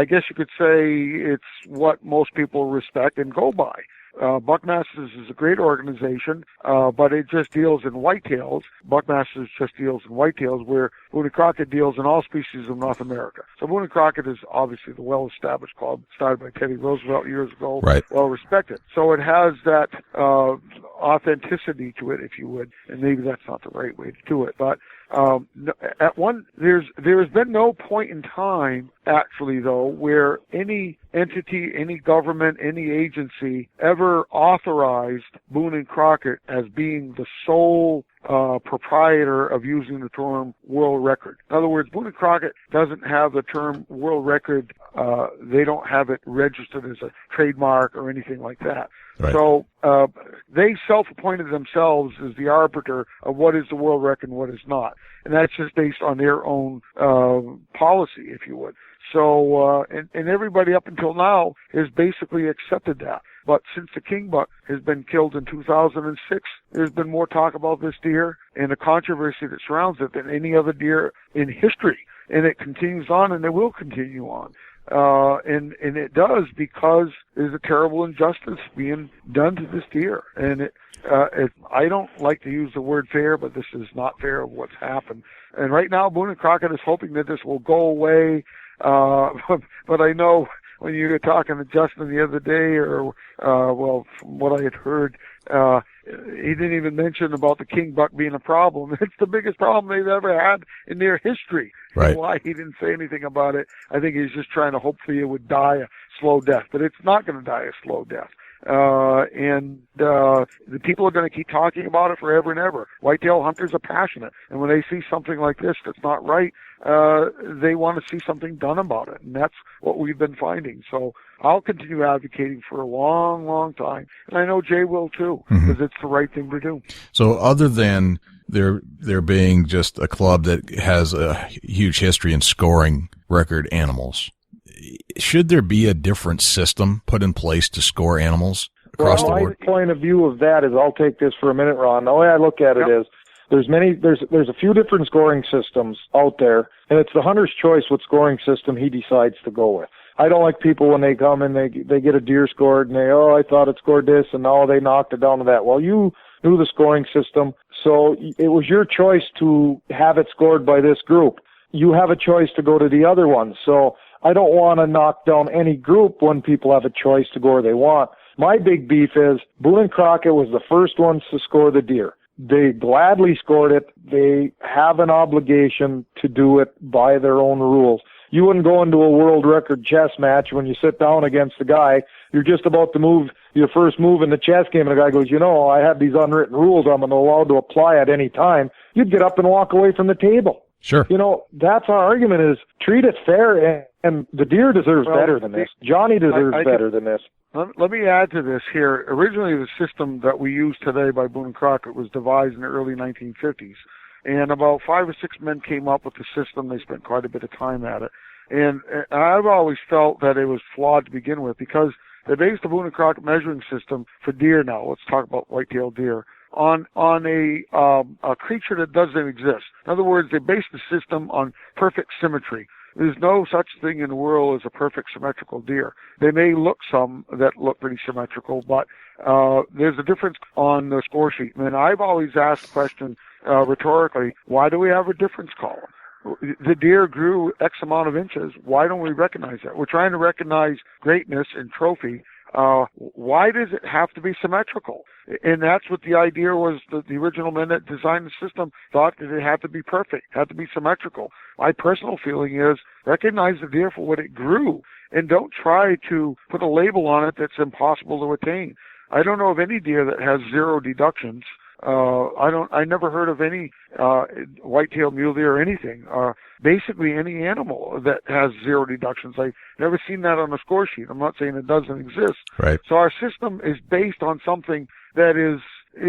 guess you could say it's what most people respect and go by. Buckmasters is a great organization, but it just deals in whitetails. Buckmasters just deals in whitetails, where Boone Crockett deals in all species of North America. So Boone Crockett is obviously the well-established club, started by Teddy Roosevelt years ago, right. Well-respected. So it has that authenticity to it, if you would, and maybe that's not the right way to do it, but there has been no point in time, actually, though, where any entity, any government, any agency ever authorized Boone and Crockett as being the sole proprietor of using the term world record. In other words, Boone and Crockett doesn't have the term world record. They don't have it registered as a trademark or anything like that. Right. So they self-appointed themselves as the arbiter of what is the world record and what is not. And that's just based on their own policy, if you would. So, and everybody up until now has basically accepted that. But since the king buck has been killed in 2006, there's been more talk about this deer and the controversy that surrounds it than any other deer in history. And it continues on, and it will continue on. And it does, because there's a terrible injustice being done to this deer. And I don't like to use the word fair, but this is not fair of what's happened. And right now, Boone and Crockett is hoping that this will go away. But I know when you were talking to Justin the other day, or, from what I had heard, he didn't even mention about the king buck being a problem. It's the biggest problem they've ever had in their history. Right. And why he didn't say anything about it, I think he's just trying to hopefully it would die a slow death. But it's not going to die a slow death. And the people are going to keep talking about it forever and ever. Whitetail hunters are passionate, and when they see something like this that's not right, they want to see something done about it, and that's what we've been finding. So I'll continue advocating for a long, long time, and I know Jay will too, because it's the right thing to do. So other than there being just a club that has a huge history in scoring record animals, should there be a different system put in place to score animals across the board? My point of view of that is, I'll take this for a minute, Ron. The way I look at it is, there's a few different scoring systems out there, and it's the hunter's choice what scoring system he decides to go with. I don't like people when they come and they get a deer scored and I thought it scored this, and they knocked it down to that. Well, you knew the scoring system, so it was your choice to have it scored by this group. You have a choice to go to the other one. So I don't want to knock down any group when people have a choice to go where they want. My big beef is Boone and Crockett was the first ones to score the deer. They gladly scored it. They have an obligation to do it by their own rules. you wouldn't go into a world record chess match when you sit down against the guy. You're just about to move your first move in the chess game, and the guy goes, I have these unwritten rules I'm allowed to apply at any time. You'd get up and walk away from the table. Sure. That's our argument is treat it fair, and the deer deserves better than this. Johnny deserves better than this. Let me add to this here. Originally, the system that we use today by Boone Crockett was devised in the early 1950s. And about 5 or 6 men came up with the system. They spent quite a bit of time at it. And I've always felt that it was flawed to begin with because they based the Boone Crockett measuring system for deer now. Let's talk about white-tailed deer. On a creature that doesn't exist. In other words, they based the system on perfect symmetry. There's no such thing in the world as a perfect symmetrical deer. They may look some that look pretty symmetrical, but there's a difference on the score sheet. And I've always asked the question rhetorically, why do we have a difference column? The deer grew X amount of inches. Why don't we recognize that? We're trying to recognize greatness and trophy. Why does it have to be symmetrical? And that's what the idea was. The original men that designed the system thought that it had to be perfect, had to be symmetrical. My personal feeling is recognize the deer for what it grew and don't try to put a label on it that's impossible to attain. I don't know of any deer that has 0 deductions. I never heard of any white-tailed mule deer or anything. Basically any animal that has 0 deductions. I've never seen that on a score sheet. I'm not saying it doesn't exist. Right. So our system is based on something that is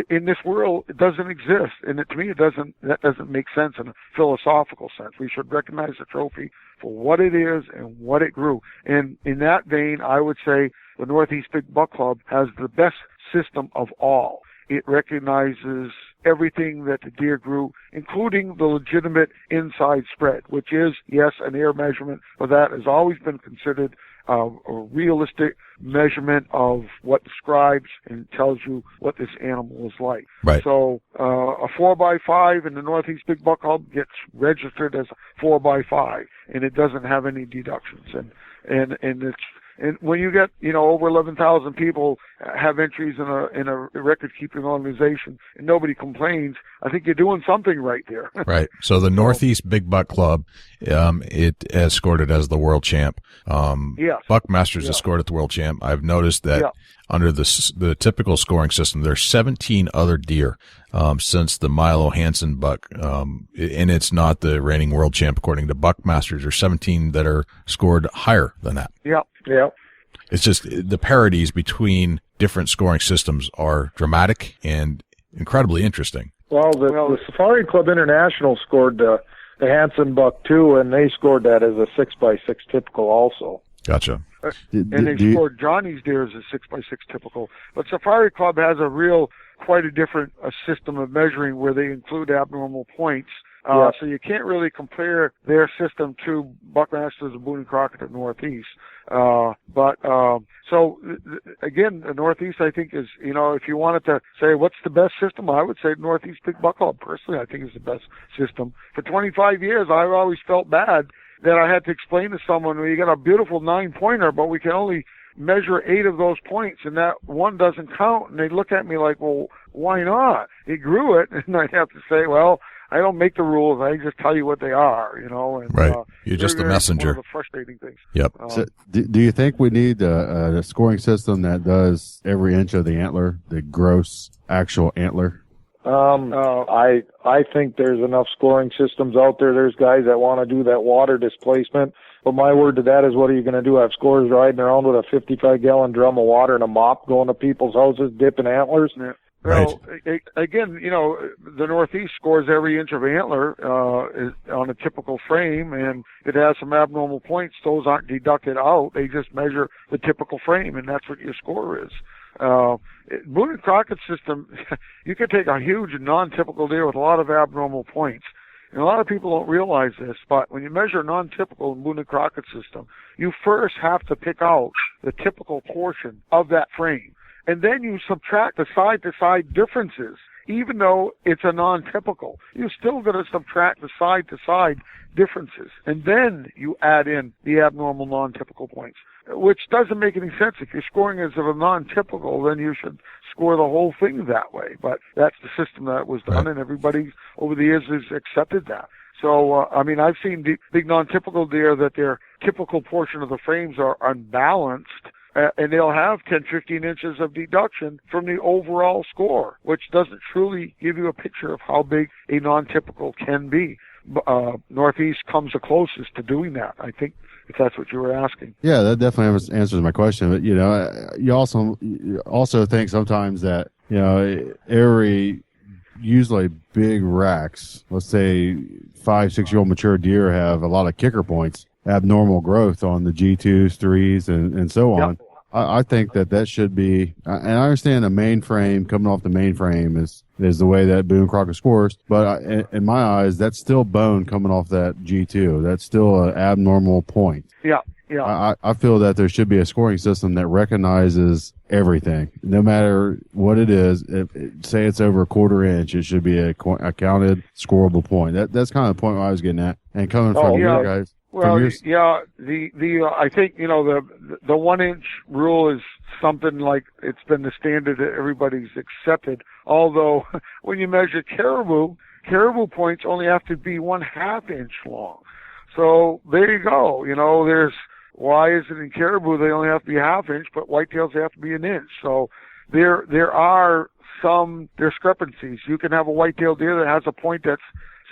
in this world. It doesn't exist, and to me, that doesn't make sense in a philosophical sense. We should recognize the trophy for what it is and what it grew. And in that vein, I would say the Northeast Big Buck Club has the best system of all. It recognizes everything that the deer grew, including the legitimate inside spread, which is, yes, an air measurement, but that has always been considered a realistic measurement of what describes and tells you what this animal is like. Right. So a 4x5 in the Northeast Big Buck Club gets registered as a 4x5, and it doesn't have any deductions. And it's And when you get, over 11,000 people have entries in a record-keeping organization and nobody complains, I think you're doing something right there. Right. So the Northeast Big Buck Club, it has scored it as the world champ. Yes. Buckmasters has scored it the world champ. I've noticed that under the typical scoring system, there's 17 other deer since the Milo Hanson buck, and it's not the reigning world champ according to Buckmasters. There's 17 that are scored higher than that. Yeah. It's just the parodies between different scoring systems are dramatic and incredibly interesting. Well, the Safari Club International scored the Hanson Buck too, and they scored that as a 6x6 typical also. Gotcha. And they scored Johnny's deer as a 6x6 typical. But Safari Club has quite a different system of measuring where they include abnormal points. So you can't really compare their system to Buckmasters and Boone Crockett at Northeast. So again, the Northeast, I think, is, if you wanted to say what's the best system, I would say Northeast Big Buck Club. Personally, I think is the best system. For 25 years, I've always felt bad that I had to explain to someone, well, you got a beautiful 9-pointer, but we can only measure 8 of those points, and that one doesn't count. And they look at me like, well, why not? He grew it. And I'd have to say, well, I don't make the rules. I just tell you what they are, And, right. You're just the messenger. One of the frustrating things. Yep. So do you think we need a scoring system that does every inch of the antler, the gross actual antler? I think there's enough scoring systems out there. There's guys that want to do that water displacement. But my word to that is, what are you going to do? Have scorers riding around with a 55-gallon drum of water and a mop going to people's houses, dipping antlers? Yeah. Right. Well, again, the Northeast scores every inch of antler on a typical frame, and it has some abnormal points. Those aren't deducted out. They just measure the typical frame, and that's what your score is. Boone and Crockett system, you can take a huge non-typical deer with a lot of abnormal points. And a lot of people don't realize this, but when you measure non-typical in Boone and Crockett system, you first have to pick out the typical portion of that frame. And then you subtract the side-to-side differences. Even though it's a non-typical, you're still going to subtract the side-to-side differences. And then you add in the abnormal non-typical points, which doesn't make any sense. If you're scoring as of a non-typical, then you should score the whole thing that way. But that's the system that was done, and everybody over the years has accepted that. So, I mean, I've seen big non-typical deer that their typical portion of the frames are unbalanced, and they'll have 10, 15 inches of deduction from the overall score, which doesn't truly give you a picture of how big a non-typical can be. Northeast comes the closest to doing that, I think, if that's what you were asking. Yeah, that definitely answers my question. But, you also think sometimes that, usually big racks, let's say 5, 6 year old mature deer have a lot of kicker points, abnormal growth on the G2s, 3s, and so on. Yep. I think that should be, and I understand the mainframe, coming off the mainframe is the way that Boone Crockett scores, but in my eyes, that's still bone coming off that G2. That's still an abnormal point. Yeah. Yeah. I feel that there should be a scoring system that recognizes everything, no matter what it is. Say it's over a quarter inch, it should be a counted scoreable point. That's kind of the point I was getting at. And coming from you guys. Well, yeah, I think, the 1 inch rule is something like it's been the standard that everybody's accepted. Although when you measure caribou points only have to be 1/2 inch long. So there you go. Why is it in caribou they only have to be 1/2 inch, but whitetails they have to be 1 inch? So there are some discrepancies. You can have a whitetail deer that has a point that's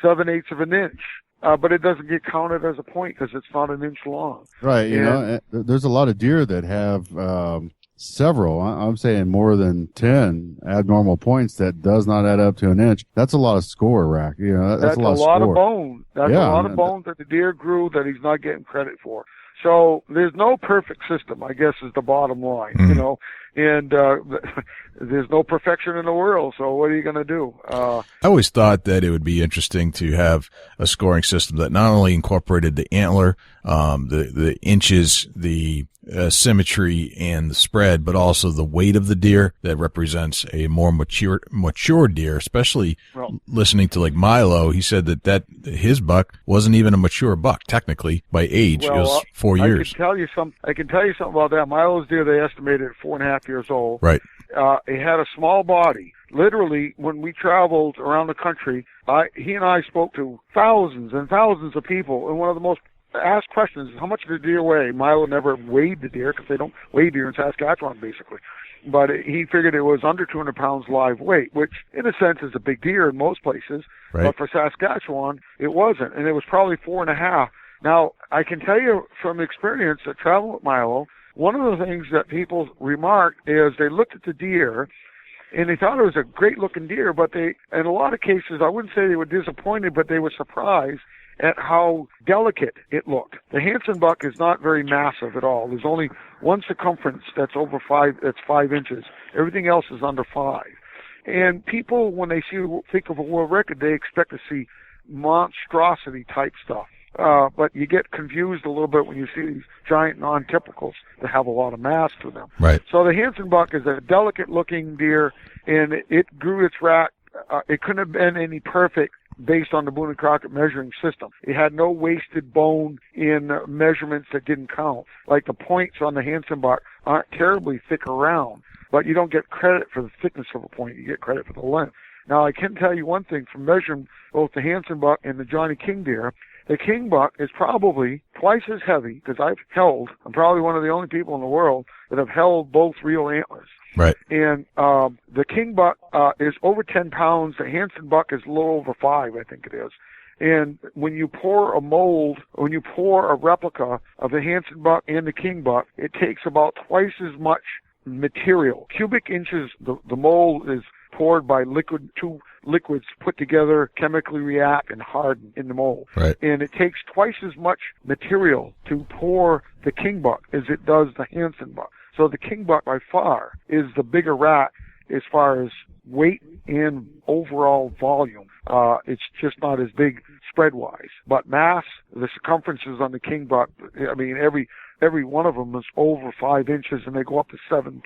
7/8 of an inch. But it doesn't get counted as a point because it's not 1 inch long. Right. There's a lot of deer that have several, I'm saying more than 10 abnormal points that does not add up to 1 inch. That's a lot of score, Rack. That's a lot of bone. That's a lot of bone that the deer grew that he's not getting credit for. So there's no perfect system, I guess, is the bottom line, and there's no perfection in the world. So what are you going to do? I always thought that it would be interesting to have a scoring system that not only incorporated the antler, the inches, the symmetry and the spread, but also the weight of the deer that represents a more mature deer, especially listening to like Milo. He said that his buck wasn't even a mature buck technically by age. It was 4 years. I can tell you something about that. Milo's deer, they estimated at 4.5 years old. Right. He had a small body. Literally, when we traveled around the country, he and I spoke to thousands and thousands of people, and one of the most asked questions is, how much did the deer weigh? Milo never weighed the deer because they don't weigh deer in Saskatchewan, basically. But he figured it was under 200 pounds live weight, which in a sense is a big deer in most places. Right. But for Saskatchewan, it wasn't. And it was probably 4.5. Now, I can tell you from experience that traveling with Milo, one of the things that people remarked is they looked at the deer and they thought it was a great looking deer, but in a lot of cases, I wouldn't say they were disappointed, but they were surprised at how delicate it looked. The Hanson Buck is not very massive at all. There's only one circumference that's 5 inches. Everything else is under 5. And people, when they think of a world record, they expect to see monstrosity type stuff. But you get confused a little bit when you see these giant non-typicals that have a lot of mass to them. Right. So the Hanson Buck is a delicate looking deer, and it grew its rack. It couldn't have been any perfect based on the Boone Crockett measuring system. It had no wasted bone in measurements that didn't count. Like the points on the Hanson Buck aren't terribly thick around, but you don't get credit for the thickness of a point. You get credit for the length. Now, I can tell you one thing from measuring both the Hanson Buck and the Johnny King deer. The King Buck is probably twice as heavy, because I'm probably one of the only people in the world that have held both real antlers. Right. And the King Buck is over 10 pounds. The Hanson Buck is a little over 5, I think it is. And when you pour a replica of the Hanson Buck and the King Buck, it takes about twice as much material. Cubic inches, the mold is poured by two liquids put together, chemically react and harden in the mold. Right. And it takes twice as much material to pour the King Buck as it does the Hanson Buck. So the King Buck by far is the bigger rat as far as weight and overall volume. It's just not as big spread-wise. But mass, the circumferences on the King Buck, I mean, every one of them is over 5 inches, and they go up to 7+.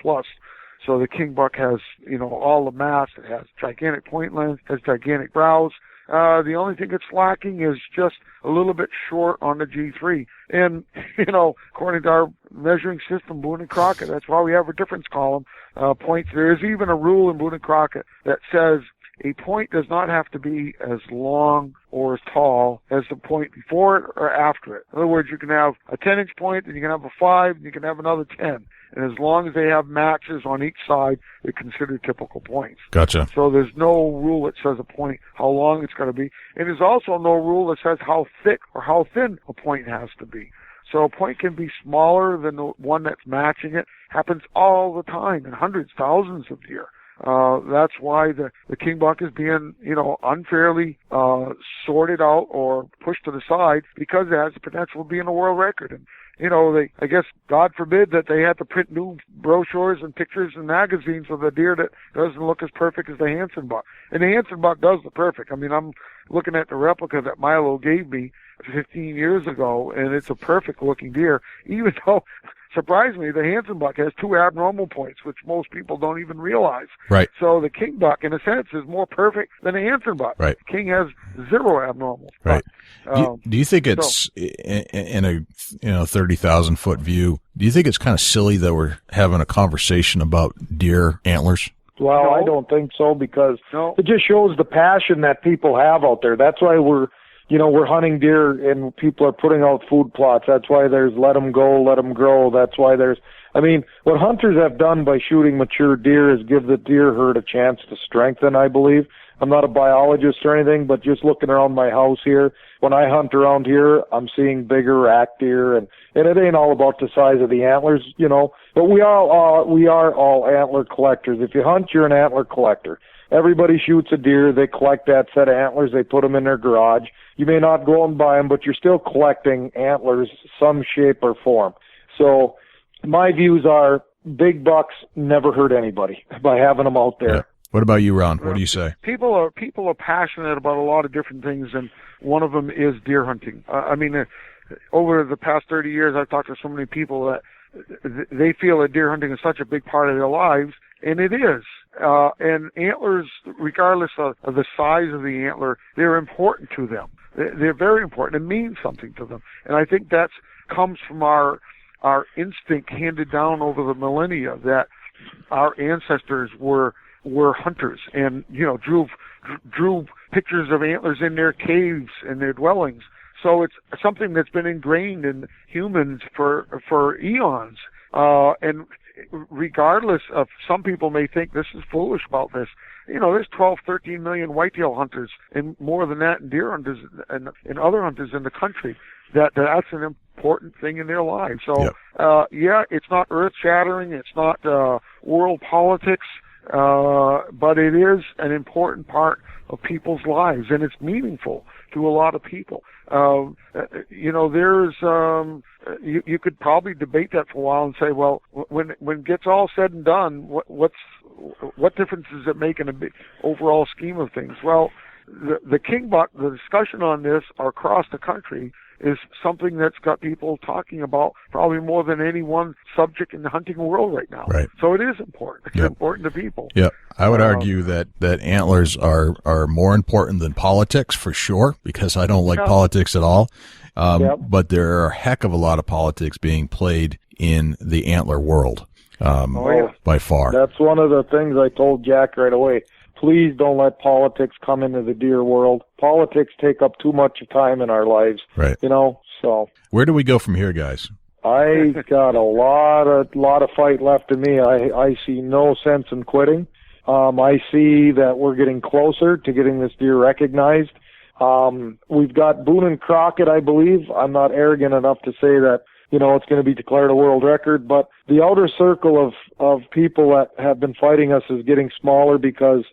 So the King Buck has, all the mass. It has gigantic point length, has gigantic brows. The only thing it's lacking is just a little bit short on the G3. And, according to our measuring system, Boone and Crockett, that's why we have a difference column, points. There is even a rule in Boone and Crockett that says a point does not have to be as long or as tall as the point before it or after it. In other words, you can have a 10-inch point, and you can have a 5, and you can have another 10. And as long as they have matches on each side, they're considered typical points. Gotcha. So there's no rule that says a point, how long it's going to be. And there's also no rule that says how thick or how thin a point has to be. So a point can be smaller than the one that's matching it. Happens all the time in hundreds, thousands of deer. That's why the king buck is being, unfairly sorted out or pushed to the side, because it has the potential of being a world record. And I guess, God forbid, that they had to print new brochures and pictures and magazines of a deer that doesn't look as perfect as the Hanson Buck. And the Hanson Buck does look perfect. I mean, I'm looking at the replica that Milo gave me 15 years ago, and it's a perfect looking deer, even though, surprisingly, the Hanson Buck has 2 abnormal points, which most people don't even realize. Right. So the king buck, in a sense, is more perfect than the Hanson Buck. Right. King has 0 abnormal. Right. Do you think it's, in a 30,000 foot view, do you think it's kind of silly that we're having a conversation about deer antlers? Well, No. I don't think so, because No. it just shows the passion that people have out there. That's why we're hunting deer and people are putting out food plots. That's why there's let them go, let them grow. That's why what hunters have done by shooting mature deer is give the deer herd a chance to strengthen, I believe. I'm not a biologist or anything, but just looking around my house here, when I hunt around here, I'm seeing bigger rack deer, and it ain't all about the size of the antlers, but we are all antler collectors. If you hunt, you're an antler collector. Everybody shoots a deer, they collect that set of antlers, they put them in their garage. You may not go and buy them, but you're still collecting antlers, some shape or form. So my views are big bucks never hurt anybody by having them out there. Yeah. What about you, Ron? What do you say? People are passionate about a lot of different things, and one of them is deer hunting. Over the past 30 years, I've talked to so many people that they feel that deer hunting is such a big part of their lives, and it is. And antlers, regardless of the size of the antler, they're important to them. They're very important. It means something to them. And I think that comes from our instinct handed down over the millennia, that our ancestors were hunters and, drew pictures of antlers in their caves and their dwellings. So it's something that's been ingrained in humans for eons. And regardless of, some people may think this is foolish about this, there's 12, 13 million whitetail hunters, and more than that in deer hunters and other hunters in the country. That's an important thing in their lives. So, Yep. It's not earth-shattering, it's not world politics, but it is an important part of people's lives, and it's meaningful to a lot of people. There's you could probably debate that for a while and say, well, when it gets all said and done, what difference does it make in a big overall scheme of things? Well, the king buck, the discussion on this across the country is something that's got people talking about probably more than any one subject in the hunting world right now. Right. So it is important. It's Yep. important to people. Yeah, I would argue that antlers are more important than politics, for sure, because I don't like politics at all. But there are a heck of a lot of politics being played in the antler world, by far. That's one of the things I told Jack right away. Please don't let politics come into the deer world. Politics take up too much time in our lives. Right. So. Where do we go from here, guys? I got a lot of fight left in me. I see no sense in quitting. I see that we're getting closer to getting this deer recognized. We've got Boone Crockett, I believe. I'm not arrogant enough to say that, it's going to be declared a world record, but the outer circle of people that have been fighting us is getting smaller, because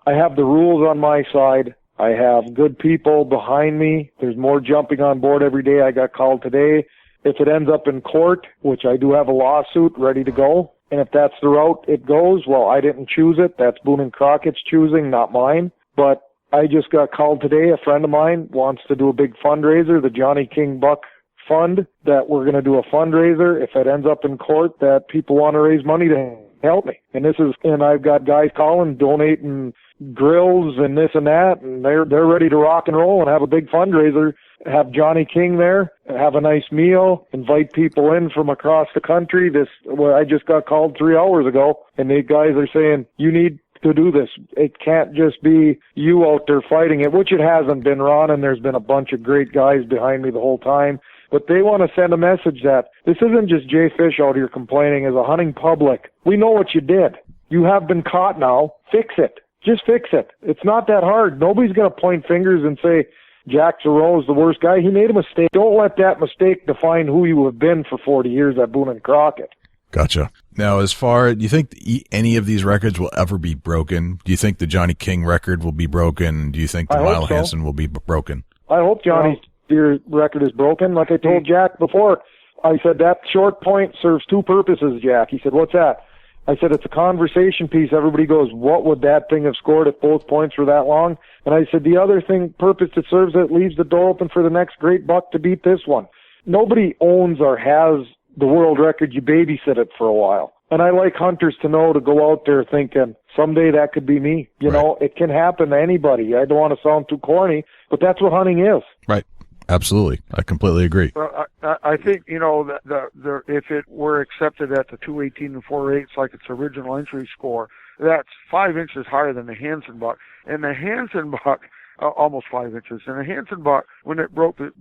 I have the rules on my side. I have good people behind me. There's more jumping on board every day. I got called today. If it ends up in court, which I do have a lawsuit ready to go, and if that's the route it goes, well, I didn't choose it. That's Boone Crockett's choosing, not mine. But I just got called today. A friend of mine wants to do a big fundraiser, the Johnny King Buck Fund, that we're going to do a fundraiser. If it ends up in court, that people want to raise money to help me. And I've got guys calling, donating grills and this and that, and they're ready to rock and roll and have a big fundraiser, have Johnny King there, have a nice meal, invite people in from across the country. I just got called 3 hours ago, and the guys are saying, you need to do this. It can't just be you out there fighting it, which it hasn't been, Ron, and there's been a bunch of great guys behind me the whole time. But they want to send a message that this isn't just Jay Fish out here complaining. As a hunting public, we know what you did. You have been caught now. Fix it. Just fix it. It's not that hard. Nobody's going to point fingers and say Jack Giroux's the worst guy. He made a mistake. Don't let that mistake define who you have been for 40 years at Boone and Crockett. Gotcha. Now, do you think any of these records will ever be broken? Do you think the Johnny King record will be broken? Do you think the Mile Hanson will be broken? I hope Johnny's deer record is broken. Like I told Jack before, I said that short point serves two purposes, Jack. He said, what's that? I said, it's a conversation piece. Everybody goes, what would that thing have scored if both points were that long? And I said, the other purpose it serves, it leaves the door open for the next great buck to beat this one. Nobody owns or has the world record. You babysit it for a while. And I like hunters to know, to go out there thinking, someday that could be me. You know, it can happen to anybody. I don't want to sound too corny, but that's what hunting is. Right. Absolutely. I completely agree. Well, I think, that if it were accepted at the 218 and 4/8 like its original entry score, that's 5 inches higher than the Hanson Buck. And the Hanson Buck, almost 5 inches. And the Hanson Buck, when it broke the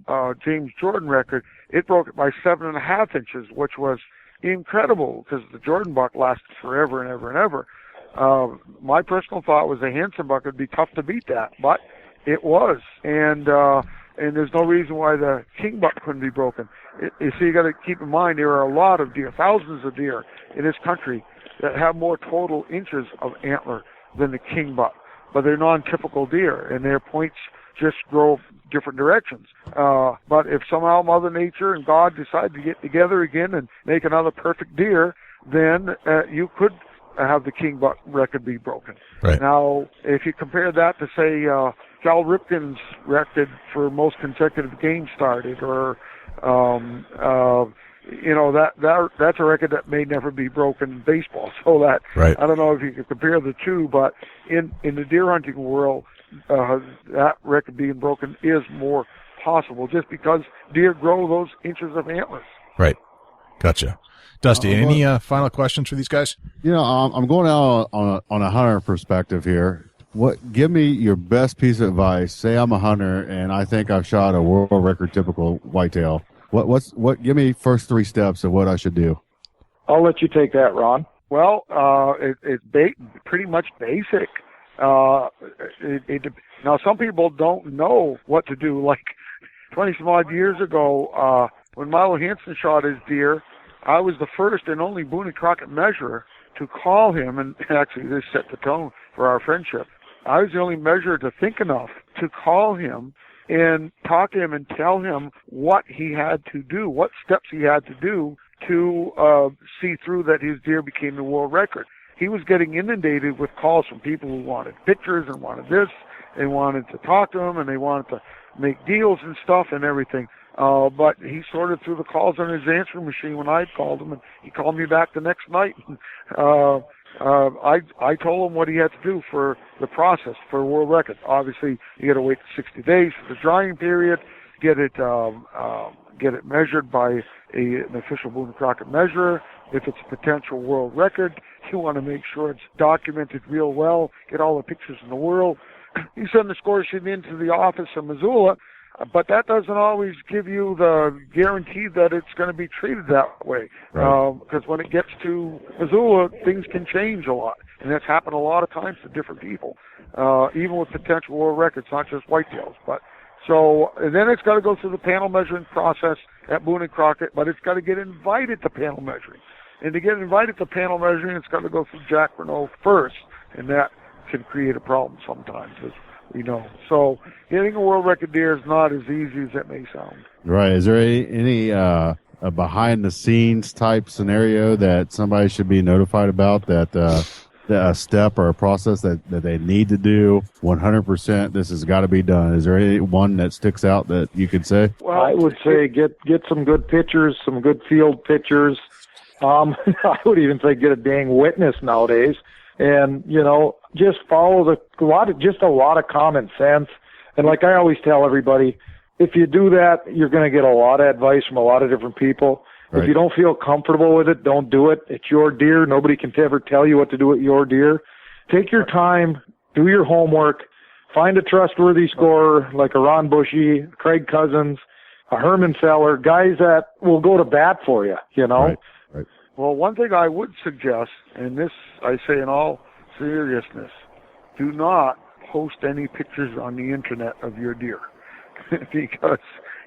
James Jordan record, it broke it by 7.5 inches, which was incredible because the Jordan Buck lasted forever and ever and ever. My personal thought was the Hanson Buck would be tough to beat that, but it was. And there's no reason why the King Buck couldn't be broken. So you got to keep in mind there are a lot of deer, thousands of deer in this country that have more total inches of antler than the King Buck, but they're non-typical deer, and their points just grow different directions. But if somehow Mother Nature and God decide to get together again and make another perfect deer, then you could have the King Buck record be broken. Right. Now, if you compare that to, say, Cal Ripken's record for most consecutive games started, or that's a record that may never be broken in baseball. So that I don't know if you could compare the two, but in the deer hunting world, that record being broken is more possible, just because deer grow those inches of antlers. Right. Gotcha. Dusty, any final questions for these guys? I'm going out on a hunter perspective here. Give me your best piece of advice. Say I'm a hunter and I think I've shot a world record typical whitetail. Give me first 3 steps of what I should do. I'll let you take that, Ron. Well, it's pretty much basic. Now, some people don't know what to do. Like 20-some odd years ago, when Milo Hanson shot his deer, I was the first and only Boone and Crockett measurer to call him, and actually this set the tone for our friendship. I was the only measurer to think enough to call him and talk to him and tell him what he had to do, what steps he had to do to see through that his deer became the world record. He was getting inundated with calls from people who wanted pictures and wanted this, they wanted to talk to him, and they wanted to make deals and stuff and everything. But he sorted through the calls on his answering machine when I called him, and he called me back the next night. I told him what he had to do for the process for a world record. Obviously, you got to wait 60 days for the drying period, get it measured by an official Boone Crockett measurer. If it's a potential world record, you want to make sure it's documented real well, get all the pictures in the world. You send the score sheet into the office in Missoula, but that doesn't always give you the guarantee that it's going to be treated that way. Because when it gets to Missoula, things can change a lot. And that's happened a lot of times to different people, even with potential world records, not just whitetails. And then it's got to go through the panel measuring process at Boone and Crockett, but it's got to get invited to panel measuring. And to get invited to panel measuring, it's got to go through Jack Renault first, and that can create a problem sometimes, as we know. So getting a world record deer is not as easy as it may sound. Right. Is there any a behind-the-scenes type scenario that somebody should be notified about, that a step or a process that they need to do 100%, this has got to be done? Is there any one that sticks out that you could say? Well, I would say get some good pictures, some good field pictures. I would even say get a dang witness nowadays, and just follow a lot of common sense. And like I always tell everybody, if you do that, you're going to get a lot of advice from a lot of different people. Right. If you don't feel comfortable with it, don't do it. It's your deer. Nobody can ever tell you what to do with your deer. take your time, do your homework, find a trustworthy scorer like a Ron Boucher, Craig Cousins, a Herman Feller, guys that will go to bat for you, you know? Right. Well, one thing I would suggest, and this I say in all seriousness, do not post any pictures on the internet of your deer because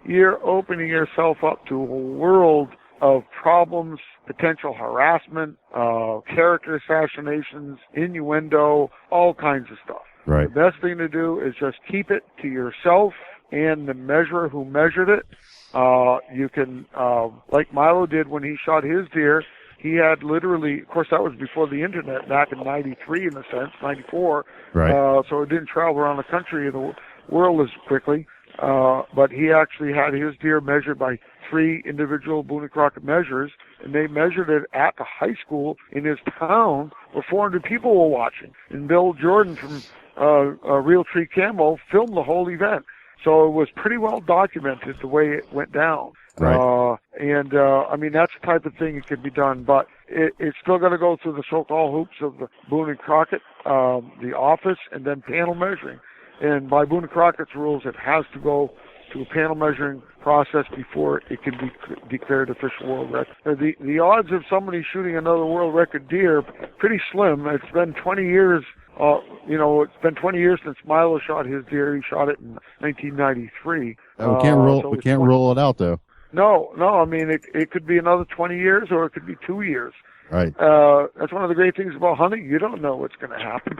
you're opening yourself up to a world of problems, potential harassment, character assassinations, innuendo, all kinds of stuff. Right. The best thing to do is just keep it to yourself and the measurer who measured it. You can, like Milo did when he shot his deer, he had literally, of course that was before the internet, back in 93 in a sense, 94. Right. So it didn't travel around the country and the world as quickly. But he actually had his deer measured by 3 individual Boone Crockett measures, and they measured it at the high school in his town where 400 people were watching. And Bill Jordan from Real Tree Camo filmed the whole event. So it was pretty well documented the way it went down. Right. I mean, that's the type of thing that can be done, but it's still going to go through the so-called hoops of the Boone and Crockett, the office, and then panel measuring. And by Boone and Crockett's rules, it has to go to a panel measuring process before it can be declared official world record. The odds of somebody shooting another world record deer, pretty slim. It's been 20 years. It's been 20 years since Milo shot his deer. He shot it in 1993. We can't rule it out though. No. I mean, it could be another 20 years, or it could be 2 years. Right. That's one of the great things about hunting. You don't know what's going to happen.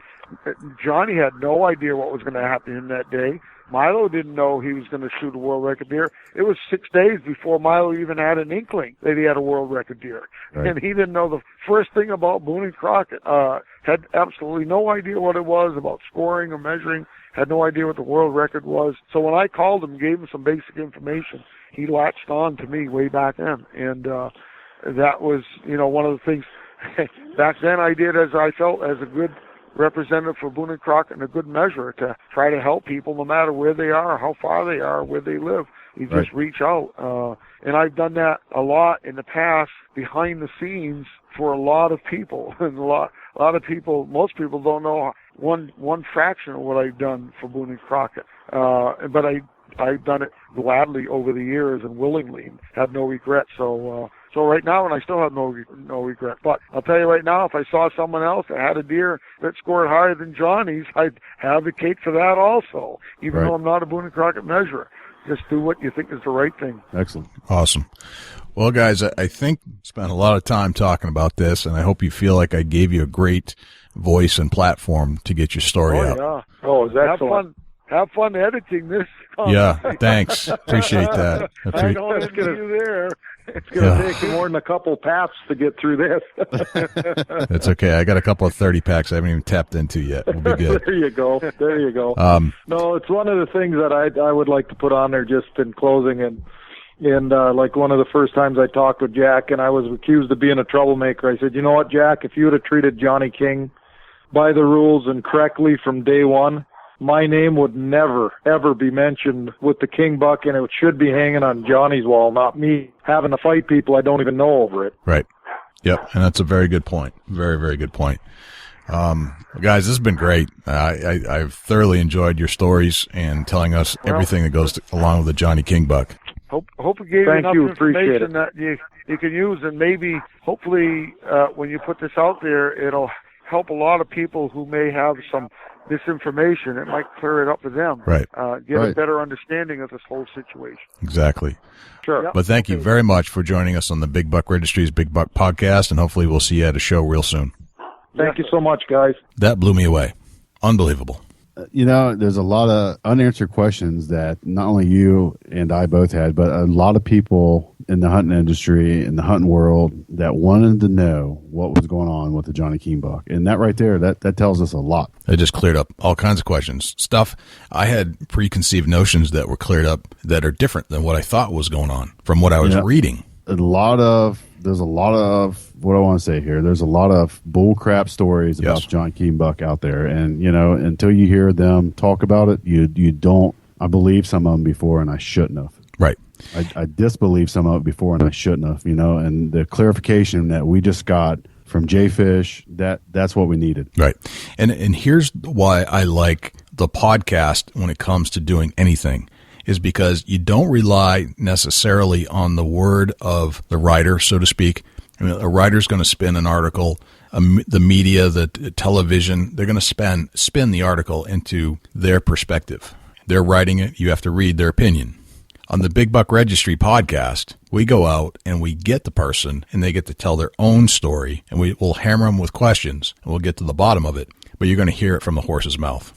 Johnny had no idea what was going to happen in that day. Milo didn't know he was going to shoot a world record deer. It was 6 days before Milo even had an inkling that he had a world record deer. Right. And he didn't know the first thing about Boone and Crockett. Had absolutely no idea what it was about scoring or measuring, had no idea what the world record was. So when I called him, gave him some basic information, he latched on to me way back then. And that was, one of the things back then I did as I felt as a good representative for Boone and Crockett and a good measure to try to help people no matter where they are, how far they are, where they live. You just reach out. And I've done that a lot in the past behind the scenes for a lot of people. And a lot of people, most people don't know one fraction of what I've done for Boone and Crockett. But I've done it gladly over the years and willingly and have no regrets. So right now, and I still have no regret. But I'll tell you right now, if I saw someone else that had a deer that scored higher than Johnny's, I'd advocate for that also, even though I'm not a Boone and Crockett measurer. Just do what you think is the right thing. Excellent. Awesome. Well, guys, I think spent a lot of time talking about this, and I hope you feel like I gave you a great voice and platform to get your story out. Yeah. Oh, is that fun? Have fun editing this. Yeah, thanks. Appreciate that. I don't envy you there. It's going to take more than a couple paths to get through this. It's okay. I got a couple of 30 packs I haven't even tapped into yet. We'll be good. There you go. No, it's one of the things that I would like to put on there just in closing. And like one of the first times I talked with Jack and I was accused of being a troublemaker, I said, you know what, Jack, if you would have treated Johnny King by the rules and correctly from day one, my name would never, ever be mentioned with the King Buck, and it should be hanging on Johnny's wall, not me having to fight people I don't even know over it. Right. Yep, and that's a very good point. Very, very good point. Guys, this has been great. I've thoroughly enjoyed your stories and telling us everything that goes along with the Johnny King Buck. Hope it gave you enough information that you can use, and maybe, hopefully, when you put this out there, it'll help a lot of people who may have some misinformation. It might clear it up for them. Right. Get a better understanding of this whole situation. Exactly. Sure. Yep. But thank you very much for joining us on the Big Buck Registry's Big Buck Podcast, and hopefully we'll see you at a show real soon. Thank you so much, guys. That blew me away. Unbelievable. There's a lot of unanswered questions that not only you and I both had, but a lot of people in the hunting industry, in the hunting world, that wanted to know what was going on with the Johnny King Buck. And that right there, that tells us a lot. It just cleared up all kinds of questions. Stuff I had preconceived notions that were cleared up that are different than what I thought was going on from what I was reading. There's a lot of what I want to say here. There's a lot of bull crap stories about John King Buck out there. And, until you hear them talk about it, you don't. I believe some of them before and I shouldn't have. Right. I disbelieved some of it before and I shouldn't have, and the clarification that we just got from J-Fish. That's what we needed. Right. And here's why I like the podcast when it comes to doing anything, is because you don't rely necessarily on the word of the writer, so to speak. I mean, a writer's going to spin an article, the media, the television, they're going to spin the article into their perspective. They're writing it. You have to read their opinion. On the Big Buck Registry podcast, we go out and we get the person and they get to tell their own story, and we'll hammer them with questions and we'll get to the bottom of it, but you're going to hear it from the horse's mouth.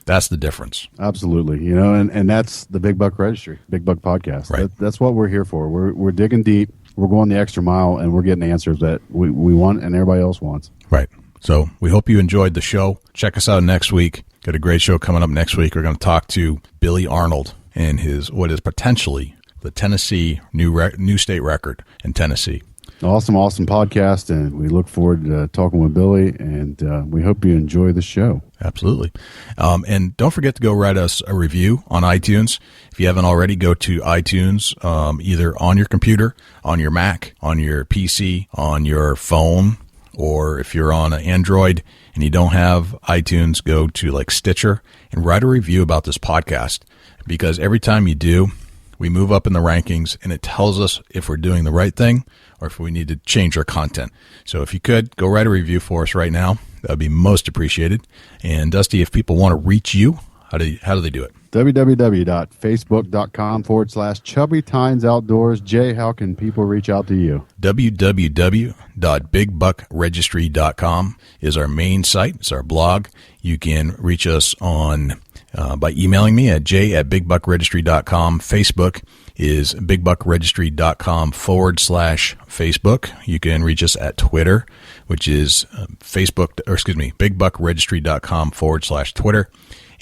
That's the difference. Absolutely. You know, and that's the Big Buck Registry, Big Buck Podcast. Right. That's what we're here for. We're digging deep. We're going the extra mile, and we're getting answers that we want and everybody else wants. Right. So we hope you enjoyed the show. Check us out next week. Got a great show coming up next week. We're going to talk to Billy Arnold and his what is potentially the Tennessee new state record in Tennessee. Awesome podcast, and we look forward to talking with Billy, and we hope you enjoy the show. Absolutely. And don't forget to go write us a review on iTunes. If you haven't already, go to iTunes, either on your computer, on your Mac, on your PC, on your phone, or if you're on an Android and you don't have iTunes, go to like Stitcher and write a review about this podcast, because every time you do, we move up in the rankings and it tells us if we're doing the right thing or if we need to change our content. So if you could, go write a review for us right now. That would be most appreciated. And Dusty, if people want to reach you, how do they do it? www.facebook.com/Chubby Tines Outdoors. Jay, how can people reach out to you? www.bigbuckregistry.com is our main site. It's our blog. You can reach us on by emailing me at j@bigbuckregistry.com. Facebook is bigbuckregistry.com/Facebook. You can reach us at Twitter, which is bigbuckregistry.com/Twitter.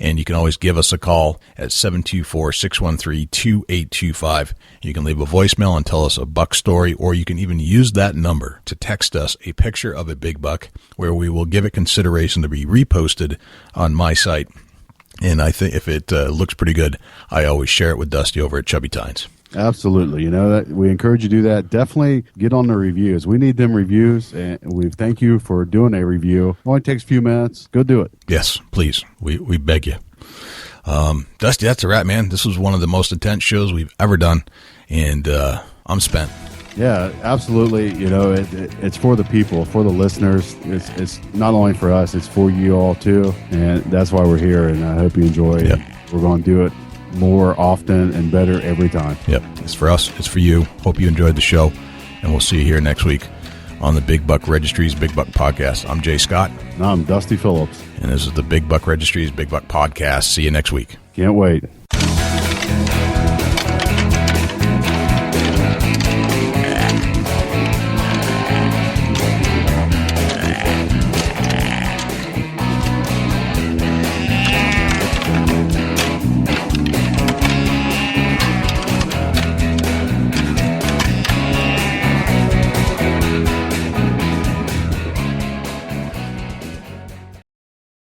And you can always give us a call at 724-613-2825. You can leave a voicemail and tell us a buck story, or you can even use that number to text us a picture of a big buck, where we will give it consideration to be reposted on my site. And I think if it looks pretty good, I always share it with Dusty over at Chubby Tines. Absolutely. You know, that we encourage you to do that. Definitely get on the reviews. We need them reviews, and we thank you for doing a review. It only takes a few minutes. Go do it. Yes, please. We beg you. Dusty, that's a wrap, man. This was one of the most intense shows we've ever done, and I'm spent. Yeah, absolutely. You know, it's for the people, for the listeners. It's not only for us, it's for you all too. And that's why we're here, and I hope you enjoy it. Yep. We're going to do it more often and better every time. Yep. It's for us. It's for you. Hope you enjoyed the show, and we'll see you here next week on the Big Buck Registry's Big Buck Podcast. I'm Jay Scott. And I'm Dusty Phillips. And this is the Big Buck Registry's Big Buck Podcast. See you next week. Can't wait.